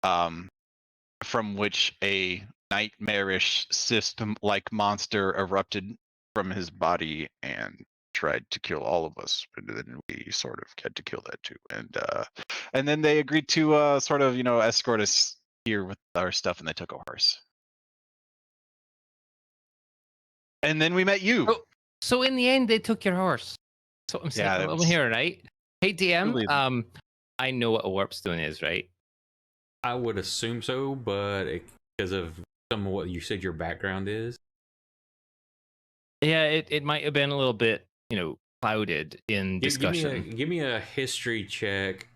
From which a nightmarish system-like monster erupted from his body and tried to kill all of us, and then we sort of had to kill that too. And then they agreed to sort of escort us here with our stuff, and they took a horse. And then we met you. Oh, so in the end, they took your horse. That's what I'm saying. Yeah, I'm here, right? Hey, DM. Really- I know what a warp stone is, right? I would assume so, but because of some of what you said your background is. Yeah, it might have been a little bit, clouded in discussion. Give me a history check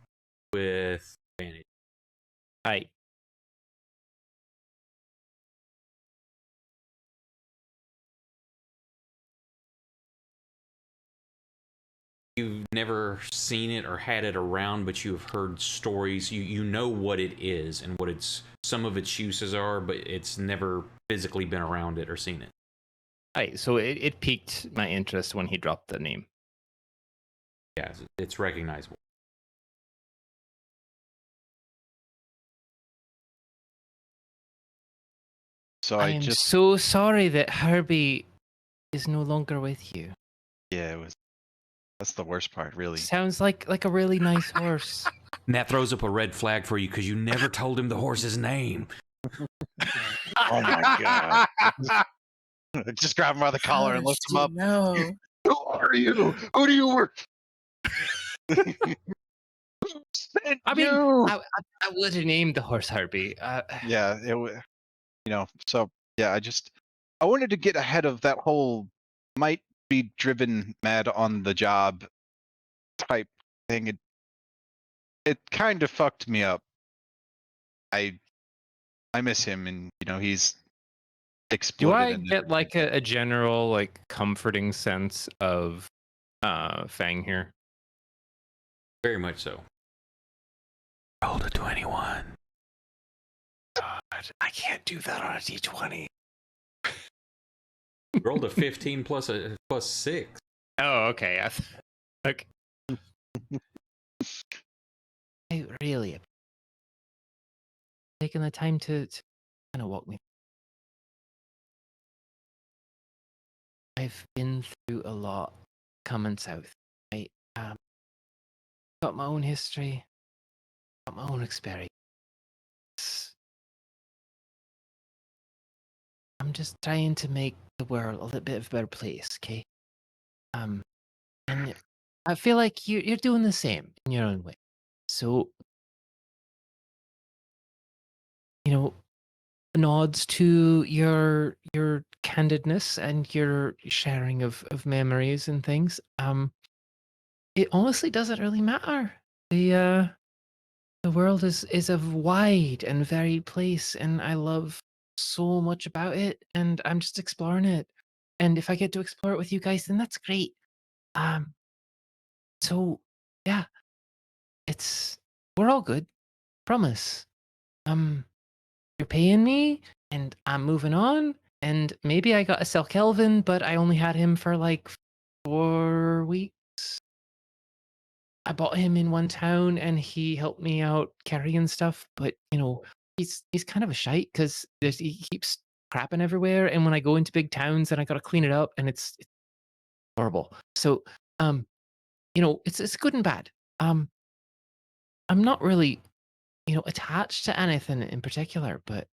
with advantage. Right. You've never seen it or had it around, but you've heard stories. You know what it is and what some of its uses are, but it's never physically been around it or seen it. Right. So it piqued my interest when he dropped the name. Yeah, it's recognizable. So I am so sorry that Herbie is no longer with you. Yeah, that's the worst part, really. Sounds like a really nice horse. And that throws up a red flag for you because you never told him the horse's name. Oh my god. Just grab him by the collar and lift him up. No. Who are you? Who do you work? I mean, I would have named the horse Herbie. Yeah, so yeah, I wanted to get ahead of that whole might be driven mad on the job type thing. It kind of fucked me up. I miss him, and he's Do exploded. I and get like a general like comforting sense of Fang here? Very much so. Roll a 21. God, I can't do that on a d20. Rolled a 15 plus 6. Oh, okay. Okay. I really taking the time to kind of walk me. I've been through a lot coming south. I got my own history, got my own experience. I'm just trying to make the world a little bit of a better place, okay? And I feel like you're doing the same in your own way. So, nods to your candidness and your sharing of memories and things. It honestly doesn't really matter. The world is a wide and varied place, and I love so much about it, and I'm just exploring it. And if I get to explore it with you guys, then that's great. So yeah, we're all good. Promise. You're paying me, and I'm moving on. And maybe I got to sell Kelvin, but I only had him for like 4 weeks. I bought him in one town, and he helped me out carrying stuff. But he's kind of a shite because he keeps crapping everywhere. And when I go into big towns, then I got to clean it up, and it's horrible. So, it's good and bad. I'm not really, attached to anything in particular, but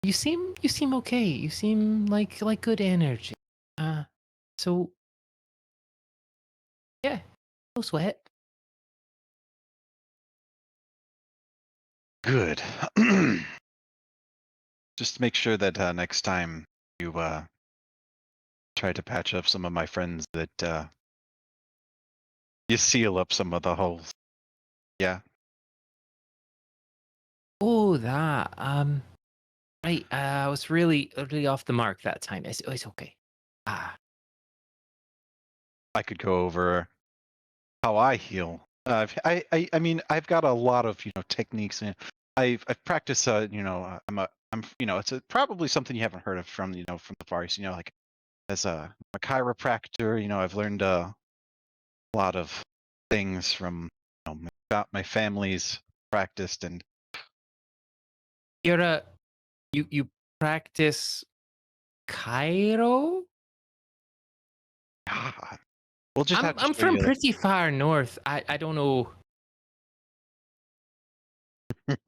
you seem okay. You seem like good energy. So yeah, no sweat. Good. Just make sure that next time you try to patch up some of my friends, that you seal up some of the holes. Yeah. Oh, that. Right. I was really off the mark that time. It's okay. I could go over how I heal. I mean, I've got a lot of techniques, and I've practiced. It's probably something you haven't heard of from from the Far East. Like as a chiropractor, I've learned a lot of things from my family's practiced, and You're you practice Cairo? we'll just have to I'm show from you pretty far north. I don't know. that.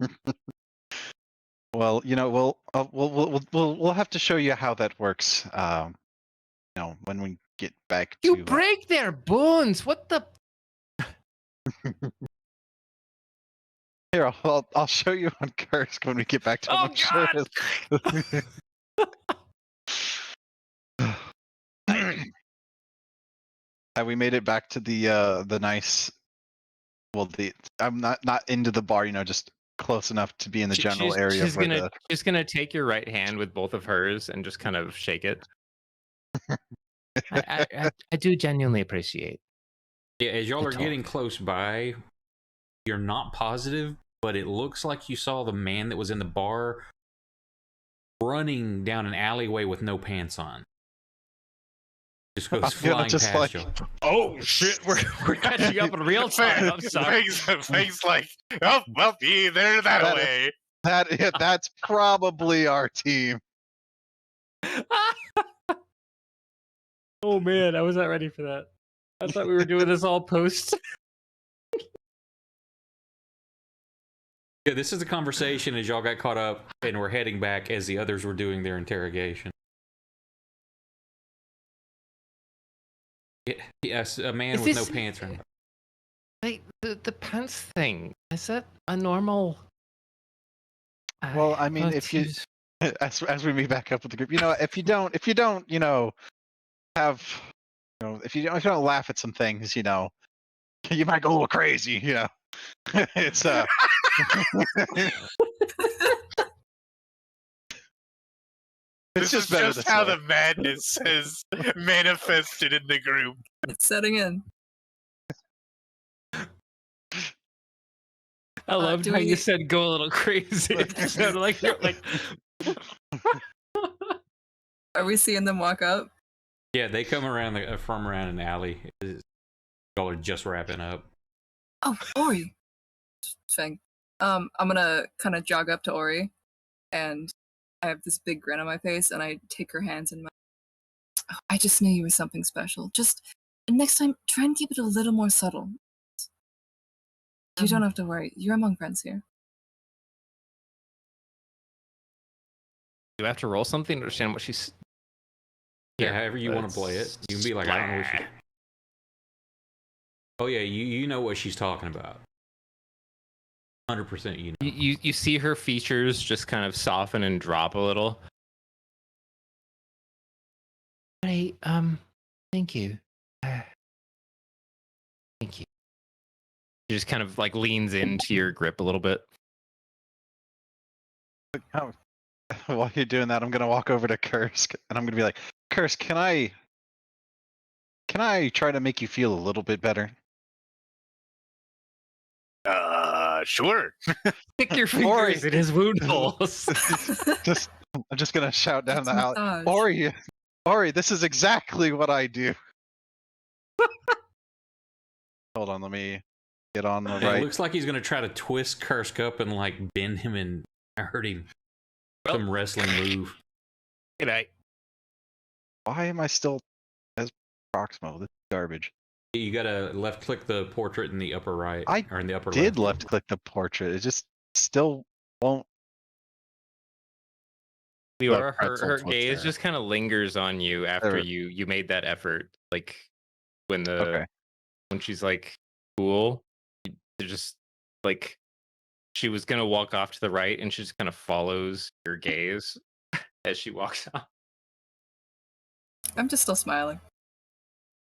Well, we'll have to show you how that works. When we get back You to. break their bones. What the? Here, I'll show you on Kursk when we get back to him. Oh I'm sure God! Have we made it back to the nice? Well, I'm not into the bar. Just close enough to be in the general area She's where gonna take your right hand with both of hers and just kind of shake it. I do genuinely appreciate. Yeah, as y'all the are talk. getting close by, you're not positive, but it looks like you saw the man that was in the bar running down an alleyway with no pants on. Just goes flying past you. Oh shit, we're catching up in real time. I'm sorry. Faye's like, oh, well, there that away. that's probably our team. Oh man, I was not ready for that. I thought we were doing this all post. Yeah, this is the conversation as y'all got caught up and we're heading back as the others were doing their interrogation. Yes, a man with no pants on. Like the pants thing, is that a normal? Well, I mean, if you as we meet back up with the group, if you don't, have, if you don't laugh at some things, you might go a little crazy. It's This is just how the madness has manifested in the group. It's setting in. I loved how you said go a little crazy. It sounded like you're like. Are we seeing them walk up? Yeah, they come around from around an alley. Y'all are just wrapping up. Oh, Ori. Fang. I'm gonna kind of jog up to Ori, and I have this big grin on my face, and I take her hands in my. Oh, I just knew you were something special. Just next time, try and keep it a little more subtle. You don't have to worry. You're among friends here. You have to roll something to understand what she's. Yeah, however you want to play it. You can be like, I don't know what she. Oh yeah, you know what she's talking about. 100% you know. You see her features just kind of soften and drop a little. Right, thank you. Thank you. She just kind of like leans into your grip a little bit. While you're doing that, I'm gonna walk over to Kursk and I'm gonna be like, Kursk, can I can I try to make you feel a little bit better? Sure. Stick your Ori. fingers in his wound holes. I'm just gonna shout down It's the a alley. massage. Ori, this is exactly what I do. Hold on, let me get on the And right. It looks like he's gonna try to twist Kursk up and like bend him and hurt him. Some wrestling move. Good night. Why am I still as Proximo? This is garbage. You gotta left click the portrait in the upper right. I or in the upper Did left. left click the portrait. It just still won't. Leora, pretzel her twist gaze there. just kind of lingers on you after There. you made that effort. Like when Okay. when she's like cool, they're just like she was gonna walk off to the right, and she just kind of follows your gaze as she walks off. I'm just still smiling.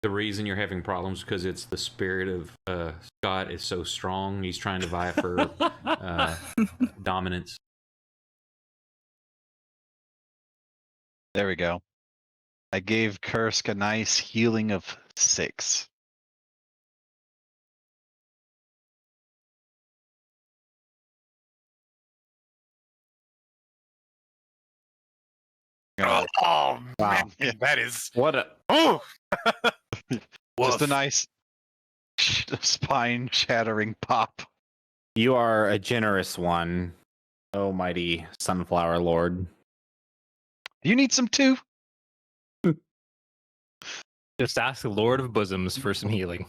The reason you're having problems because it's the spirit of Scott is so strong. He's trying to vie for dominance. There we go. I gave Kursk a nice healing of 6. Oh, Wow. man, that is. What a Oh, Just a woof. nice spine-shattering pop. you are a generous one, oh mighty Sunflower Lord. Do you need some too? Just ask the Lord of Bosoms for some healing.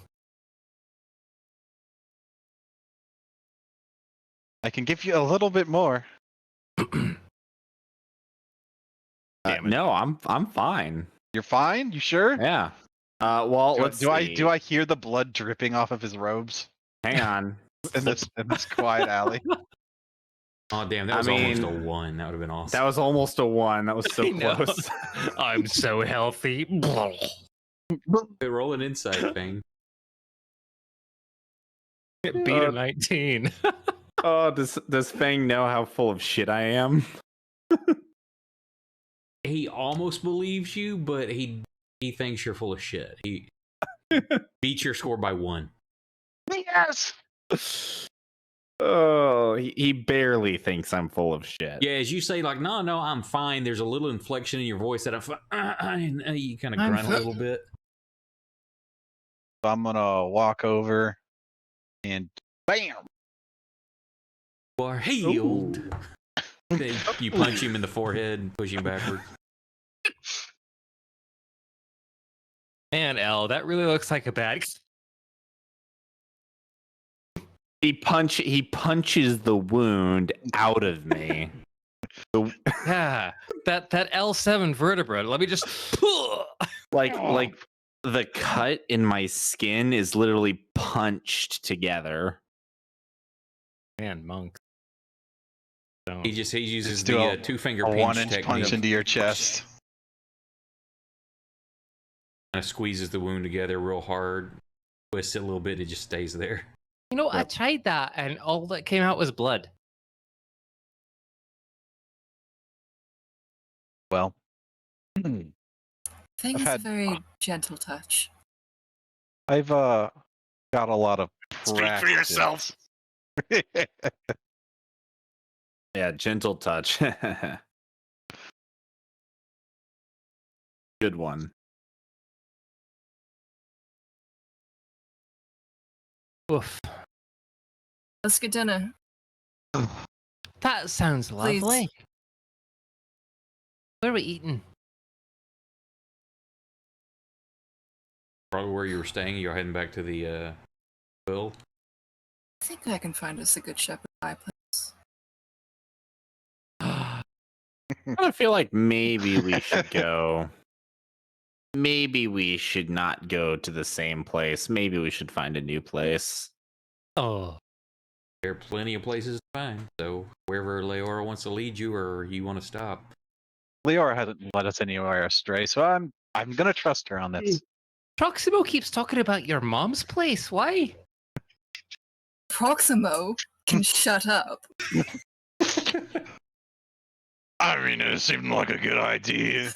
I can give you a little bit more. Damn it. No, I'm fine. You're fine? You sure? Yeah. Well, Do, let's do I see. do I hear the blood dripping off of his robes Hang on. in this quiet alley? Oh damn, that I was almost a mean, 1. That would have been awesome. That was almost a 1. That was so I know. close. I'm so healthy. Hey, roll an insight thing. Beat a 19. Oh, does Fang know how full of shit I am? He almost believes you, but he thinks you're full of shit. He beats your score by 1. Yes. Oh, he barely thinks I'm full of shit. Yeah, as you say, like, no, I'm fine. There's a little inflection in your voice that you kind of I'm grunt a fi- little bit. So I'm gonna walk over and bam. You are healed. Then you punch him in the forehead and push him backwards. Man, L, that really looks like a bad. He punches the wound out of me. Yeah, that L7 vertebra. Let me just. like the cut in my skin is literally punched together. Man, monk. So, He uses Just do the a 2-finger A pinch 1-inch technique. punch into your chest. Kind of squeezes the wound together real hard, twists it a little bit, it just stays there. you know, I tried that, and all that came out was blood. Well, Thing I've is a had- very gentle touch. I've got a lot of Speak for yourself. Yeah, gentle touch. Good one. Oof. Let's get dinner. That sounds Please. lovely. Where are we eating? Probably where you were staying, you're heading back to the Will. I think I can find us a good shepherd pie place. I feel like maybe we should go. Maybe we should not go to the same place. Maybe we should find a new place. Oh, There are plenty of places to find, so wherever Leora wants to lead you or you want to stop. Leora hasn't led us anywhere astray, so I'm gonna trust her on this. Proximo keeps talking about your mom's place. Why? Proximo can shut up. I mean, it seemed like a good idea.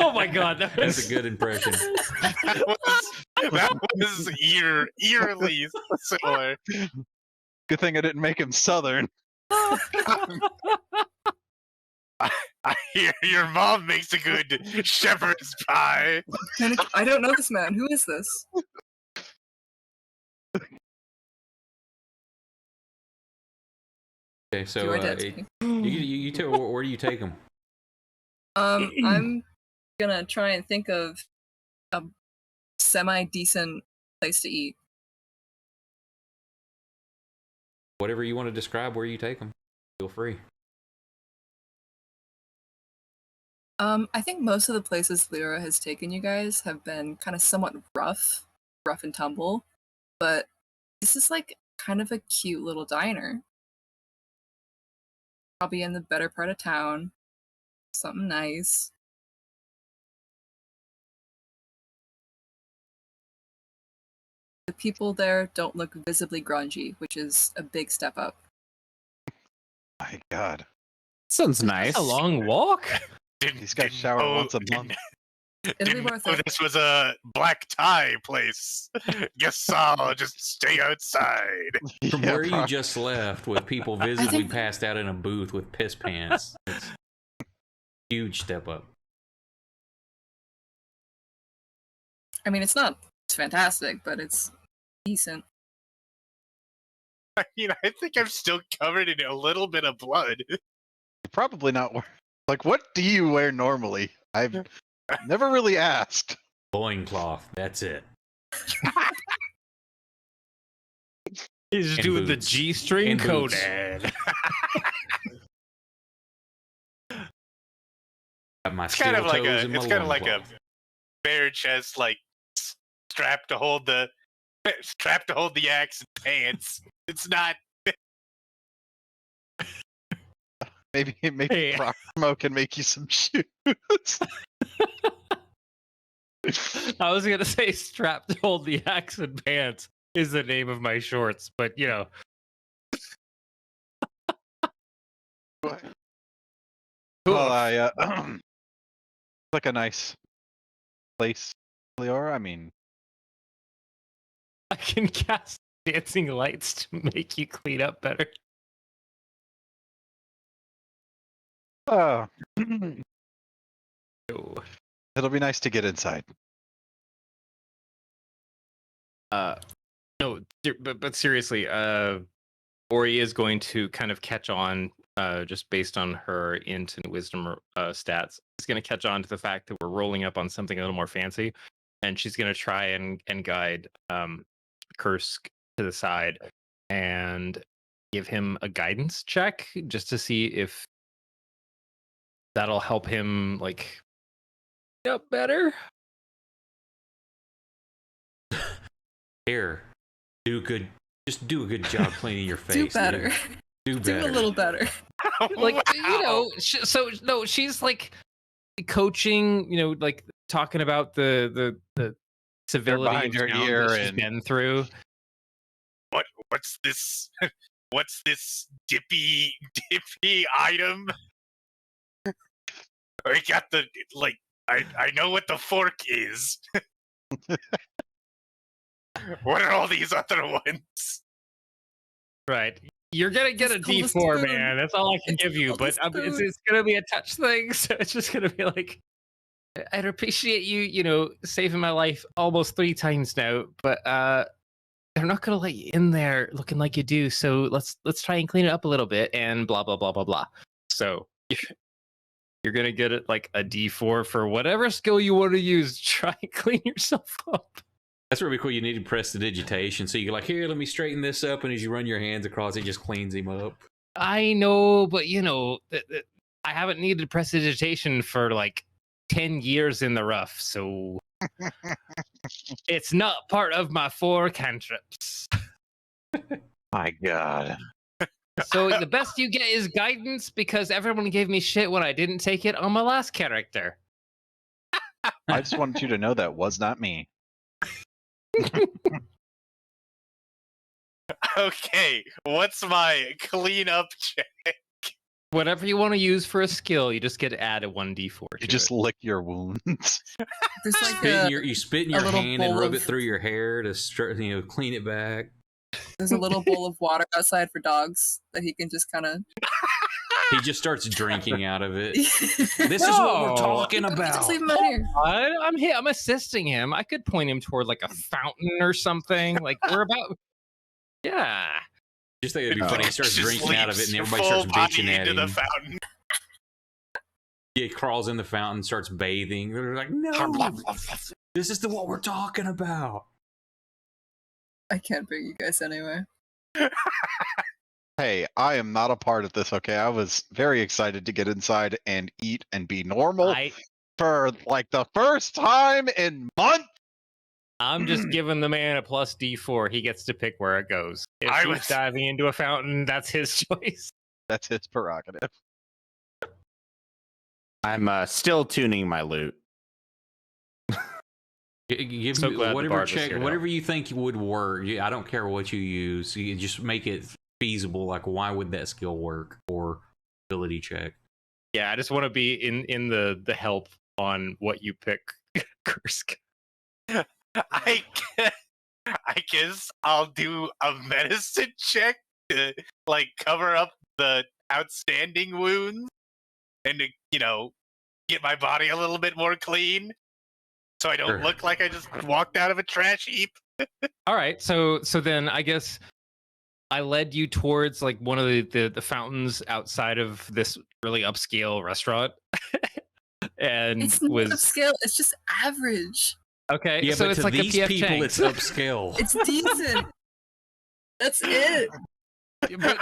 Oh my god, That's a good impression. That was eerily similar. Good thing I didn't make him Southern. I hear your mom makes a good shepherd's pie. I don't know this man. Who is this? Okay, so You are dead to me. where do you take him? I'm gonna try and think of a semi-decent place to eat. Whatever you want to describe where you take him. Feel free. I think most of the places Lyra has taken you guys have been kind of somewhat rough and tumble, but this is like kind of a cute little diner. Probably in the better part of town. Something nice. The people there don't look visibly grungy, which is a big step up. My God. Sounds nice. a long walk. He's got to shower once a month. It'll be Didn't worth know it. this was a black tie place. Guess I'll just stay outside. From Yeah, where you prob- just left, with people visibly think- passed out in a booth with piss pants, it's a huge step up. I mean, it's not fantastic, but it's decent. I mean, I think I'm still covered in a little bit of blood. Probably not. Like, what do you wear normally? I've never really asked. Loincloth, that's it. He's And doing the boots. G-string And boots. Conan. Got my It's kind of steel like toes a, and my it's kind of like a loincloth. bare chest, like strap to hold the axe and pants. It's not. Maybe Hey. Promo can make you some shoes. I was gonna say strap to hold the axe and pants is the name of my shorts, but you know. Well, like a nice place, Leora. I mean, I can cast dancing lights to make you clean up better. uh, Oh. it'll be nice to get inside. No, but seriously, Ori is going to kind of catch on, just based on her int and wisdom stats. She's going to catch on to the fact that we're rolling up on something a little more fancy, and she's going to try and guide Kursk to the side and give him a guidance check just to see if that'll help him like up better. Here, just do a good job cleaning your face. Do better. dude. Do Do better. a little better. Like you Wow. know, so no, she's like coaching, you know, like talking about the civility behind of her town ear that she's and- been through. What's this? What's this dippy item? I got the I know what the fork is. What are all these other ones? Right. You're gonna get a It's called a D4, spoon. man. That's all I can It's give you. called a But it's spoon. gonna be a touch thing, so it's just gonna be like, I'd appreciate you, you know, saving my life almost 3 times now. But they're not gonna let you in there looking like you do. So let's try and clean it up a little bit and blah blah blah blah blah. So you're gonna get it like a D4 for whatever skill you want to use. Try and clean yourself up. That's really cool. You need to press the digitation, so you're like, here, let me straighten this up, and as you run your hands across, it just cleans him up. I know, but you know, I haven't needed prestidigitation for like 10 years in the rough, so it's not part of my 4 cantrips. My God. So the best you get is guidance because everyone gave me shit when I didn't take it on my last character. I just wanted you to know that was not me. Okay, what's my cleanup check? whatever you want to use for a skill, you just get to add a 1d4. You to just it. lick your wounds. There's like You spit in a your little hand and bowl rub of- it through your hair to clean it back. there's a little bowl of water outside for dogs that he can just kind of. He just starts drinking out of it. This This is what we're No. talking Just about. leave him out here. I'm assisting him. I could point him toward like a fountain or something. Like we're about. Yeah. Just think it'd be funny. He starts Just drinking out of it, and leaps everybody starts full body bitching at into him. the fountain. He crawls in the fountain, starts bathing. They're like, "No, this is what we're talking about." I can't beat you guys anyway. Hey, I am not a part of this, okay? I was very excited to get inside and eat and be normal for like the first time in months. I'm just giving the man a plus D4. He gets to pick where it goes. If I he's was- diving into a fountain, that's his choice. That's his prerogative. I'm still tuning my loot. Give So me glad the whatever bard was check, here to whatever you think would work. I don't care what you use. You just make it feasible. Like, why would that skill work or ability check? Yeah, I just want to be in the help on what you pick, Kursk. I guess I'll do a medicine check to like cover up the outstanding wounds and to, get my body a little bit more clean so I don't Sure. look like I just walked out of a trash heap. All right, so then I guess I led you towards like one of the fountains outside of this really upscale restaurant, and It's not was upscale. It's just average. okay. Yeah, so but it's to like these a PF people, Chang's. it's upscale. It's decent. That's it. but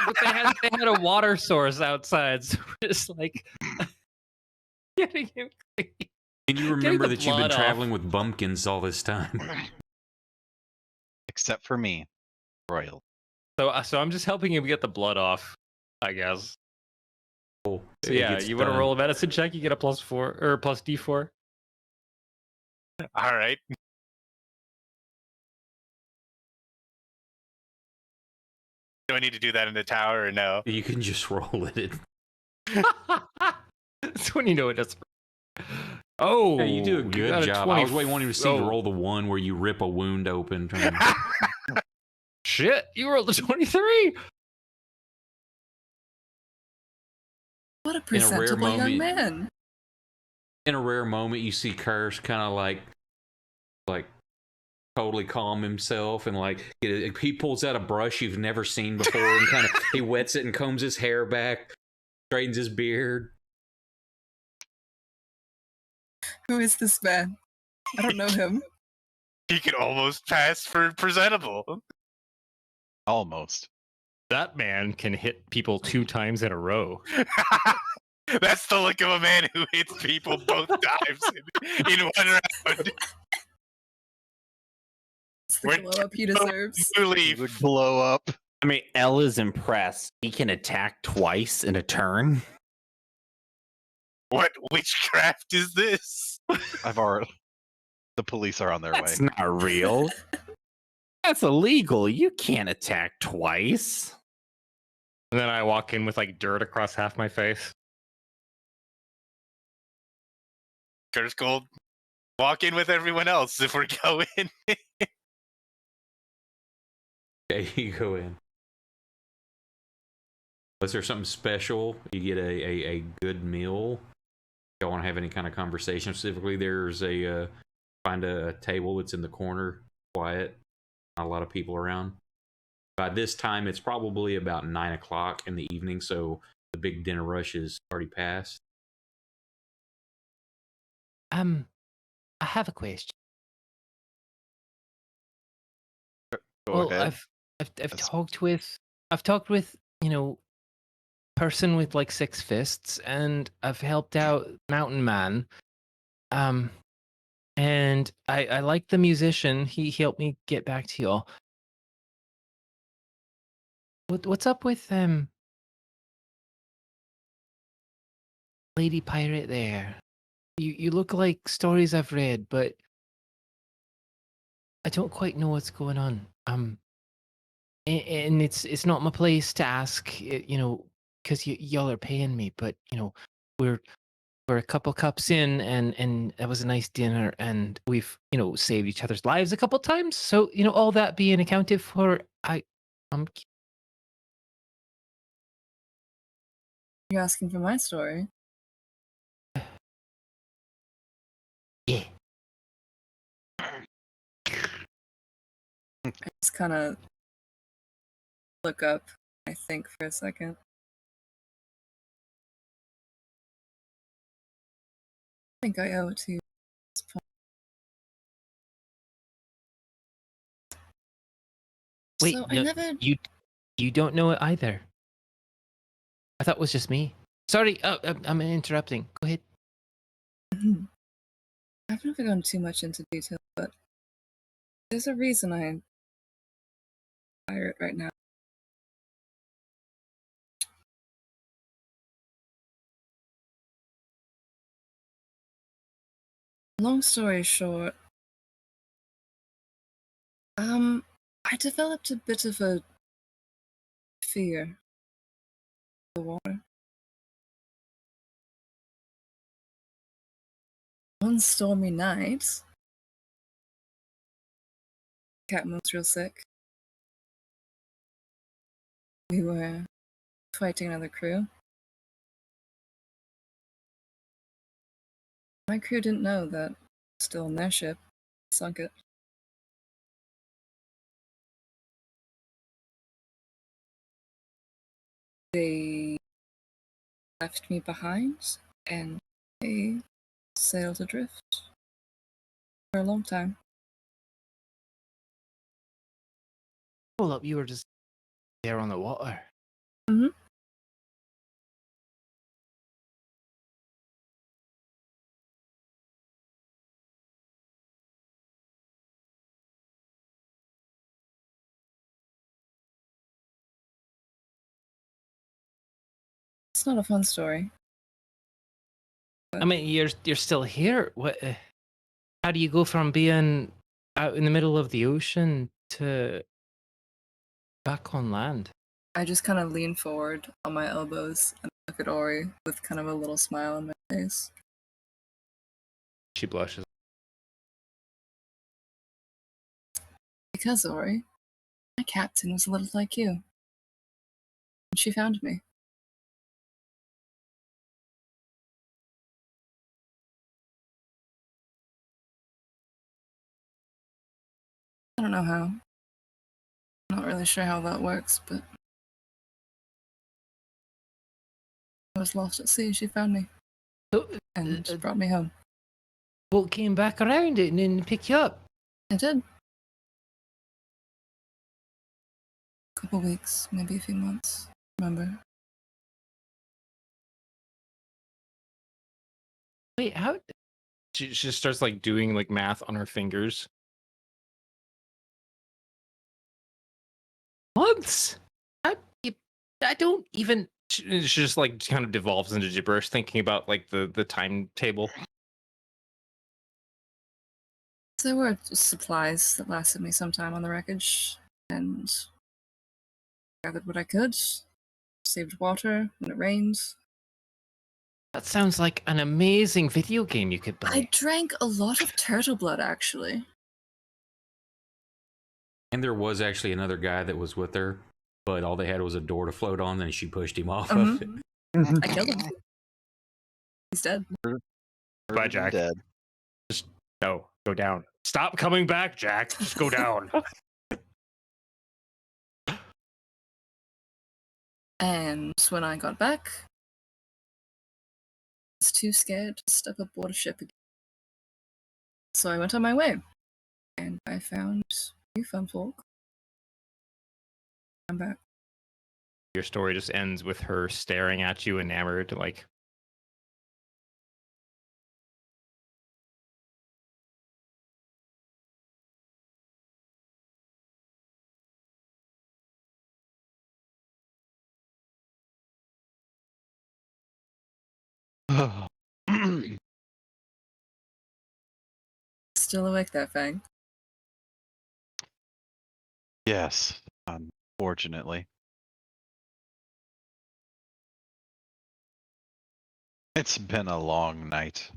they had a water source outside, so we're just like getting him clean. Can you Getting remember the that you've been blood off. traveling with bumpkins all this time? Except for me, Royal. So I'm just helping him get the blood off, I guess. Cool. So It yeah, gets you want to done. roll a medicine check, you get a +4 or plus D4. All right. Do I need to do that in the tower or no? You can just roll it. That's when you know it does. Oh, Yeah, you do a got good job. 20 I was wanting to see you oh, roll the one where you rip a wound open. Shit, you rolled a 23. What a In a rare presentable young moment- man. In a rare moment, you see Curse kind of like totally calm himself and he pulls out a brush you've never seen before and kind of he wets it and combs his hair back, straightens his beard. Who is this man? I don't know him. He could almost pass for presentable. Almost. That man can hit people 2 times in a row. That's the look of a man who hits people both times in one round. It's the We're glow up he deserves. Blue He leaf. would blow up. I mean, Elle is impressed. He can attack twice in a turn. What witchcraft is this? I've already. The police are on their way. That's not real. That's illegal. You can't attack twice. And then I walk in with like dirt across half my face. Curse Gold. Walk in with everyone else if we're going. Okay, you go in. Was there something special? You get a good meal. Don't want to have any kind of conversation specifically. There's find a table that's in the corner, quiet, not a lot of people around. By this time, it's probably about 9 o'clock in the evening, so the big dinner rush is already passed. I have a question. Go Well, ahead. I've That's- talked with person with like 6 fists, and I've helped out Mountain Man. And I like the musician. He helped me get back to y'all. What's up with Lady Pirate there? You look like stories I've read, but I don't quite know what's going on. And it's not my place to ask, because y'all are paying me, but we're a couple cups in, and that was a nice dinner, and we've saved each other's lives a couple times. So all that being accounted for, I'm You're asking for my story. yeah. I just kind of look up. I think for a second. I think I owe it to you at this point. Wait, So no, I never. you don't know it either. I thought it was just me. Sorry, I'm interrupting. Go ahead. I've never gone too much into detail, but there's a reason I fire it right now. Long story short, I developed a bit of a fear of the water. One stormy night, Captain was real sick. We were fighting another crew. My crew didn't know that I was still in their ship. Sunk it. They left me behind, and they sailed adrift for a long time. Hold up, you were just there on the water. Mm-hmm. It's not a fun story. I mean, you're still here. What? How do you go from being out in the middle of the ocean to back on land? I just kind of lean forward on my elbows and look at Ori with kind of a little smile on my face. She blushes. Because, Ori, my captain was a little like you. And she found me. I don't know how. I'm not really sure how that works, but I was lost at sea. She found me So, and brought me home. boat came back around it and then picked you up. I did. A couple weeks, maybe a few months. Remember? Wait, how? She just starts like doing like math on her fingers. Months? I don't even. She just like kind of devolves into gibberish, thinking about like the timetable. So there were supplies that lasted me some time on the wreckage, and gathered what I could. Saved water when it rained. That sounds like an amazing video game you could I play. drank a lot of turtle blood, actually. And there was actually another guy that was with her, but all they had was a door to float on, and she pushed him off of it. I killed him. He's dead. Bye, Jack. Dead. No, go down. Stop coming back, Jack. Just go down. And when I got back, I was too scared to step aboard a ship again. So I went on my way, and I found new fun folk. I'm back. Your story just ends with her staring at you, enamored, like. Still awake there, Fang. Yes, unfortunately. It's been a long night.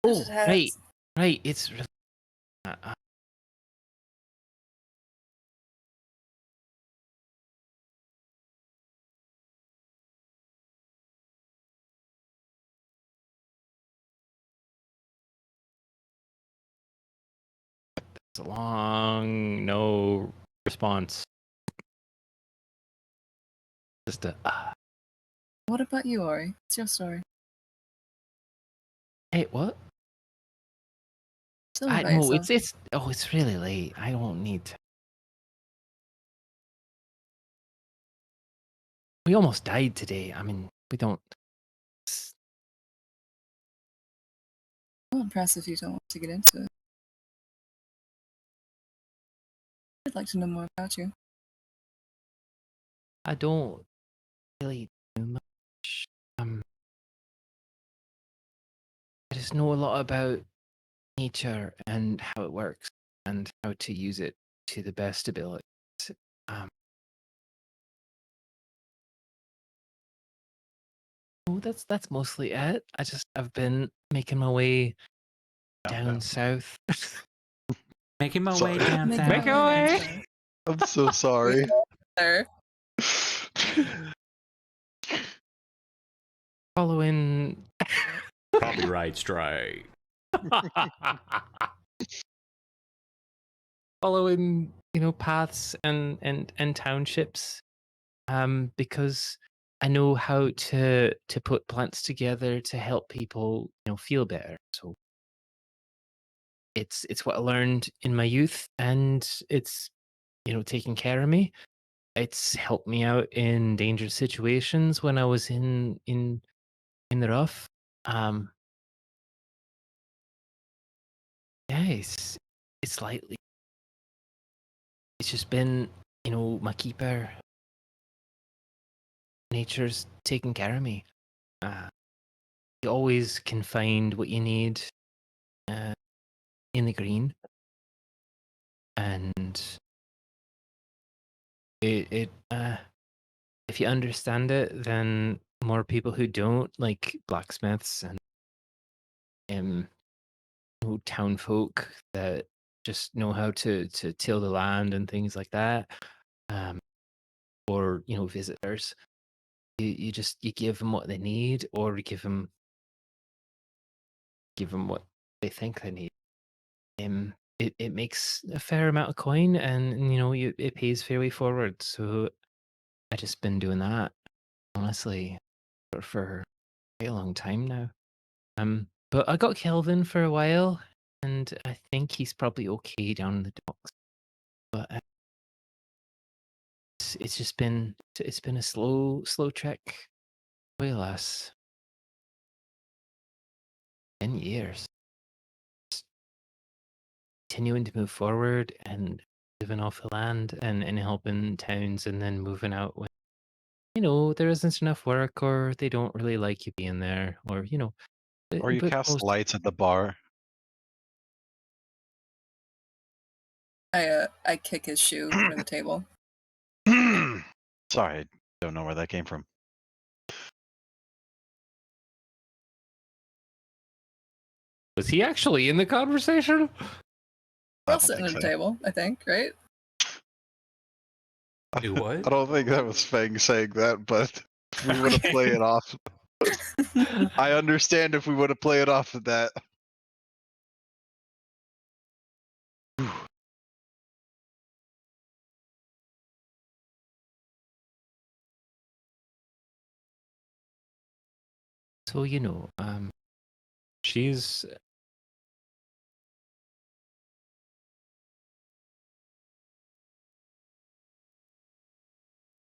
Oh, It has. right, right. It's really, it's a long no response. Just a What about you, Ori? What's your story? hey, what? Tell me about No, yourself. it's really late. I don't need to. We almost died today. I mean, we don't. I'm impressed if you don't want to get into it. I'd like to know more about you. I don't really do much. I just know a lot about nature and how it works and how to use it to the best abilities. Oh, that's mostly it. I've been making my way down south. Making my Sorry. way down Make south. my way down south. I'm so sorry. There. Following Copyright strike. following, paths and townships. Because I know how to put plants together to help people, feel better. So it's what I learned in my youth, and it's taking care of me. It's helped me out in dangerous situations when I was in the rough. Um, yeah, it's lightly. It's just been, my keeper. Nature's taking care of me. You always can find what you need in the green, and if you understand it, then more people who don't, like blacksmiths and town folk that just know how to till the land and things like that, or visitors, you just you give them what they need, or give them what they think they need. It makes a fair amount of coin, and it pays fairly forward. So I just been doing that, honestly, for quite a long time now. But I got Kelvin for a while, and I think he's probably okay down in the docks. But it's just been a slow trek. Way less 10 years, continuing to move forward and living off the land and helping towns, and then moving out when there isn't enough work, or they don't really like you being there, or Or you but cast most lights at the bar. I kick his shoe through the table. Sorry, I don't know where that came from. Was he actually in the conversation? We're I all don't sitting think at so. a table, I think, right? Do what? I don't think that was Fang saying that, but if we want to play it off. I understand if we want to play it off of that. so She's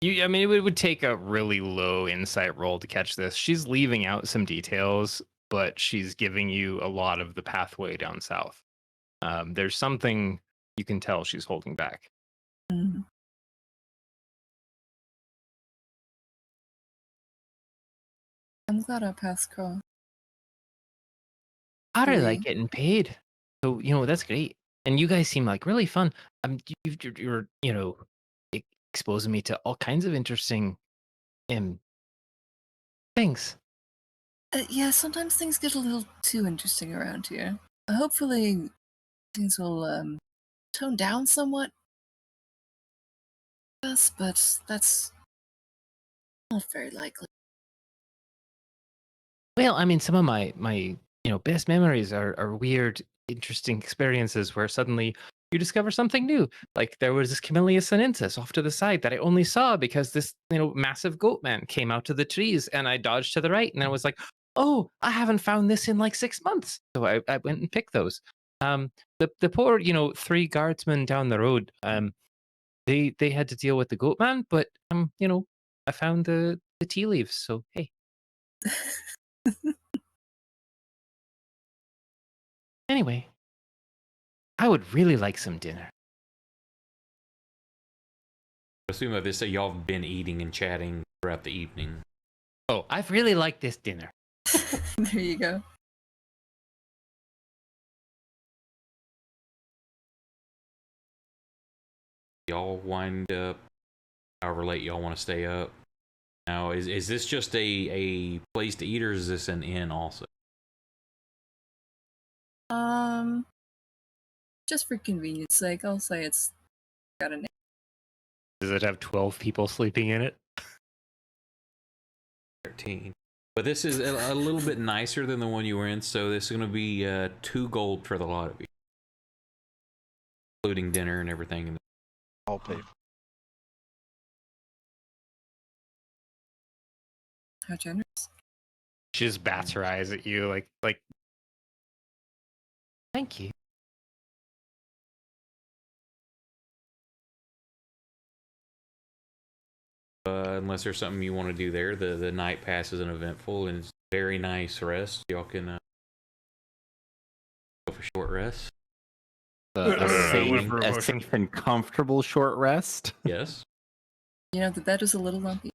I mean, it would take a really low insight roll to catch this. She's leaving out some details, but she's giving you a lot of the pathway down south. There's something you can tell she's holding back. Mhm. I'm glad our paths crossed. I really Really? like getting paid. So, that's great. And you guys seem like really fun. You're exposing me to all kinds of interesting Thanks. Yeah, sometimes things get a little too interesting around here. Hopefully, things will tone down somewhat. Yes, but that's not very likely. Well, I mean, some of my best memories are weird, interesting experiences where suddenly you discover something new. Like there was this Camellia sinensis off to the side that I only saw because this massive goat man came out of the trees, and I dodged to the right, and I was like, oh, I haven't found this in like 6 months, so I went and picked those. The poor 3 guardsmen down the road, they had to deal with the goat man, but I found the tea leaves, so hey. Anyway, I would really like some dinner. Assume that this y'all have been eating and chatting throughout the evening. Oh, I've really liked this dinner. There you go. Y'all wind up however late y'all want to stay up. Now, is this just a place to eat, or is this an inn also? Just for convenience sake, I'll say it's got a name. Does it have 12 people sleeping in it? 13. But this is a little bit nicer than the one you were in, so this is going to be 2 gold for the lot of you, including dinner and everything. I'll pay for How generous. She just bats her eyes at you like Thank you. Unless there's something you want to do there, the night passes uneventful, and it's very nice rest. Y'all can go for short rest. A safe and comfortable short rest. Yes. The bed was a little lumpy.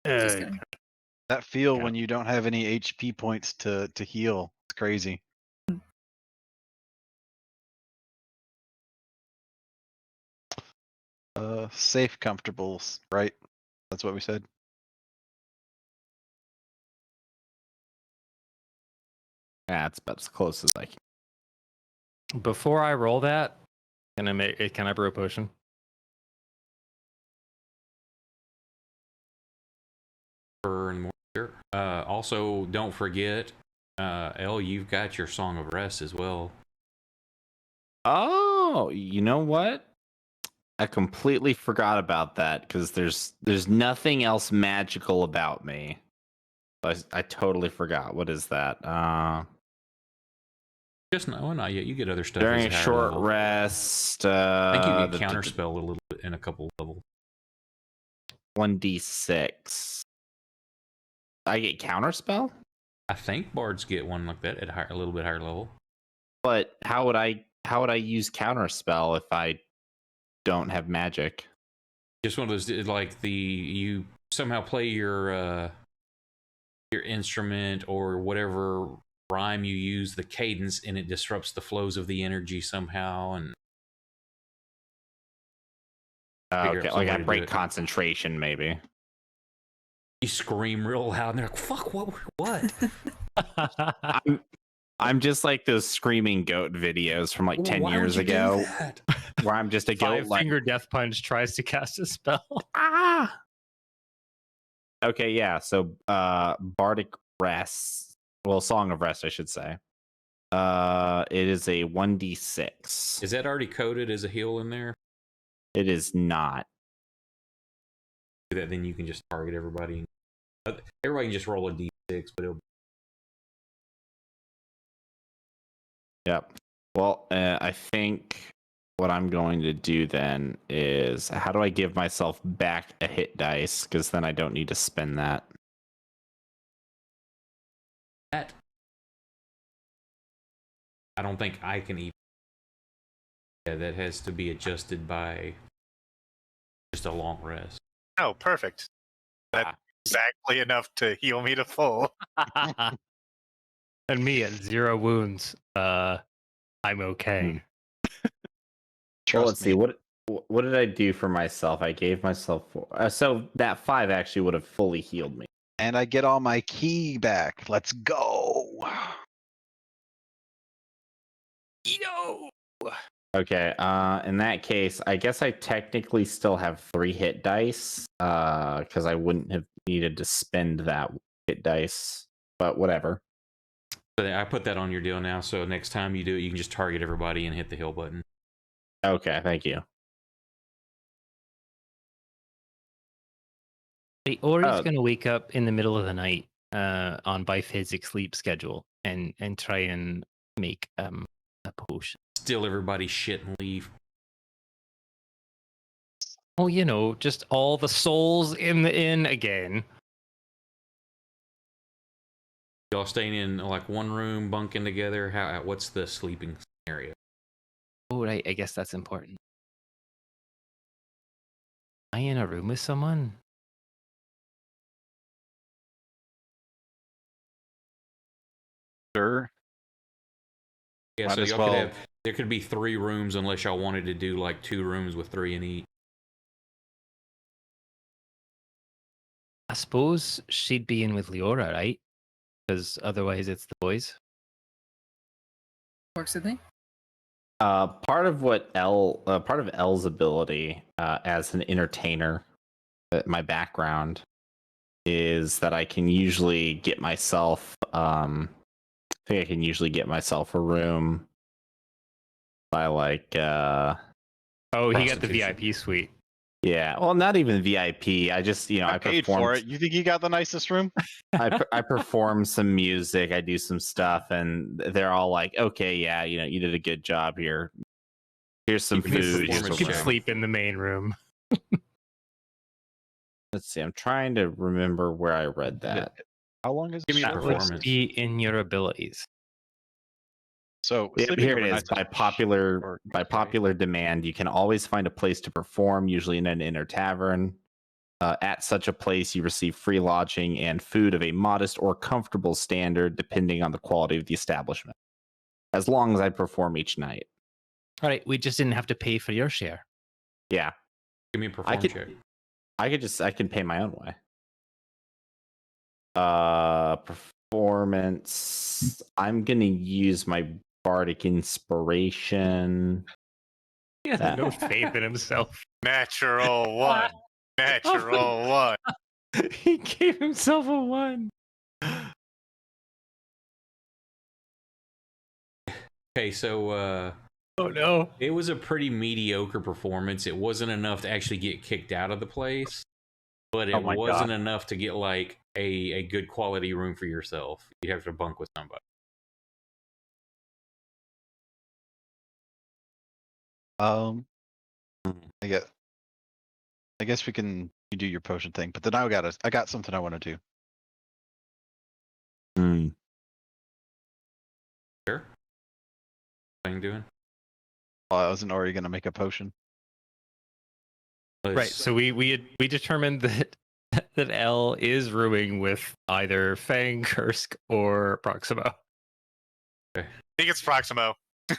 Just kidding. that feel when you don't have any HP points to heal. It's crazy. Safe, comfortables, right? That's what we said. Yeah, it's about as close as I can. before I roll that, can I brew a potion? And more. Sure. Also, don't forget, Elle, you've got your Song of Rest as well. Oh, you know what? I completely forgot about that because there's nothing else magical about me. I totally forgot. What is that? Just not yet. You get other stuff During a as higher short level. rest. I think you can counterspell a little bit in a couple levels. 1d6. I get counterspell? I think bards get one like that at a little bit higher level. But how would I use counterspell if I don't have magic? Just one of those, like you somehow play your instrument or whatever rhyme you use, the cadence, and it disrupts the flows of the energy somehow, and Okay, like I break concentration, maybe. You scream real loud, and they're like, "Fuck! What?" I'm just like those screaming goat videos from like 10 years ago, where I'm just a goat. Finger Death Punch tries to cast a spell. Ah. Okay, yeah. So, Bardic Rest. Well, Song of Rest, I should say. It is a 1d6. Is that already coded as a heal in there? It is not. That then you can just target everybody. Everybody can just roll a d6, but it'll. Yep. Well, I think what I'm going to do then is, how do I give myself back a hit dice? Because then I don't need to spend that. That I don't think I can even. Yeah, that has to be adjusted by just a long rest. Oh, perfect. That's exactly enough to heal me to full. And me at 0 wounds. I'm okay. Well, let's see. What did I do for myself? I gave myself 4. So that 5 actually would have fully healed me. And I get all my key back. Let's go. Yo! Okay. In that case, I guess I technically still have 3 hit dice. Because I wouldn't have needed to spend that hit dice. But whatever. But I put that on your deal now, so next time you do it, you can just target everybody and hit the heal button. Okay. Thank you. Hey, Ori's going to wake up in the middle of the night on biphasic sleep schedule and try and make a potion. Steal everybody's shit and leave. Oh, you know, just all the souls in the inn again. Y'all staying in like one room, bunking together? What's the sleeping scenario? Oh, right. I guess that's important. Am I in a room with someone? Sure. Yeah, Might so as y'all well. could have. There could be 3 rooms unless y'all wanted to do like 2 rooms with 3 in each. I suppose she'd be in with Leora, right? Because otherwise it's the boys. Works with me. Part of L's ability as an entertainer, my background is that I can usually get myself. I think I can usually get myself a room by like. Oh, he got the Prostitution. VIP suite. Yeah, well, not even VIP. I just I I paid perform. for it. You think you got the nicest room? I perform some music. I do some stuff, and they're all like, "Okay, yeah, you did a good job here. Here's some Give me a food. Here's performance some He check. can room." sleep in the main room. Let's see. I'm trying to remember where I read that. How long is Give me it? a That would performance. be in your abilities. So Yep, sleeping here it overnight is. By popular demand, you can always find a place to perform, usually in an inn or tavern. At such a place, you receive free lodging and food of a modest or comfortable standard, depending on the quality of the establishment. As long as I perform each night. All right, we just didn't have to pay for your share. Yeah, Give me a performance could- check. I can pay my own way. Performance. I'm gonna use my bardic inspiration. He has no faith in himself. Natural 1. Natural 1. He gave himself a 1. Okay, so Oh no. it was a pretty mediocre performance. It wasn't enough to actually get kicked out of the place, but it Oh my wasn't God. enough to get like a good quality room for yourself. You have to bunk with somebody. I guess we can you do your potion thing, but then I got something I want to do. Hmm. Sure. What are you doing? I wasn't already gonna make a potion. Right. So we determined that that L is rooming with either Fang, Kursk, or Proximo. I think it's Proximo. All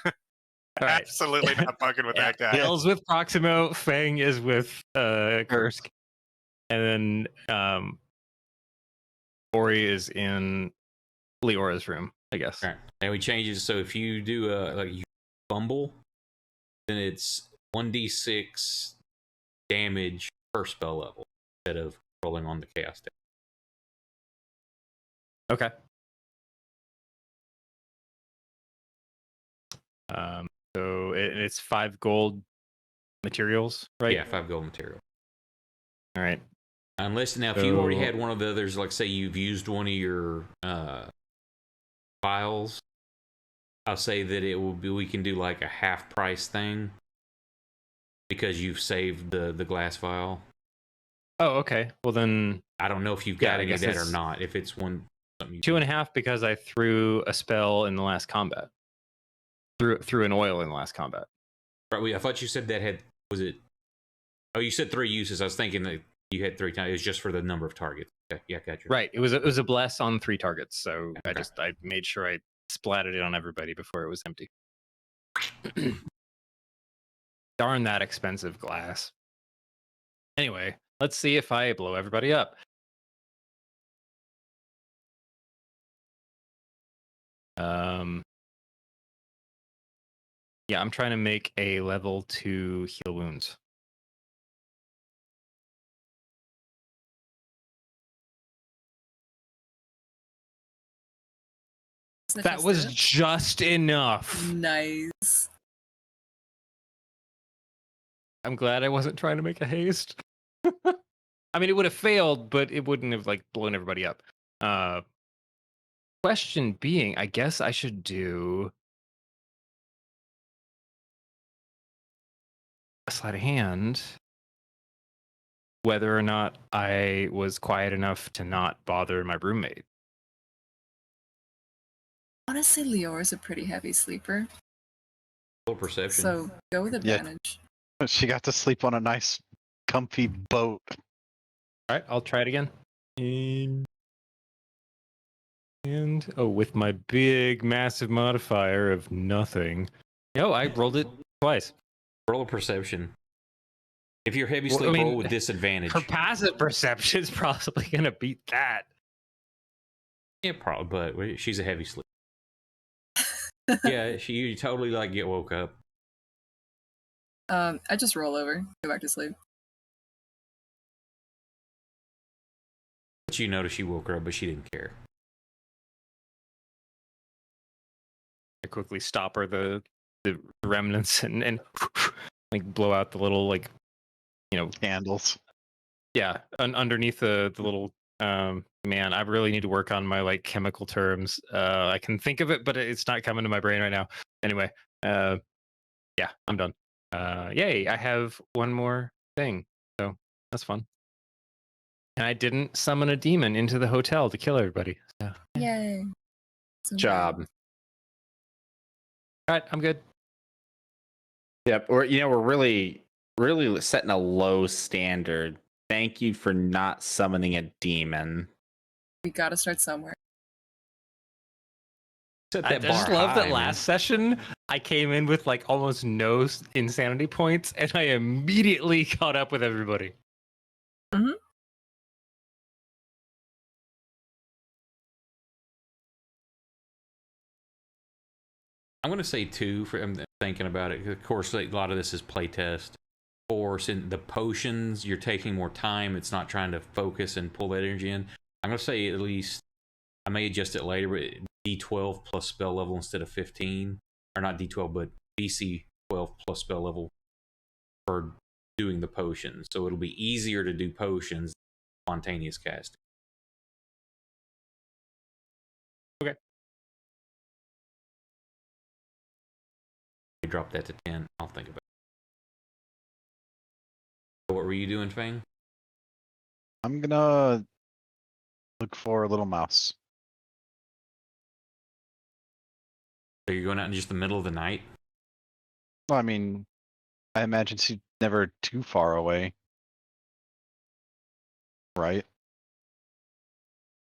right. Absolutely not fucking with that guy. L's with Proximo, Fang is with Kursk, and then Ori is in Leora's room, I guess. All right. And we change it so if you do like you fumble, then it's 1d6 damage per spell level instead of rolling on the chaos deck. Okay. So it's 5 gold materials, right? Yeah, 5 gold material. All right. Unless now, if you already So- had one of the others, like say you've used one of your files, I'll say that it will be. We can do like a half price thing because you've saved the glass vial. Oh, okay. Well then, I don't know if you've Yeah, got I any of guess that or it's not. If it's one something you 2.5 because I threw a spell in the last combat. Threw an oil in the last combat. Right, I thought you said that had was it? Oh, you said 3 uses. I was thinking that you had 3 times. It was just for the number of targets. Okay, yeah, gotcha. Right. It was a bless on 3 targets. So Okay. I made sure I splattered it on everybody before it was empty. darn that expensive glass. Anyway, let's see if I blow everybody up. Yeah, I'm trying to make a level 2 heal wounds. That was just enough. Nice. I'm glad I wasn't trying to make a haste. I mean, it would have failed, but it wouldn't have like blown everybody up. Question being, I guess I should do a sleight of hand. Whether or not I was quiet enough to not bother my roommate. Honestly, Leora's a pretty heavy sleeper. Full perception. So go with advantage. Yeah. She got to sleep on a nice, comfy boat. All right, I'll try it again. And oh, with my big, massive modifier of nothing. No, I rolled it twice. Roll a perception. If you're heavy sleep, roll with disadvantage. Her passive perception is probably gonna beat that. Yeah, probably, but she's a heavy sleep. Yeah, you totally like get woke up. I just roll over, go back to sleep. But you notice she woke her up, but she didn't care. I quickly stop her the remnants and like blow out the little like Candles. Yeah, underneath the little man. I really need to work on my like chemical terms. I can think of it, but it's not coming to my brain right now. Anyway, yeah, I'm done. Yay, I have one more thing, so that's fun. And I didn't summon a demon into the hotel to kill everybody. So. Yay. Job. All right, I'm good. Yep. We're really setting a low standard. Thank you for not summoning a demon. We gotta start somewhere. I just love that last session I came in with like almost no insanity points, and I immediately caught up with everybody. Mm-hmm. I'm going to say 2 for I'm thinking about it. Of course, a lot of this is playtest. Or in the potions, you're taking more time. It's not trying to focus and pull that energy in. I'm going to say at least, I may adjust it later, but D12 plus spell level instead of 15. Or not D12, but DC 12 plus spell level for doing the potions. So it'll be easier to do potions than spontaneous casting. Okay. Drop that to 10. I'll think about it. What were you doing, Fang? I'm gonna look for a little mouse. So you're going out in just the middle of the night? Well, I mean, I imagine she's never too far away. Right?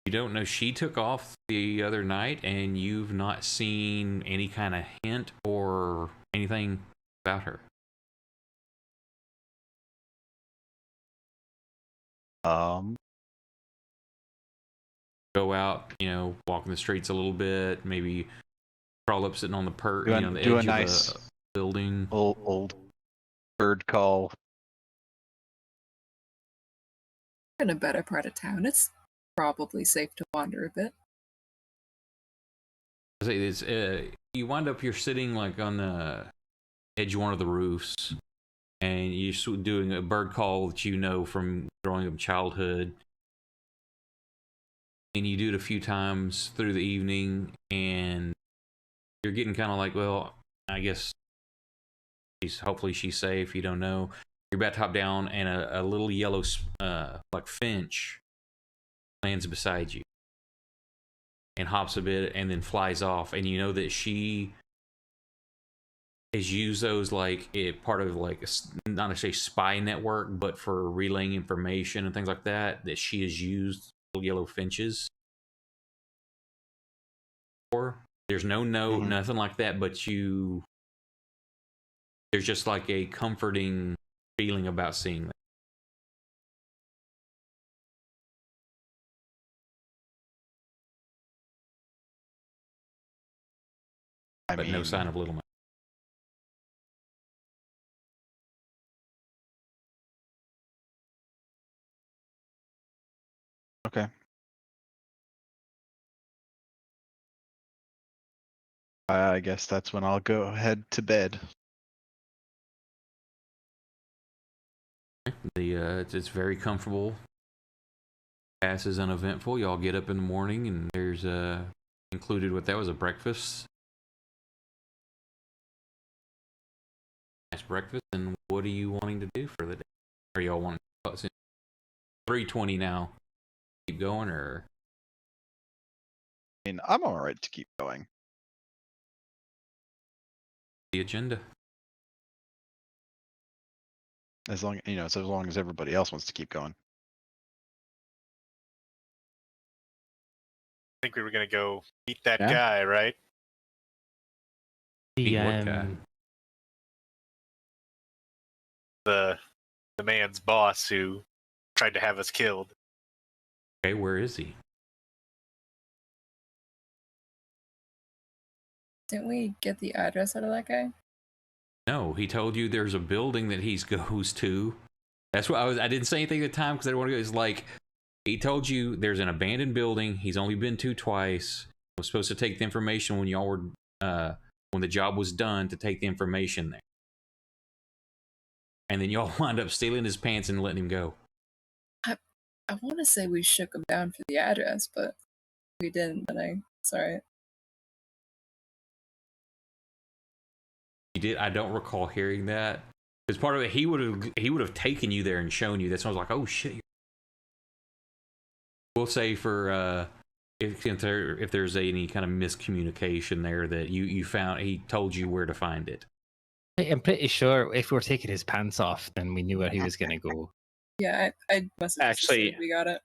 You don't know. She took off the other night and you've not seen any kind of hint or anything about her. Go out, walking the streets a little bit, maybe crawl up sitting on the on the edge nice of a building. Old bird call. In a better part of town, it's probably safe to wander a bit. You wind up you're sitting like on the edge of one of the roofs, and you're doing a bird call that you know from growing up in childhood. And you do it a few times through the evening, and you're getting kind of like, well, I guess hopefully she's safe. You don't know. You're about to hop down, and a little yellow like finch lands beside you and hops a bit and then flies off, and you know that she has used those like part of like not necessarily spy network, but for relaying information and things like that. That she has used little yellow finches. Or there's no note, nothing like that, but you there's just like a comforting feeling about seeing that. But no sign of Little Mouse. Okay. I guess that's when I'll go ahead to bed. It's very comfortable. Passes uneventful. Y'all get up in the morning, and there's included with that was a breakfast. Nice breakfast. And what are you wanting to do for the day? Are y'all wanting to 3:20 now? Keep going, or I mean, I'm all right to keep going. the agenda? As long as everybody else wants to keep going. I think we were gonna go meet that Yeah. guy, right? Meet The what guy? The man's boss who tried to have us killed. Okay, where is he? Didn't we get the address out of that guy? No, he told you there's a building that he goes to. That's what I didn't say anything at the time because I didn't want to go. It's like he told you there's an abandoned building he's only been to twice. Was supposed to take the information when y'all were when the job was done to take the information there. And then y'all wound up stealing his pants and letting him go. I want to say we shook him down for the address, but we didn't. And sorry. You did. I don't recall hearing that. Because part of it, he would have taken you there and shown you. That's why I was like, oh shit. We'll say for if there's any kind of miscommunication there that you found, he told you where to find it. I'm pretty sure if we were taking his pants off, then we knew where he was going to go. Yeah, I must have just Actually- assumed we got it.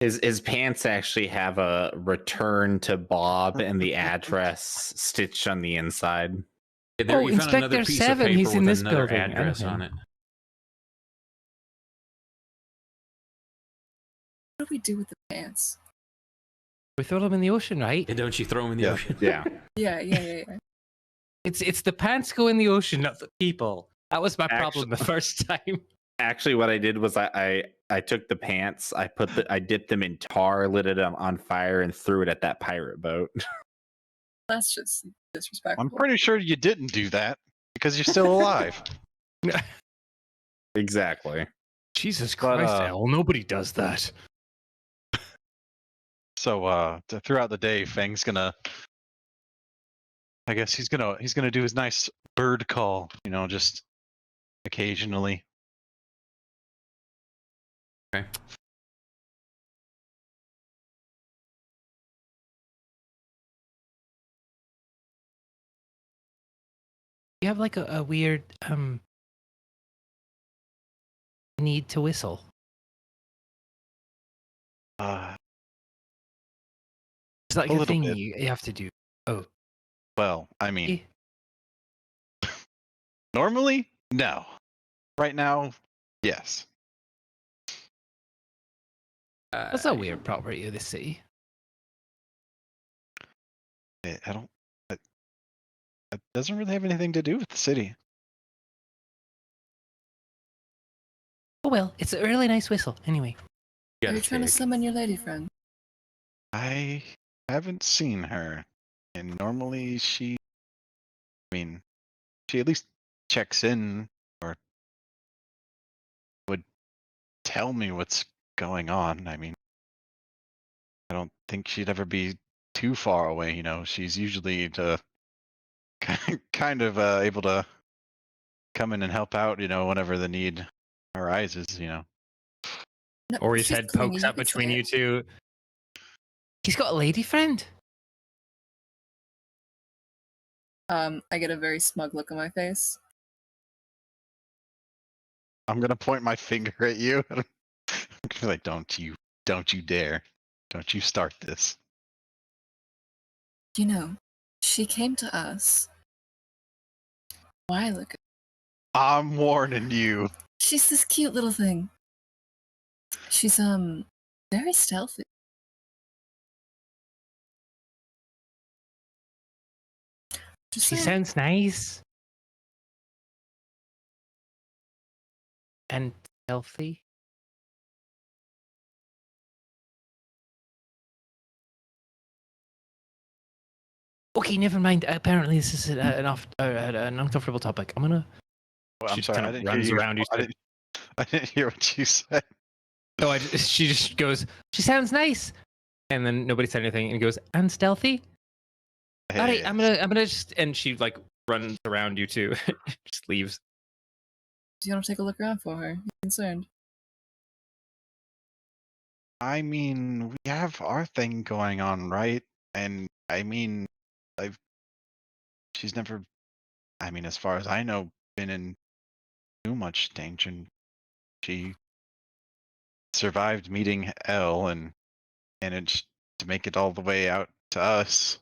His pants actually have a return to Bob and the address stitched on the inside. Yeah, there, Oh, you found another Inspector piece Seven, of paper he's in with this another building. address Okay. on it. What do we do with the pants? We throw them in the ocean, right? And don't you throw them in the Yeah. ocean? Yeah. Yeah. It's the pants go in the ocean, not the people. That was my problem the first time. Actually, what I did was I took the pants, I dipped them in tar, lit it on fire, and threw it at that pirate boat. That's just disrespectful. I'm pretty sure you didn't do that because you're still alive. Exactly. Jesus But, Christ, Elle, nobody does that. So throughout the day, Fang's gonna. I guess he's gonna do his nice bird call. Just occasionally. Okay. You have like a weird need to whistle. It's like A a little thing bit. you have to do. Oh, Well, I mean, eh, normally, no. Right now, yes. that's a weird property of the city. I don't. It doesn't really have anything to do with the city. Oh well, it's a really nice whistle. Anyway, You Are got you a trying to tick. summon your lady friend? I haven't seen her, and normally she at least checks in or would tell me what's going on. I don't think she'd ever be too far away. She's usually kind of able to come in and help out. Whenever the need arises. No, Or his she's head clingy, pokes you up could say between it. you two. he's got a lady friend. I get a very smug look on my face. I'm gonna point my finger at you. Like, don't you dare. Don't you start this. She came to us a while ago I'm warning you. She's this cute little thing. She's very stealthy. Just She saying. sounds nice and healthy. Okay, never mind. Apparently, this is an uncomfortable topic. I'm gonna. Well, I'm She sorry, kind I of didn't hear runs you. around you. I didn't hear what you said. Oh, she just goes. She sounds nice, and then nobody said anything, and goes and stealthy. All right, I'm gonna just, and she like runs around you too, just leaves. Do you want to take a look around for her? You're concerned. I mean, we have our thing going on, right? And I mean, she's never, I mean, as far as I know, been in too much danger. She survived meeting Elle and managed to make it all the way out to us.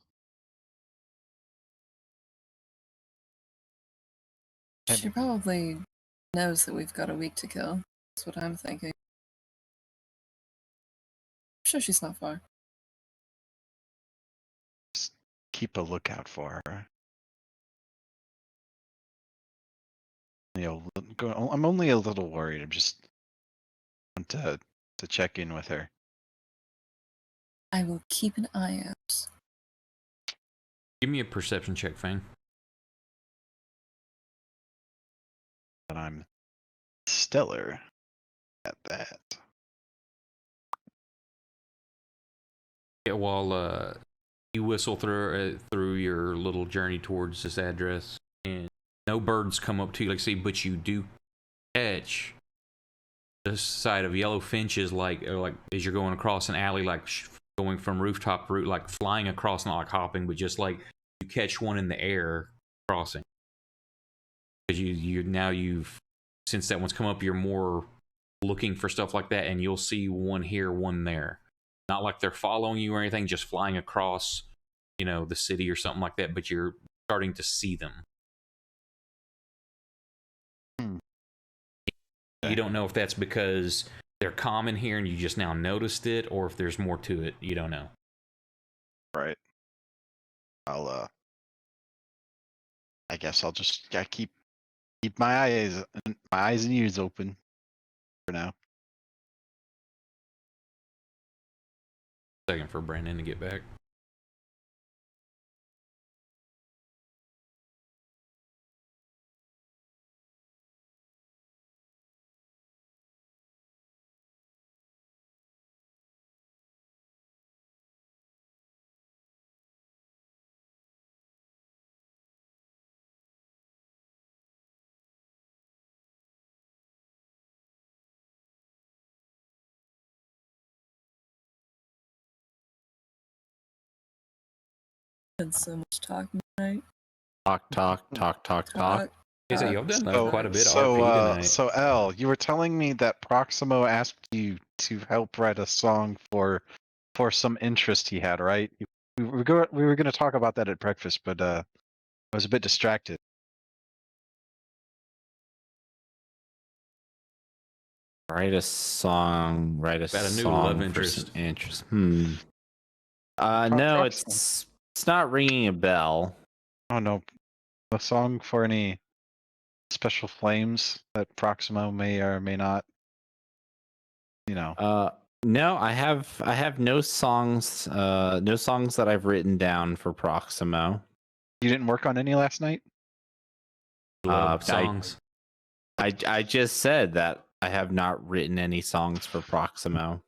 She probably knows that we've got a week to kill. That's what I'm thinking. I'm sure she's not far. Just keep a lookout for her. You know, I'm only a little worried. I'm just want to check in with her. I will keep an eye out. Give me a perception check, Fang. But I'm stellar at that. Yeah, while you whistle through your little journey towards this address, and no birds come up to you, like say, but you do catch the sight of yellow finches, like as you're going across an alley, like going from rooftop to roof, like flying across, not like hopping, but just like you catch one in the air crossing. Because you've since that one's come up, you're more looking for stuff like that, and you'll see one here, one there. Not like they're following you or anything, just flying across, the city or something like that, but you're starting to see them. You don't know if that's because they're common here and you just now noticed it, or if there's more to it. You don't know. Right. I guess I'll just keep my eyes and ears open for now. Second for Brandon to get back. Been so much talking tonight. Talk. So you've done quite a bit of RP tonight. So Elle, you were telling me that Proximo asked you to help write a song for some interest he had, right? We were going to talk about that at breakfast, but I was a bit distracted. Write a song. Write a About a new song love for interest. some interest. No, it's not ringing a bell. Oh no, a song for any special flames that Proximo may or may not. No, I have no songs. No songs that I've written down for Proximo. You didn't work on any last night? Love songs. I just said that I have not written any songs for Proximo.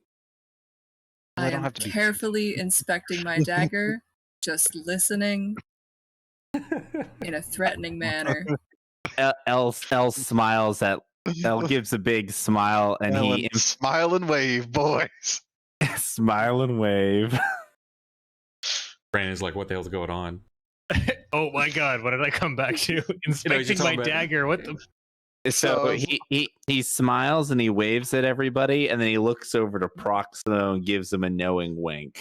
Well, I don't am have to be- carefully inspecting my dagger, just listening in a threatening manner. Elle smiles at. Elle gives a big smile, and he smile and wave, boys. smile and wave. Brandon's like, what the hell's going on? Oh my god, what did I come back to? Inspecting my talking about- dagger. What the? So he smiles and he waves at everybody, and then he looks over to Proximo and gives him a knowing wink.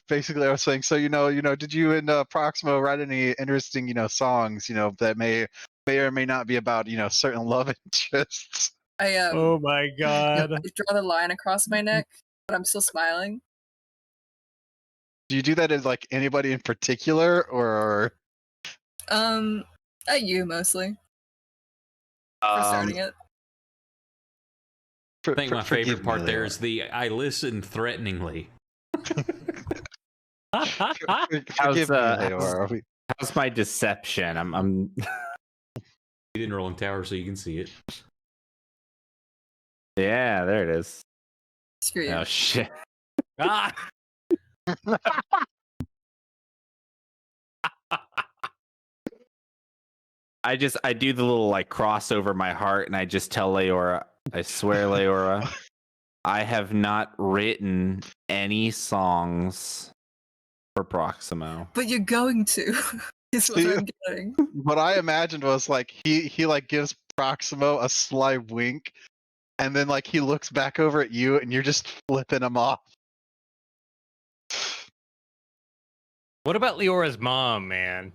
Basically, I was saying, so did you and Proximo write any interesting, songs, that may may or may not be about certain love interests. I Oh my I god. draw the line across my neck, but I'm still smiling. Do you do that as like anybody in particular, or At you mostly for starting it. I think my forgive favorite me, part there Leora. is I listen threateningly. Forgive me, Leora. How's my deception? I'm You didn't roll in tower, so you can see it. yeah, there it is. Screw you. Oh shit. Ah! I do the little like cross over my heart and I just tell Leora, I swear, Leora, I have not written any songs for Proximo. But you're going to. Is what See? I'm getting. What I imagined was like he like gives Proximo a sly wink, and then like he looks back over at you, and you're just flipping him off. What about Leora's mom, man?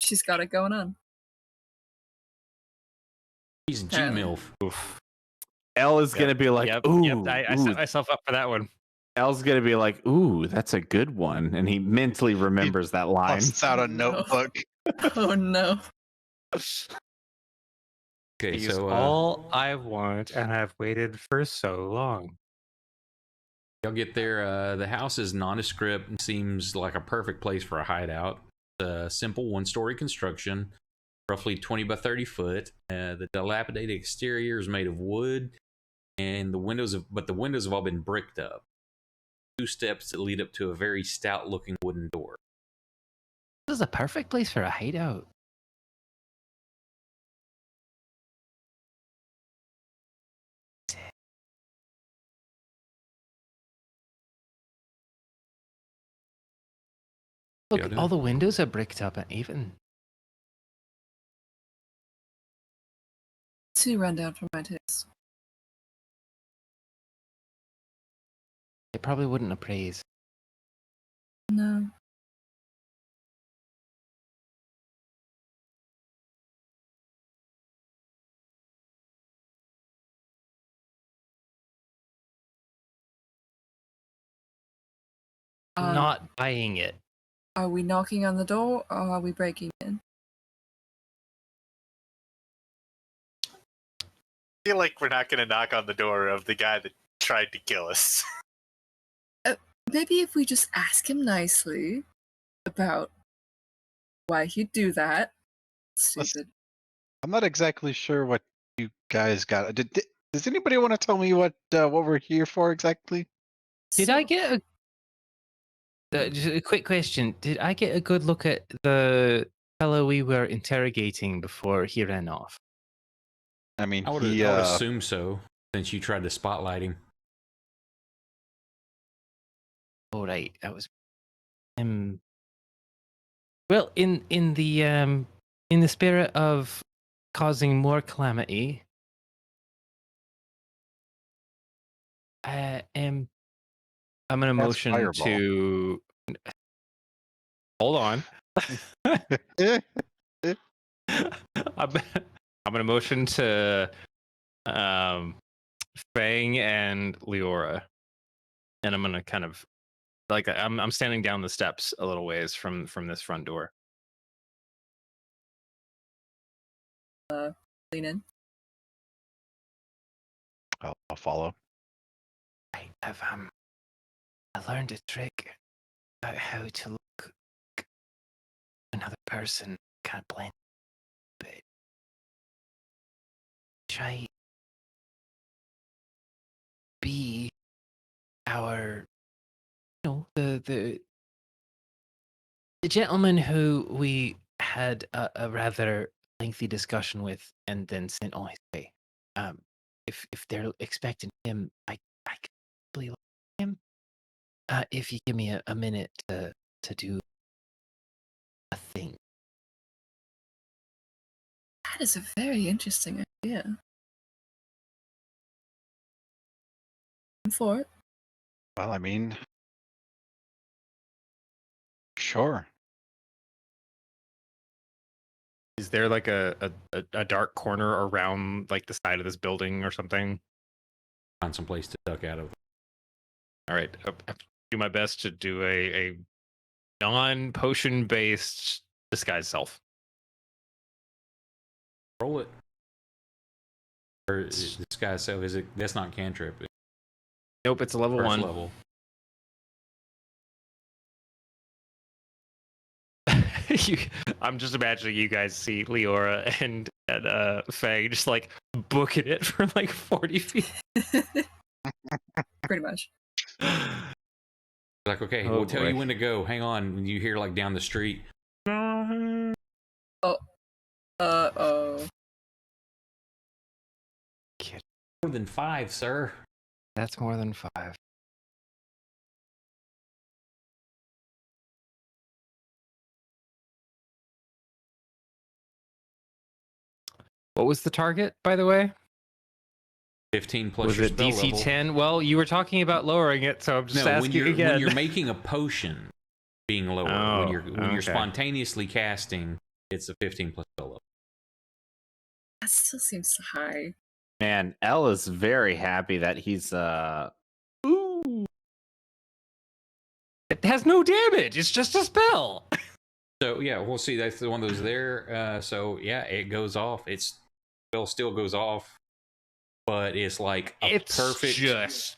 She's got it going on. He's Apparently. G-MILF. Oof. Elle is gonna be like, ooh, I ooh. set myself up for that one. Elle's gonna be like, ooh, that's a good one. And he mentally remembers that line. Busts out a No. notebook. Oh no. Okay, He's so all I want, and I've waited for so long. y'all get there. The house is nondescript and seems like a perfect place for a hideout. It's a simple one-story construction, roughly 20 by 30 foot. The dilapidated exterior is made of wood, and the windows have all been bricked up. 2 steps that lead up to a very stout-looking wooden door. This is a perfect place for a hideout. Look, Yeah, all the windows are bricked up and even. Too rundown for my taste. They probably wouldn't appraise. No. Not buying it. Are we knocking on the door or are we breaking in? I feel like we're not going to knock on the door of the guy that tried to kill us. Maybe if we just ask him nicely about why he'd do that. Stupid. I'm not exactly sure what you guys got. Does anybody want to tell me what we're here for exactly? Did So- I get just a quick question? Did I get a good look at the fellow we were interrogating before he ran off? I mean, I would assume so, since you tried to spotlight him. Oh right, that was well, in the spirit of causing more calamity, I'm gonna That's motion fireball. to hold on. I'm gonna motion to Fang and Leora, and I'm gonna kind of like I'm standing down the steps a little ways from this front door. Lean in. I'll follow. I learned a trick about how to look like another person, kind of blend, but try be our, the gentleman who we had a rather lengthy discussion with and then sent on his way. If they're expecting him, I can probably like him. If you give me a minute to do a thing. That is a very interesting idea. I'm for it. Well, I mean, sure. Is there like a dark corner around like the side of this building or something? Find some place to duck out of. All right, I'll do my best to do a non-potion based disguise self. Roll it. Or this guy, so is it? That's not cantrip. Nope, it's a level First 1. level. I'm just imagining you guys see Leora and Faye just like booking it from like 40 feet. Pretty much. Like, okay, Oh, we'll tell boy. you when to go. Hang on. And you hear like down the street. Oh. More than 5, sir. That's more than 5. What was the target, by the way? 15 plus Was your it spell DC level. 10? Well, you were talking about lowering it, so I'm just No, asking when again. you're making a potion being lower, when Oh, you're okay. spontaneously casting, it's a 15 plus spell level. That still seems high. Man, L is very happy that he's Ooh. It has no damage. It's just a spell. So yeah, we'll see. That's the one that was there. So yeah, it goes off. Spell still goes off, but it's like a It's perfect. just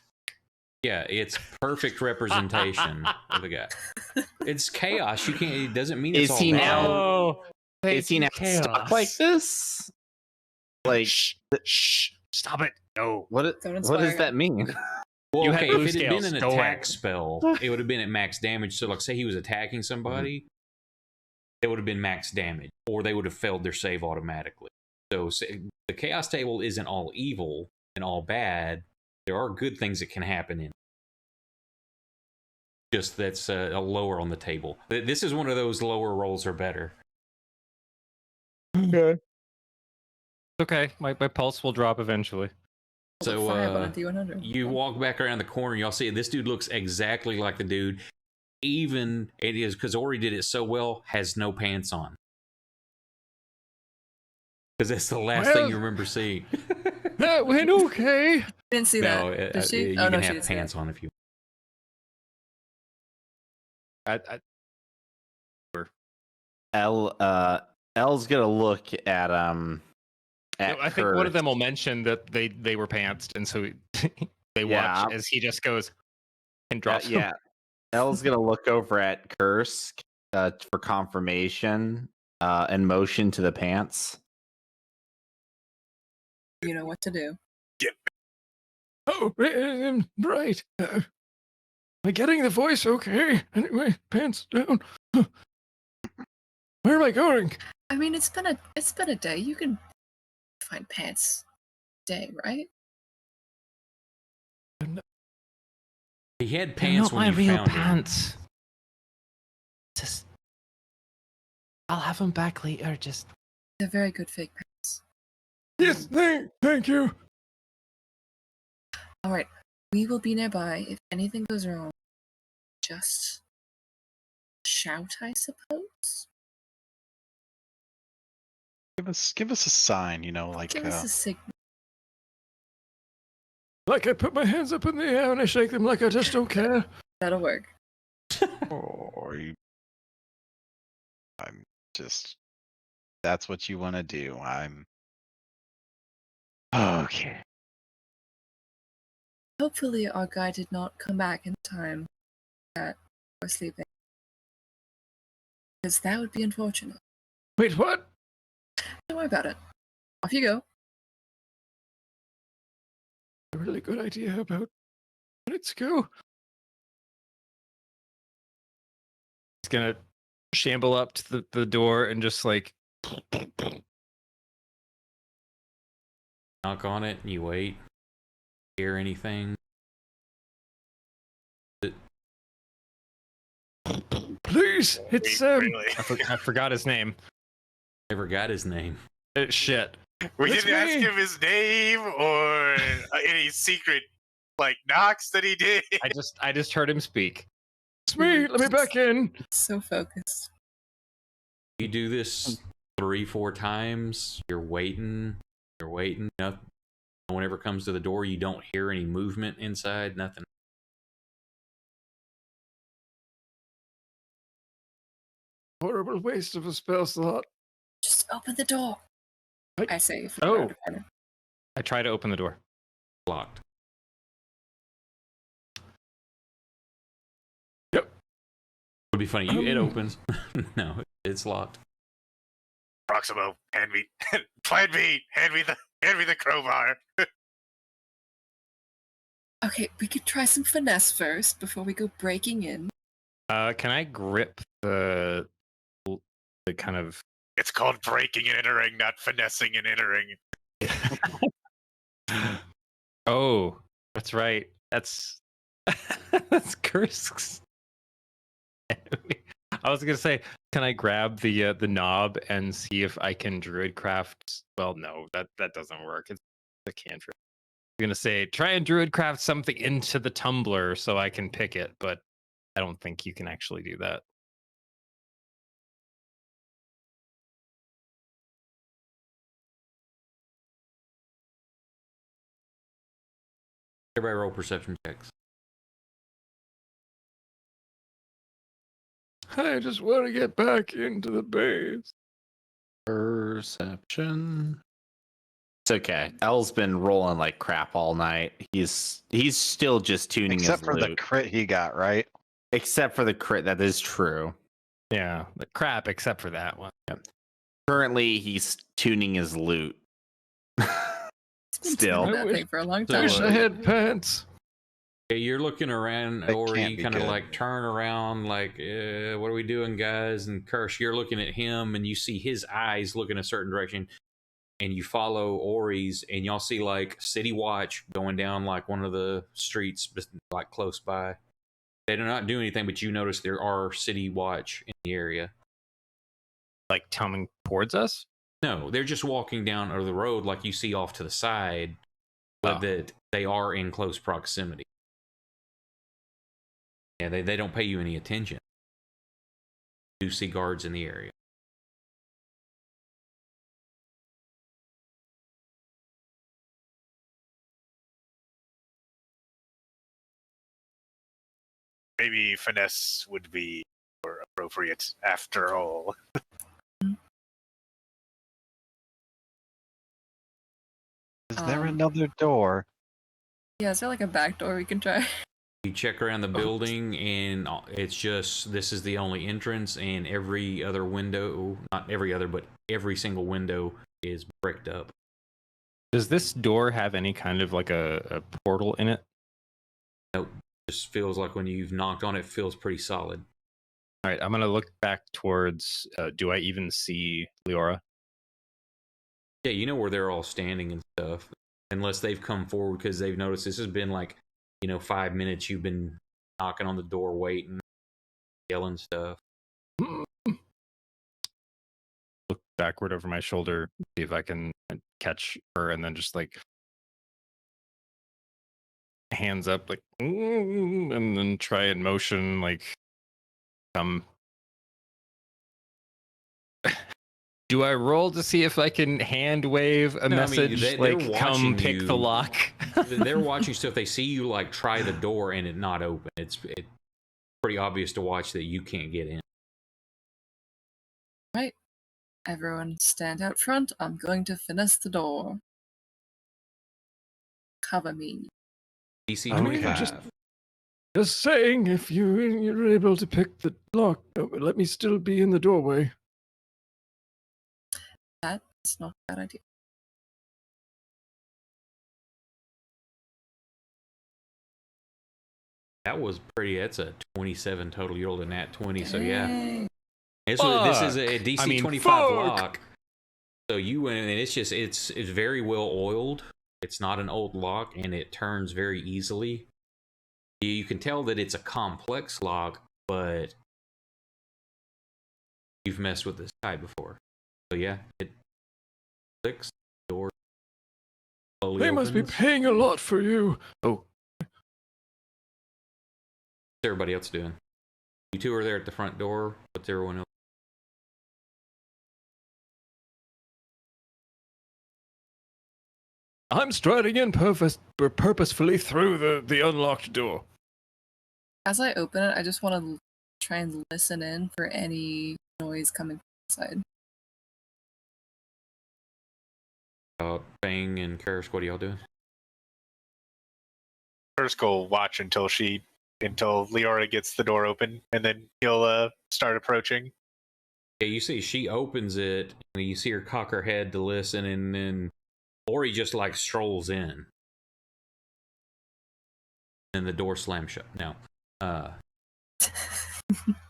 Yeah, it's perfect representation of the guy. It's chaos. You can't. It doesn't mean it's Is all he bad. now- Oh, Is he now stuck like this? Like Shh, stop it. No. what Don't what inspire does him. that mean? Well, You had okay, blue if it had been scales. an Go attack away. spell, it would have been at max damage. So, like, say he was attacking somebody, it would have been max damage, or they would have failed their save automatically. So, the chaos table isn't all evil and all bad. There are good things that can happen in it. Just that's a lower on the table. This is one of those lower rolls are better. Okay, my pulse will drop eventually. So, 5 on a D100. you walk back around the corner, y'all see this dude looks exactly like the dude. Even it is because Ori did it so well, has no pants on. Because that's the last thing you remember seeing. That went okay. Didn't see No, that. Did she? you Oh, can no, she have didn't see pants that. on if you. L's gonna look at I think one of Kurt. them will mention that they were pantsed, and so they Yeah. watch as he just goes and drops. Yeah, L's gonna look over at Kursk for confirmation and motion to the pants. You know what to do. Oh, right. Am I getting the voice okay? Anyway, pants down. Where am I going? I mean, it's been a day. You can find pants day, right? He had They're pants not when my you real found him. pants. Just, I'll have them back later. Just They're very good fake pants. Yes, thank you. All right, we will be nearby if anything goes wrong. Just shout, I suppose. Give us a sign, like Give us a signal. Like I put my hands up in the air and I shake them like I just don't care. That'll work. or I'm just that's what you want to do. I'm okay. Hopefully, our guy did not come back in time that we're sleeping. Because that would be unfortunate. Wait, what? Don't worry about it. Off you go. A really good idea about. Let's go. He's gonna shamble up to the door and just like. Knock on it and you wait. Hear anything? Please, it's Really? I forgot his name. Never got his name. Shit. We It's didn't ask me. him his name or any secret knocks that he did. I just heard him speak. It's me. Let me back in. So focused. You do this 3-4 times. You're waiting. No one ever comes to the door. You don't hear any movement inside. Nothing. Horrible waste of a spell slot. Just open the door. I say. Oh. I try to open the door. Locked. Yep. Would be funny. It opens. No, it's locked. Proximo, hand me Plan B, hand me the crowbar. Okay, we could try some finesse first before we go breaking in. Can I grip the kind of? It's called breaking and entering, not finessing and entering. Oh, that's right. That's Kursk's. I was gonna say, can I grab the knob and see if I can druidcraft? Well, no, that doesn't work. It's a cantrip. I'm gonna say try and druidcraft something into the tumbler so I can pick it, but I don't think you can actually do that. Everybody roll perception checks. I just want to get back into the base. Perception. It's okay. L's been rolling like crap all night. He's still just tuning Except his for loot. the crit he got, right? Except for the crit, that is true. Yeah, the crap, except for that one. Currently, he's tuning his loot. Still. That thing for a long time. Wish I had pants. Yeah, you're looking around, That or can't you be kind of good. like turn around, like, what are we doing, guys? And Kirsch, you're looking at him, and you see his eyes looking a certain direction, and you follow Ori's, and y'all see like City Watch going down like one of the streets, like close by. They do not do anything, but you notice there are City Watch in the area. Like coming towards us? No, they're just walking down the road, like you see off to the side, but that they are in close proximity. Yeah, they don't pay you any attention. You do see guards in the area. Maybe finesse would be more appropriate after all. Is there another door? Yeah, is there like a back door we can try? You check around the building, and it's just, this is the only entrance, and every other window, not every other, but every single window is bricked up. Does this door have any kind of like a portal in it? Nope. Just feels like when you've knocked on it, feels pretty solid. All right, I'm gonna look back towards. Do I even see Leora? Yeah, you know where they're all standing and stuff. Unless they've come forward because they've noticed this has been like, 5 minutes you've been knocking on the door, waiting, yelling stuff. Look backward over my shoulder, see if I can catch her, and then just like hands up, like, and then try and motion like, come. Do I roll to see if I can hand wave a message they're like come watching pick you. the lock? They're watching stuff. They see you like try the door and it not open. It's pretty obvious to watch that you can't get in. Right. Everyone stand out front. I'm going to finesse the door. Cover me. DC I mean, 25. Just saying, if you're able to pick the lock, let me still be in the doorway. That's not a bad idea. That was pretty. That's a 27 total. You rolled a nat 20, so yeah. Dang. This is a DC 25 lock. So you went in, and it's very well oiled. It's not an old lock, and it turns very easily. You can tell that it's a complex lock, but you've messed with this type before. So yeah, it clicks, door slowly They must be opens. paying a lot for you. Oh. What's everybody else doing? You two are there at the front door. What's everyone else? I'm striding in purposefully through the unlocked door. As I open it, I just want to try and listen in for any noise coming from inside. Fang and Karis, what are y'all doing? First, go watch until Leora gets the door open, and then he'll start approaching. Yeah, you see, she opens it, and you see her cock her head to listen, and then Ori just like strolls in, and the door slams shut. Now,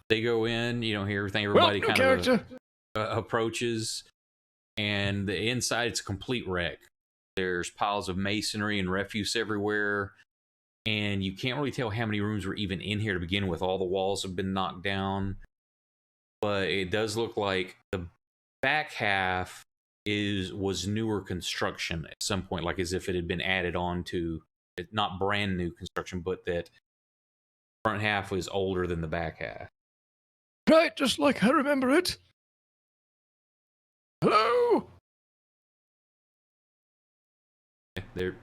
they go in. You don't hear everything. Everybody New kind character. of approaches, and the inside it's a complete wreck. There's piles of masonry and refuse everywhere, and you can't really tell how many rooms were even in here to begin with. All the walls have been knocked down, but it does look like the back half was newer construction at some point, like as if it had been added on to, not brand new construction, but that front half was older than the back half. Right, just like I remember it. Hello? There,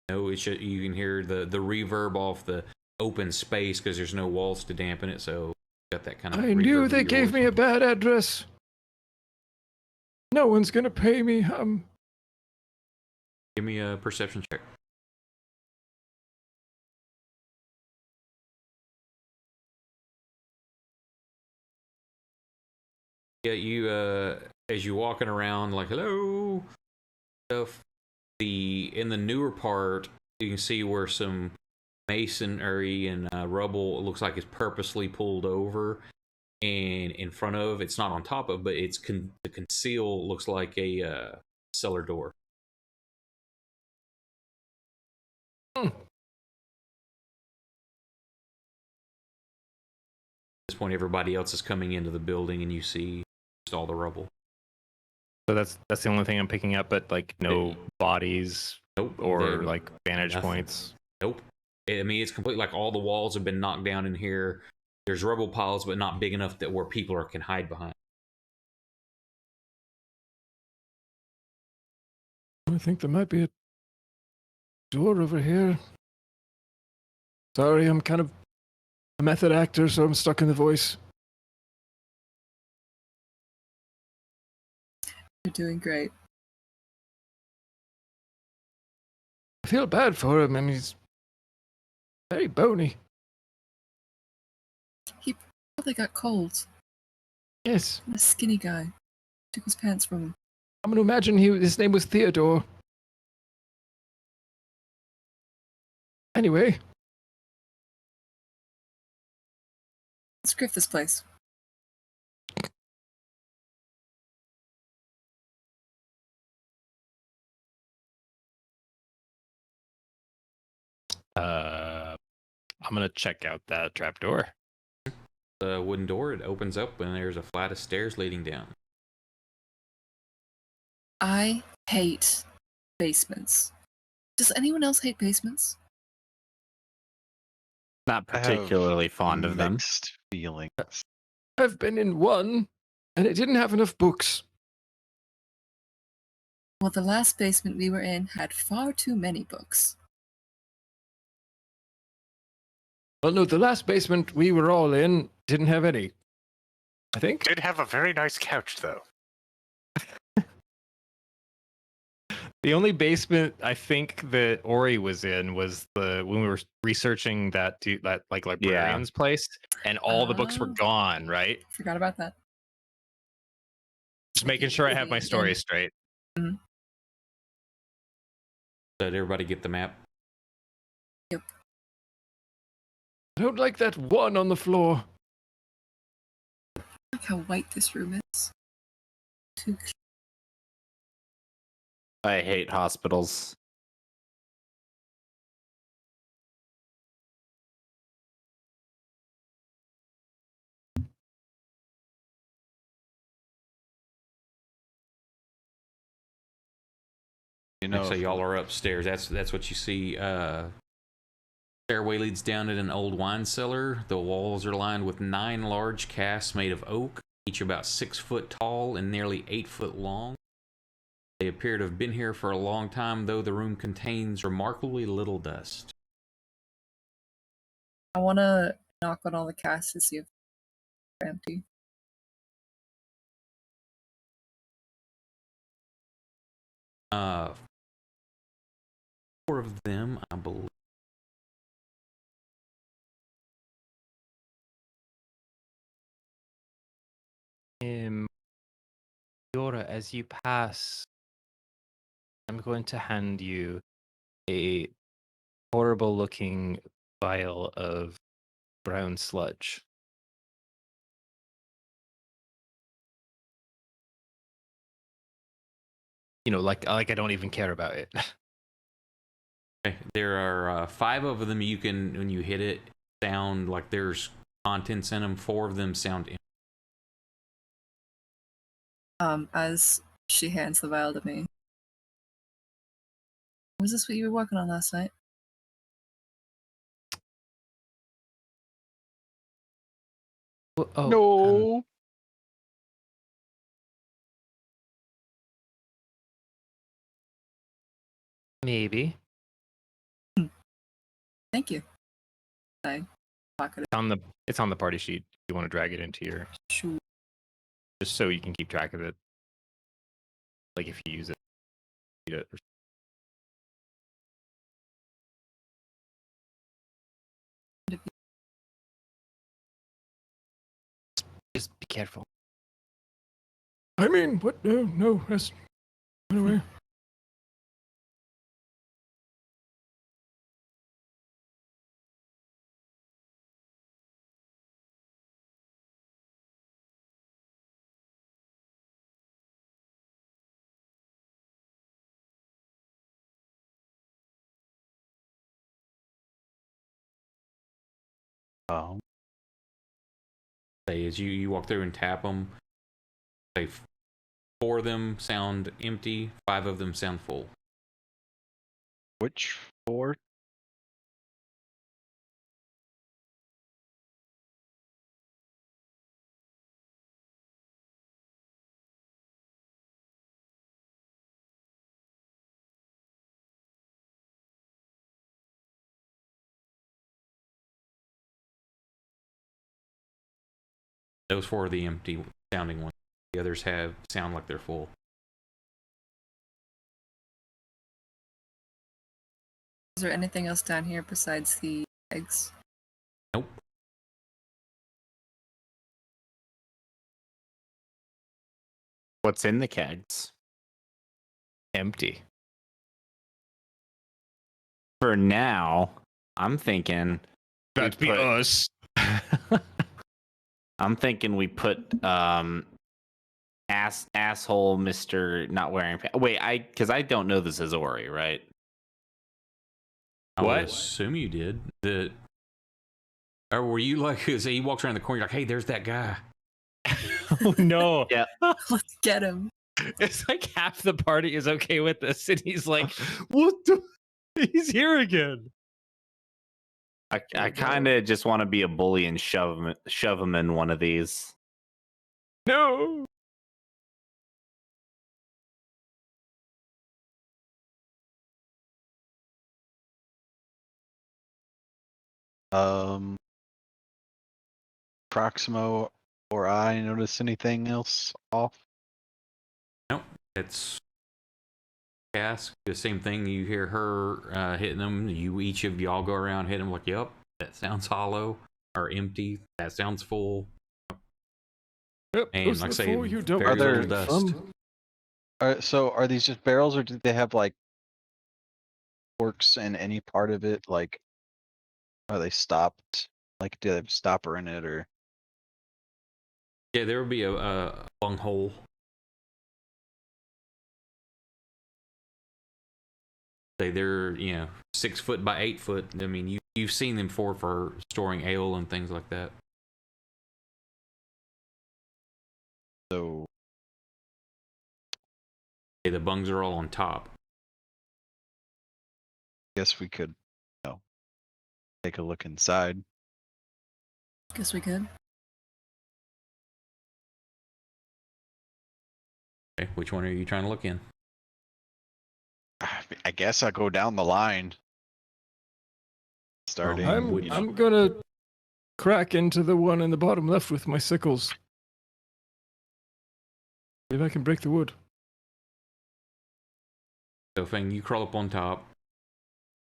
no, it should, you can hear the reverb off the open space because there's no walls to dampen it, so got that kind of. I knew they gave me a bad address. No one's gonna pay me. Give me a perception check. Yeah, you as you walking around like hello stuff. In the newer part, you can see where some masonry and rubble, it looks like it's purposely pulled over, and in front of, it's not on top of, but it's to conceal, looks like a cellar door. At this point, everybody else is coming into the building, and you see just all the rubble. So that's the only thing I'm picking up, but like no bodies, nope, or like vantage nothing. Points. Nope. I mean, it's complete. Like all the walls have been knocked down in here. There's rubble piles, but not big enough that where people can hide behind. I think there might be a door over here. Sorry, I'm kind of a method actor, so I'm stuck in the voice. You're doing great. I feel bad for him. I mean, he's very bony. He probably got cold. Yes. A skinny guy. Took his pants from him. I'm going to imagine his name was Theodore. Anyway. Let's grift this place. I'm gonna check out that trapdoor. The wooden door, it opens up and there's a flight of stairs leading down. I hate basements. Does anyone else hate basements? Not particularly fond of them. Mixed feelings. I've been in one, and it didn't have enough books. Well, the last basement we were in had far too many books. Well, no, the last basement we were all in didn't have any. I think. Did have a very nice couch, though. The only basement I think that Ori was in was when we were researching that like librarian's place, and all the books were gone. Right? Forgot about that. Just making sure I have my story straight. Mm-hmm. Did everybody get the map? Yep. I don't like that one on the floor. Look how white this room is. Too I hate hospitals. You know, So y'all are upstairs. That's what you see. Stairway leads down in an old wine cellar. The walls are lined with 9 large casks made of oak, each about 6 foot tall and nearly 8 foot long. They appear to have been here for a long time, though the room contains remarkably little dust. I want to knock on all the casks to see if they're empty. Four of them, I believe. Yora, as you pass, I'm going to hand you a horrible-looking vial of brown sludge. You know, like I don't even care about it. Okay. There are 5 of them. You can, when you hit it, sound like there's contents in them. 4 of them sound empty. As she hands the vial to me. Was this what you were working on last night? Oh, No. maybe. Thank you. I pocket it. It's on the party sheet. You want to drag it into your, Shoot. just so you can keep track of it. Like if you use it, eat it. Just be careful. I mean, what? No, no, that's run away. Say, as you walk through and tap them, say 4 of them sound empty, 5 of them sound full. Which 4? Those 4 are the empty sounding ones. The others sound like they're full. Is there anything else down here besides the eggs? Nope. What's in the kegs? Empty. For now, I'm thinking That'd be put- us. I'm thinking we put asshole Mr. not wearing pants. Wait, because I don't know this is Ori, right? I would What? assume you did. Or were you like, say he walks around the corner, you're like, hey, there's that guy. Oh no. Yeah. Let's get him. It's like half the party is okay with this, and he's like, "What? He's here again." I kind of just want to be a bully and shove him in one of these. No. Proximo or I notice anything else off? Nope. It's Cask. The same thing. You hear her hitting them. Each of y'all go around hitting them like, yep, that sounds hollow or empty. That sounds full. Yep, And those like I are say, four you don't very Are there little dust. So are these just barrels, or do they have like forks in any part of it? Like, are they stopped? Like, do they have a stopper in it, or? Yeah, there would be a long hole. Say they're 6 foot by 8 foot. I mean, you've seen them for storing ale and things like that. So Okay, the bungs are all on top. guess we could, take a look inside. Guess we could. Okay, which one are you trying to look in? I guess I go down the line. Starting. I'm gonna crack into the one in the bottom left with my sickles. See if I can break the wood. So, Fang, you crawl up on top,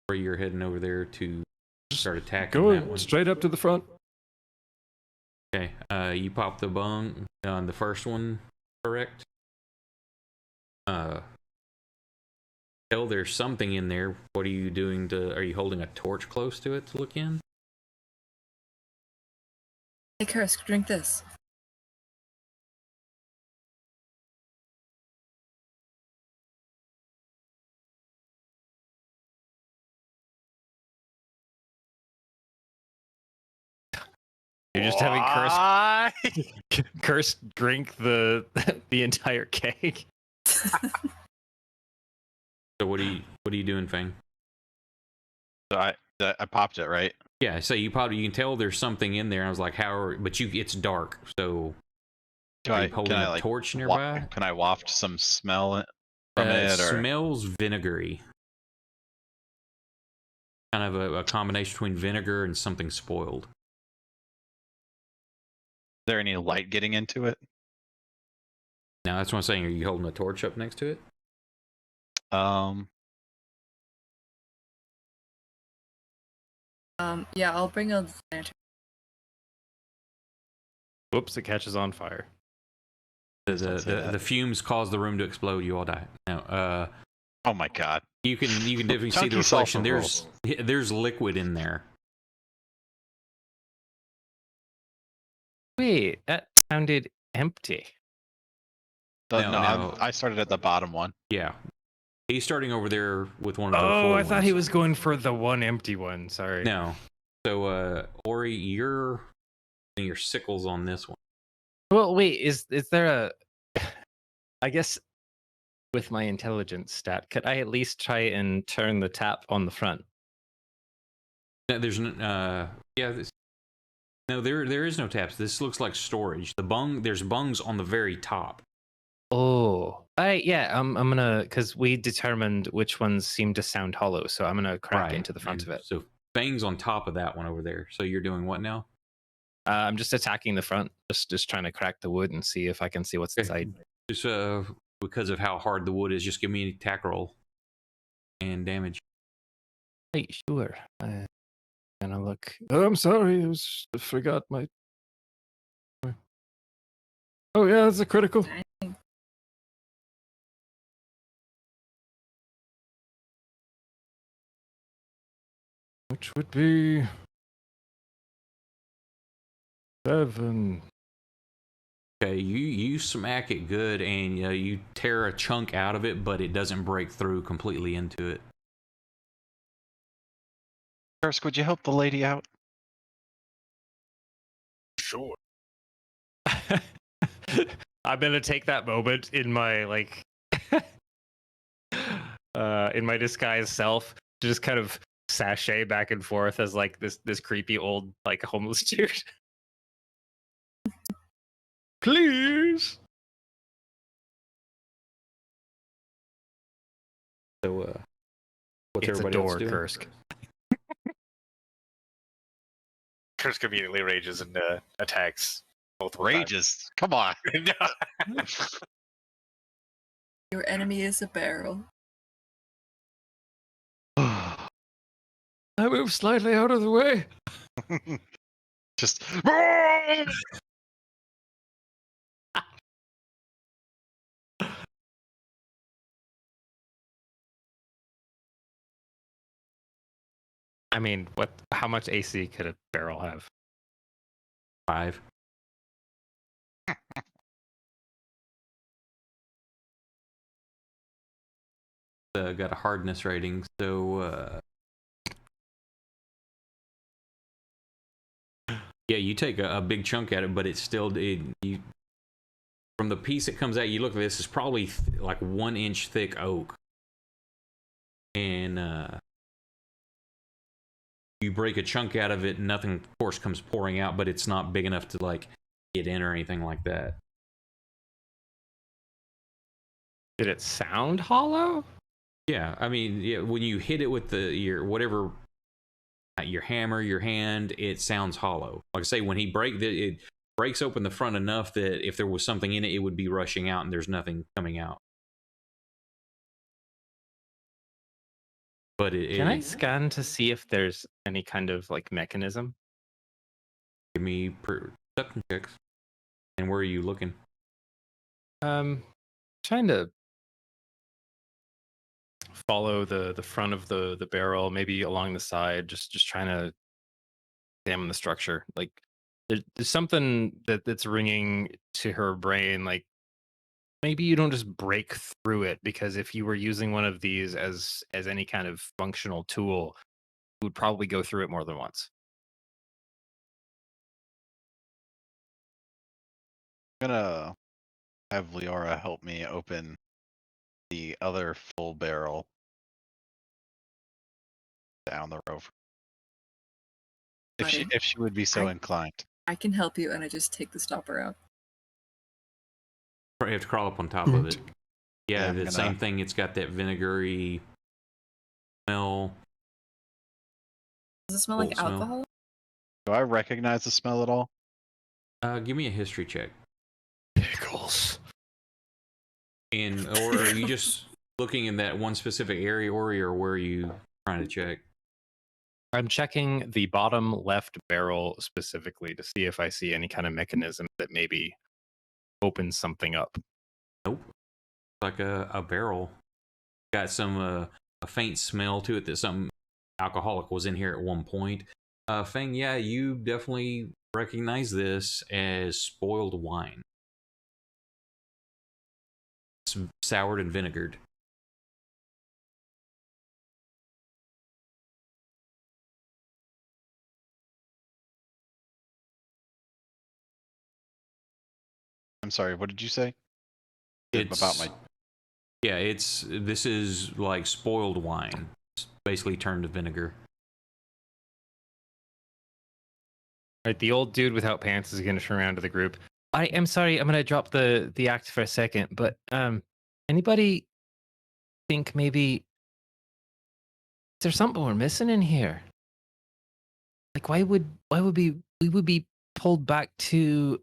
where you're heading over there to start attacking that Go one. straight up to the front. Okay, you pop the bung on the first one, correct? Tell there's something in there. What are you doing are you holding a torch close to it to look in? Hey, Kursk, drink this. You're just having Curse drink the entire cake. So what are you doing, Fang? So I popped it, right? Yeah, so you can tell there's something in there. I was like, but it's dark, so are you holding a torch nearby? Can I waft some smell from it? Or? Smells vinegary. Kind of a combination between vinegar and something spoiled. Is there any light getting into it? Now that's what I'm saying. Are you holding a torch up next to it? Yeah, I'll bring a lantern. Whoops! It catches on fire. The fumes cause the room to explode. You all die. Now, oh my god! You can definitely see the reflection. There's liquid in there. Wait, that sounded empty. No, I started at the bottom one. Yeah. He's starting over there with one of the Oh, full I thought ones. he was going for the one empty one. Sorry. No. So, Ori, you're getting your sickles on this one. Well, wait, is there a... I guess with my intelligence stat, could I at least try and turn the tap on the front? There's there is no taps. This looks like storage. There's bungs on the very top. Oh, I'm gonna, because we determined which ones seem to sound hollow, so I'm gonna crack into the front of it. So Fang's on top of that one over there. So you're doing what now? I'm just attacking the front, just trying to crack the wood and see if I can see what's inside. Just because of how hard the wood is, just give me an attack roll and damage. Hey, sure. Gonna look. Oh, I'm sorry. I forgot my. Oh yeah, that's a critical. Which would be 7. Okay, you smack it good, and you tear a chunk out of it, but it doesn't break through completely into it. Kursk, would you help the lady out? Sure. I'm gonna take that moment in my in my disguised self to just kind of sashay back and forth as this creepy old homeless dude. Please. So what's It's everybody a else door, doing? Kursk. Kursk immediately rages and attacks multiple Rages? Come on. times. Your enemy is a barrel. I move slightly out of the way. Just. I mean, how much AC could a barrel have? 5. Got a hardness rating, so yeah, you take a big chunk at it, but it's still from the piece it comes out. You look at this; is probably like 1 inch thick oak, and you break a chunk out of it. Nothing, of course, comes pouring out, but it's not big enough to get in or anything like that. Did it sound hollow? Yeah, I mean, yeah, when you hit it with your whatever, your hammer, your hand, it sounds hollow. Like I say, when it breaks open the front enough that if there was something in it, it would be rushing out, and there's nothing coming out. But Can I scan to see if there's any kind of like mechanism? Give me perception checks. And where are you looking? Trying to follow the front of the barrel, maybe along the side, just trying to examine the structure. Like there's something that's ringing to her brain. Like maybe you don't just break through it, because if you were using one of these as any kind of functional tool, you would probably go through it more than once. I'm gonna have Leora help me open the other full barrel down the road. If Buddy, she would be so inclined. I can help you, and I just take the stopper out. You have to crawl up on top of it. Yeah, Yeah, the same thing. It's got that vinegary smell. Does it smell like Smell. alcohol? Do I recognize the smell at all? Give me a history check. Pickles. Or are you just looking in that one specific area, Ori, or where are you trying to check? I'm checking the bottom left barrel specifically to see if I see any kind of mechanism that maybe opens something up. Nope. Like a barrel. Got some a faint smell to it that something alcoholic was in here at one point. Feng, yeah, you definitely recognize this as spoiled wine. It's soured and vinegared. I'm sorry, what did you say? It's About my this is like spoiled wine. It's basically turned to vinegar. Right, the old dude without pants is going to turn around to the group. I am sorry, I'm going to drop the act for a second, but anybody think maybe is there something we're missing in here? Like why would we would be pulled back to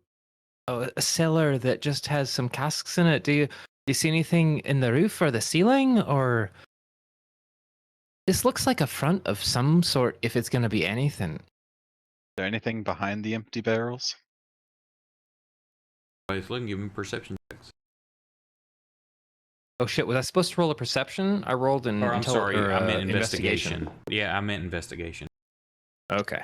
a cellar that just has some casks in it? Do you see anything in the roof or the ceiling? Or this looks like a front of some sort if it's going to be anything. Is there anything behind the empty barrels? Both look and give me perception checks. Oh shit, was I supposed to roll a perception? I rolled an I'm sorry, I meant investigation. investigation. Yeah, I meant investigation. Okay.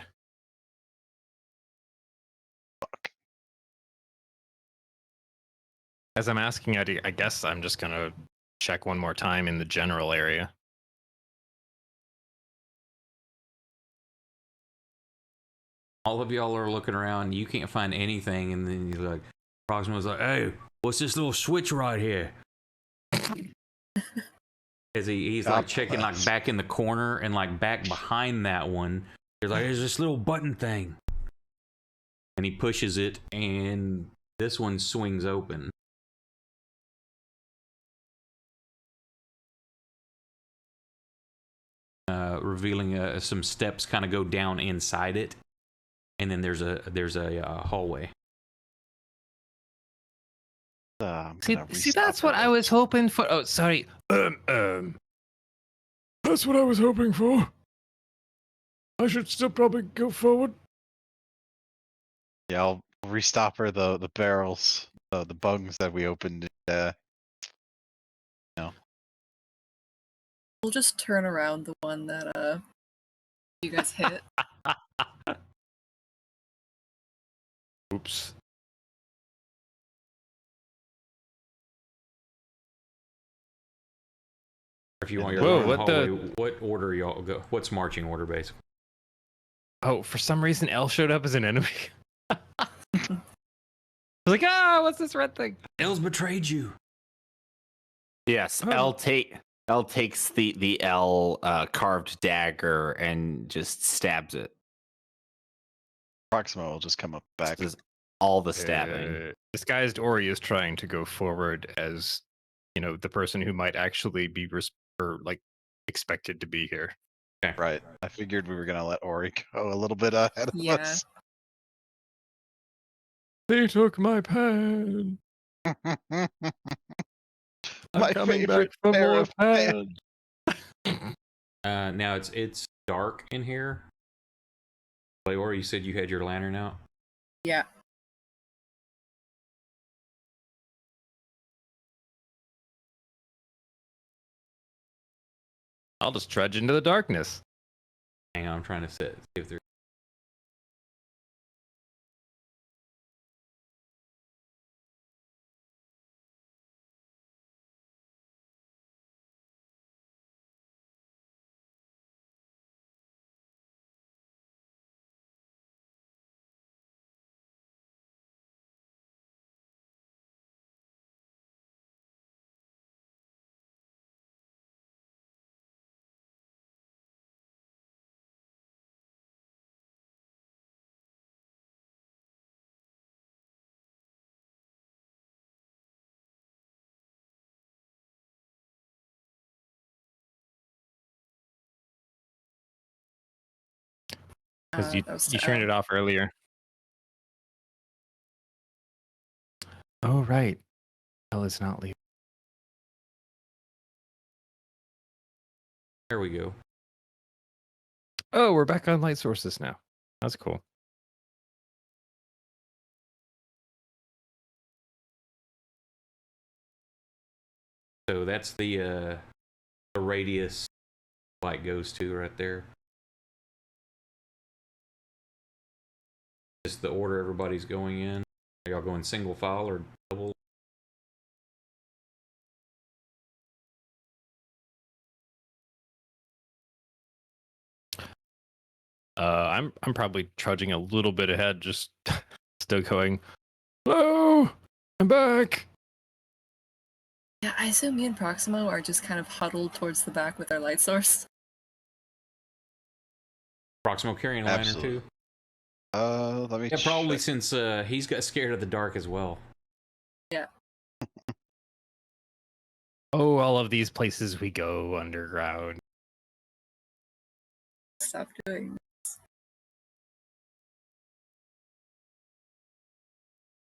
As I'm asking, I guess I'm just going to check one more time in the general area. All of y'all are looking around, you can't find anything, and then you're like, Proxima's like, hey, what's this little switch right here? As he's like checking like back in the corner and like back behind that one. He's like, there's this little button thing. And he pushes it, and this one swings open. Revealing some steps kind of go down inside it. And then there's a hallway. See, that's what I was hoping for. Oh, sorry. That's what I was hoping for. I should still probably go forward. Yeah, I'll restopper the barrels, the bungs that we opened. We'll just turn around the one that you guys hit. Oops. If you want your Whoa, own what the- hallway, what order y'all go? What's marching order, basically? Oh, for some reason, L showed up as an enemy. I was like, what's this red thing? L's betrayed you. Yes, Oh. L takes the L carved dagger and just stabs it. Proxima will just come up back. Does all the stabbing. Disguised Ori is trying to go forward as, the person who might actually be we're like expected to be here. Okay. Right. I figured we were gonna let Ori go a little bit ahead of Yeah. us. They took my pen. I'm My coming favorite back for pair more of pants. pen. Now it's dark in here. Or you said you had your lantern out. Yeah. I'll just trudge into the darkness. Hang on, I'm trying to see if there's. Because you That was turned it off earlier. Oh right. Hell is not leaving. There we go. Oh, we're back on light sources now. That's cool. So that's the radius light goes to right there. Is the order everybody's going in? Are y'all going single file or double? I'm probably trudging a little bit ahead, just still going. Hello, I'm back. Yeah, I assume me and Proximo are just kind of huddled towards the back with our light source. Proximo carrying a lantern Absolutely. too? Let me Yeah, probably check. since he's got scared of the dark as well. Yeah. Oh, all of these places we go underground. Stop doing this.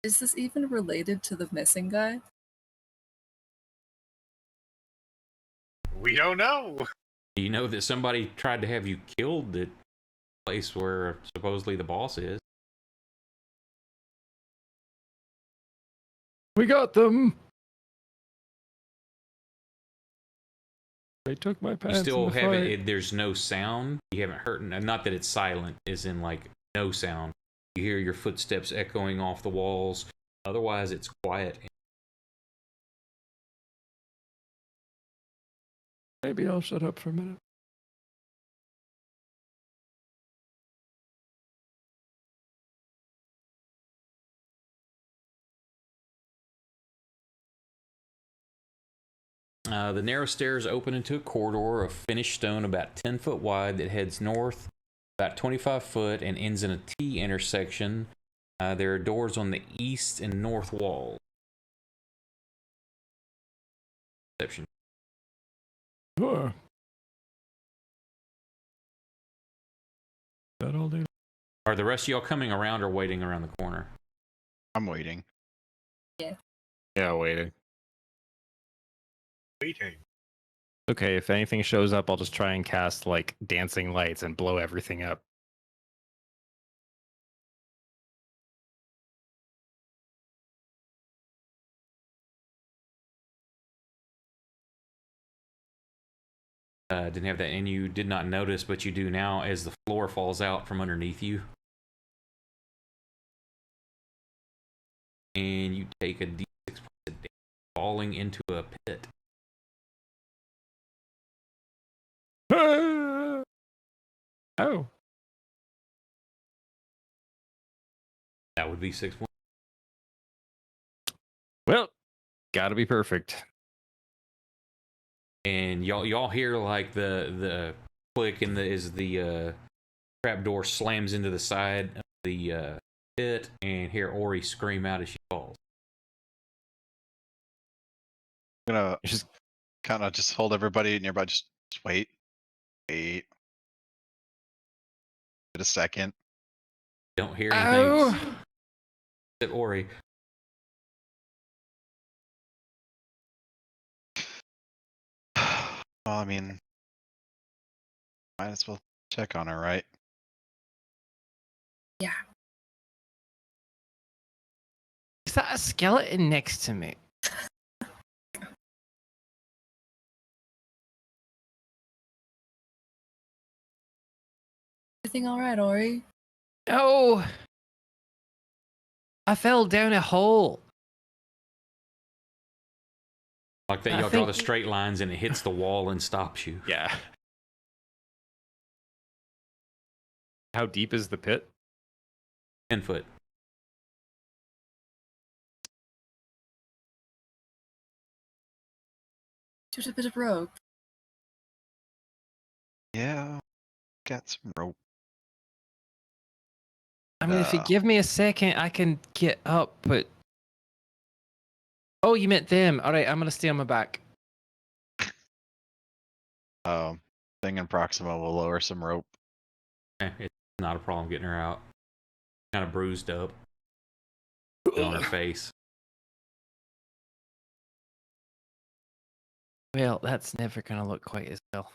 Is this even related to the missing guy? We don't know. You know that somebody tried to have you killed at the place where supposedly the boss is. We got them. They took my You pants in still the haven't. fight. There's no sound. You haven't heard. Not that it's silent, is in like no sound. You hear your footsteps echoing off the walls. Otherwise, it's quiet. Maybe I'll shut up for a minute. The narrow stairs open into a corridor of finished stone about 10 foot wide that heads north about 25 foot and ends in a T intersection. There are doors on the east and north wall. Perception. Sure. That all day. Are the rest of y'all coming around or waiting around the corner? I'm waiting. Yeah, waiting. Waiting. Okay, if anything shows up, I'll just try and cast like dancing lights and blow everything up. Didn't have that, and you did not notice, but you do now as the floor falls out from underneath you. And you take a d6 points of damage, falling into a pit. Oh, That would be 6 points. well, gotta be perfect. And y'all hear like the click and the trap door slams into the side of the pit, and hear Ori scream out as she falls. I'm gonna Just kind of just hold everybody nearby. Just wait. Wait. Wait a second. Don't hear anything. Oh, Except Ori. Well, I mean, might as well check on her, right? Yeah. is that a skeleton next to me? Everything all right, Ori? Oh, I fell down a hole. Like that, I y'all draw the think- straight lines and it hits the wall and stops you. Yeah. How deep is the pit? 10 foot. Just a bit of rope. Yeah. Got some rope. I mean, if you Uh. give me a second, I can get up, but. Oh, you meant them. All right, I'm going to stay on my back. Thing in Proxima will lower some rope. It's not a problem getting her out. Kind of bruised up on her face. Well, that's never going to look quite as well.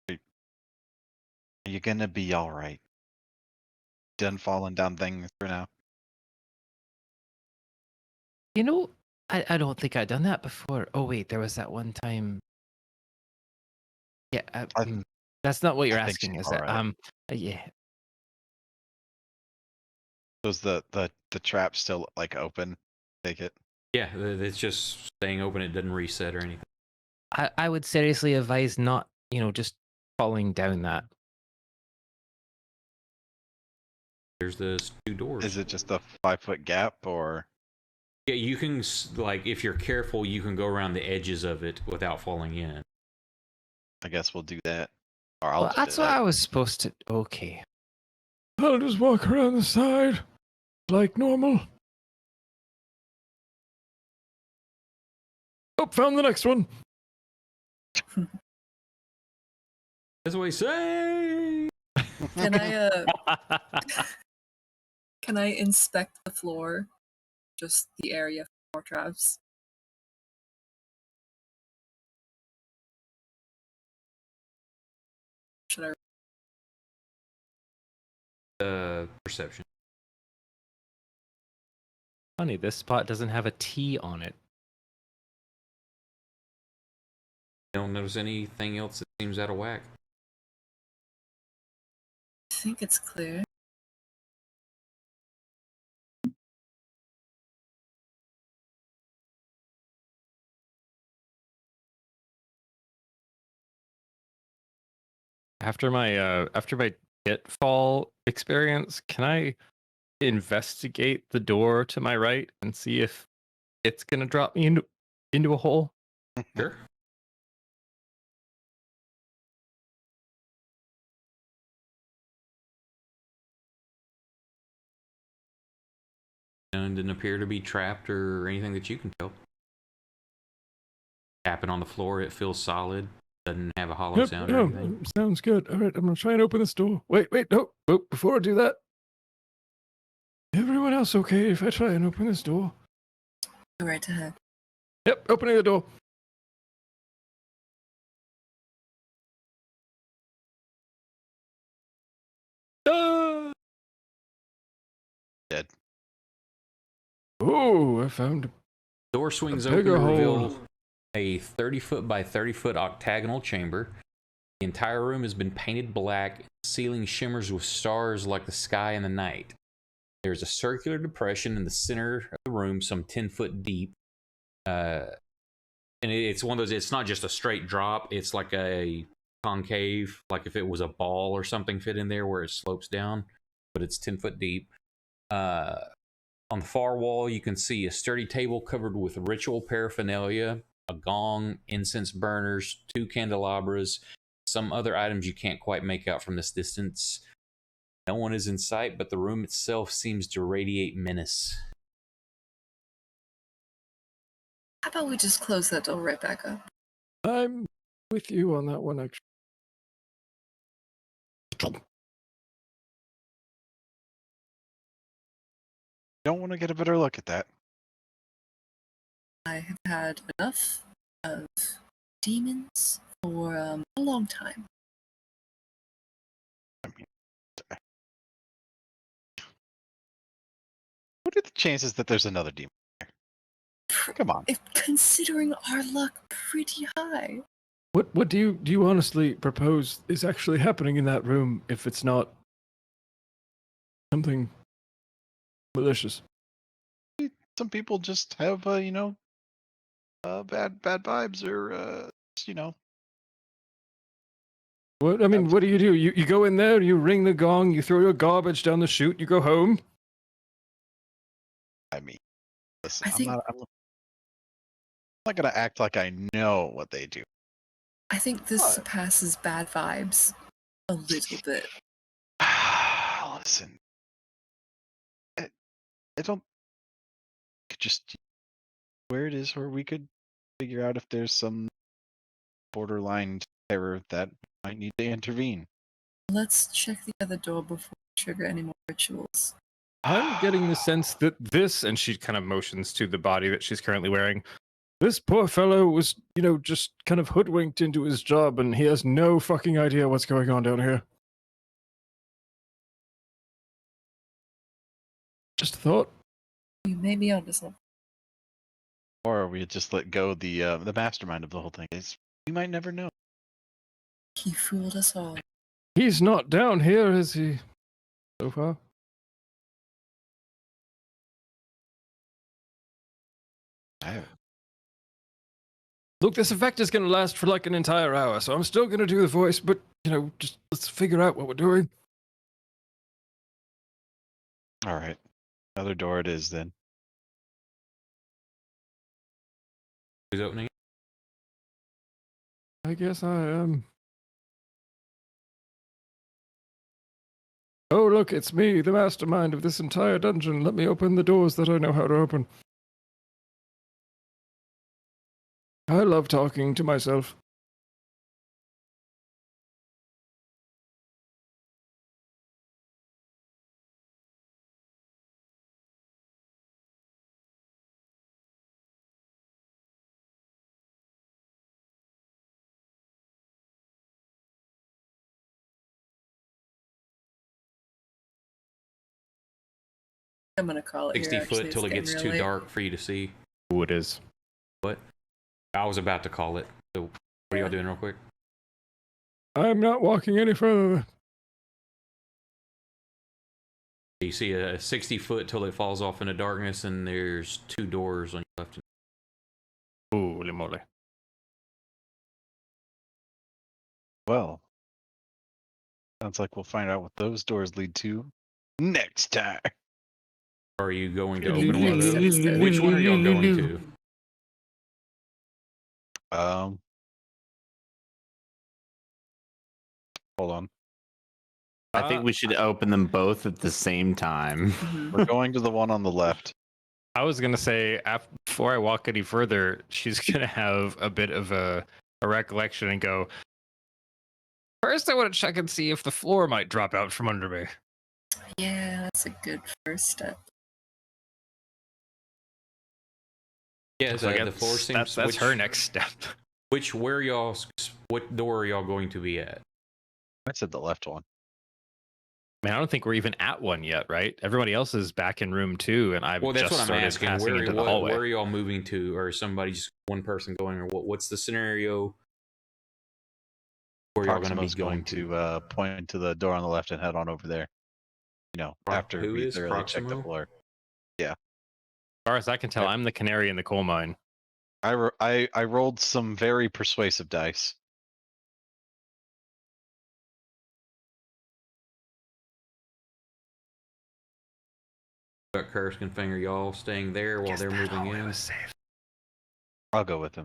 Are you gonna be all right? Done falling down things for now. You know, I don't think I'd done that before. Oh, wait, there was that one time. Yeah, that's not what you're I think asking, she's is it? alright. Yeah. Was the trap still like open? Take it. Yeah, it's just staying open. It doesn't reset or anything. I would seriously advise not, just falling down that. There's the 2 doors. Is it just a 5-foot gap or? Yeah, you can, like, if you're careful, you can go around the edges of it without falling in. I guess we'll do that. Or I'll Well, do that's that. what I was supposed to. Okay. I'll just walk around the side like normal. Oh, found the next one. That's what we say. Can I inspect the floor? Just the area for traps. Should I Perception. Funny, this spot doesn't have a T on it. Don't notice anything else that seems out of whack. think it's clear? After my pitfall experience, can I investigate the door to my right and see if it's gonna drop me into a hole? Sure. And didn't appear to be trapped or anything that you can tell. Tapping on the floor, it feels solid. Doesn't have a hollow Yep, sound or anything. sounds good. All right, I'm gonna try and open this door. Wait, no. Oh, before I do that, everyone else okay if I try and open this door? Go right ahead. Yep, opening the door. Ah! Dead. Oh, I found Door swings A open to bigger reveal hole. a 30-foot by 30-foot octagonal chamber. The entire room has been painted black. The ceiling shimmers with stars like the sky in the night. There's a circular depression in the center of the room, some 10 foot deep. And it's one of those, it's not just a straight drop, it's like a concave, like if it was a ball or something fit in there where it slopes down, but it's 10 foot deep. On the far wall, you can see a sturdy table covered with ritual paraphernalia, a gong, incense burners, 2 candelabras, some other items you can't quite make out from this distance. No one is in sight, but the room itself seems to radiate menace. How about we just close that door right back up? I'm with you on that one, actually. Don't want to get a better look at that. I have had enough of demons for a long time. I mean, what are the chances that there's another demon there? Come on. If considering our luck, pretty high. What do you honestly propose is actually happening in that room if it's not something malicious? Some people just have, bad vibes, or What I mean, what do? You go in there, you ring the gong, you throw your garbage down the chute, you go home. I mean, listen, I think- I'm not gonna act like I know what they do. I think this What? surpasses bad vibes a little bit. Listen, I don't. Could just where it is, or we could figure out if there's some borderline terror that might need to intervene. Let's check the other door before we trigger any more rituals. I'm getting the sense that this, and she kind of motions to the body that she's currently wearing. This poor fellow was, just kind of hoodwinked into his job, and he has no fucking idea what's going on down here. Just a thought. You may be onto something. Or we just let go the mastermind of the whole thing. We might never know. He fooled us all. He's not down here, is he? So far. Look, this effect is going to last for like an entire hour, so I'm still going to do the voice, but, just let's figure out what we're doing. All right, another door it is then. Who's opening it? I guess I am. Oh, look, it's me, the mastermind of this entire dungeon. Let me open the doors that I know how to open. I love talking to myself. I'm gonna call it 60 here, foot actually. till it It's gets getting too real late. dark for you to see. Ooh, it is. What? I was about to call it. So, what are y'all doing real quick? I'm not walking any further. You see a 60 foot till it falls off into darkness, and there's 2 doors on your left. Holy moly. Well, sounds like we'll find out what those doors lead to next time. Are you going to In the open one of next those? episode. Which one are y'all going to? Hold on. I think we should open them both at the same time. Mhm. We're going to the one on the left. I was gonna say before I walk any further, she's gonna have a bit of a recollection and go. First, I want to check and see if the floor might drop out from under me. Yeah, that's a good first step. Yeah, So I the guess floor seems. that's her next step. What door are y'all going to be at? I said the left one. Man, I don't think we're even at one yet, right? Everybody else is back in room 2, and I've Well, that's just what I'm started asking. passing into the Where hallway. are y'all moving to, or somebody's one person going, or what's the scenario? Where y'all going to be Proxima's going going to point to the door on the left and head on over there. After who we is thoroughly check the Proximo? floor. As far as I can tell, I'm the canary in the coal mine. I rolled some very persuasive dice. Got Kursk and Finger, y'all staying there while they're moving in. I'll go with him.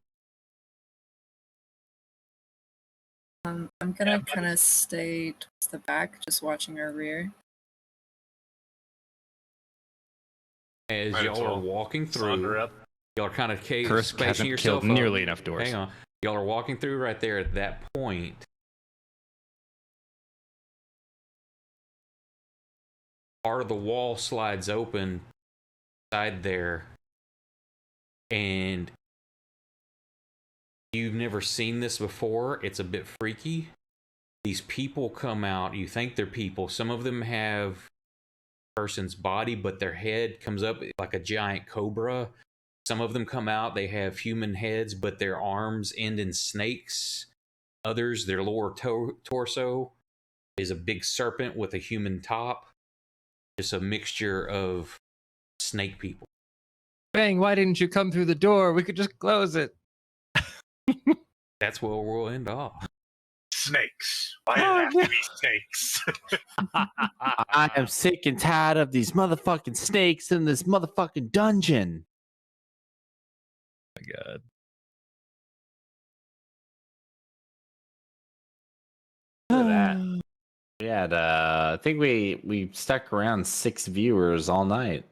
I'm gonna kind of stay towards the back, just watching our rear. as Might as y'all are well walking Saunter through, up. y'all are kind of Kursk spacing hasn't yourself killed up. nearly enough doors. Hang on. Y'all are walking through right there at that point. Part of the wall slides open side there, and you've never seen this before. It's a bit freaky. These people come out. You think they're people. Some of them have a person's body, but their head comes up like a giant cobra. Some of them come out. They have human heads, but their arms end in snakes. Others, their lower torso is a big serpent with a human top. Just a mixture of snake people. Bang, why didn't you come through the door? We could just close it. That's where we'll end off. Snakes. Why did it have to be snakes? I am sick and tired of these motherfucking snakes in this motherfucking dungeon. Oh my god. Look at that. We had, I think we stuck around 6 viewers all night.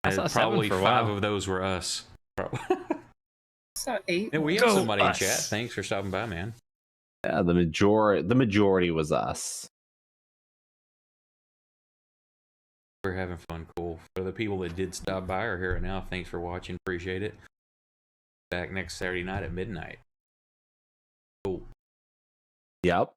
I saw 7 probably for a 5 while. of those were us. So 8. And we have Go somebody in us. chat. Thanks for stopping by, man. Yeah, the majority was us. We're having fun. Cool. For the people that did stop by or here now, thanks for watching. Appreciate it. Back next Saturday night at midnight. Cool. Yep.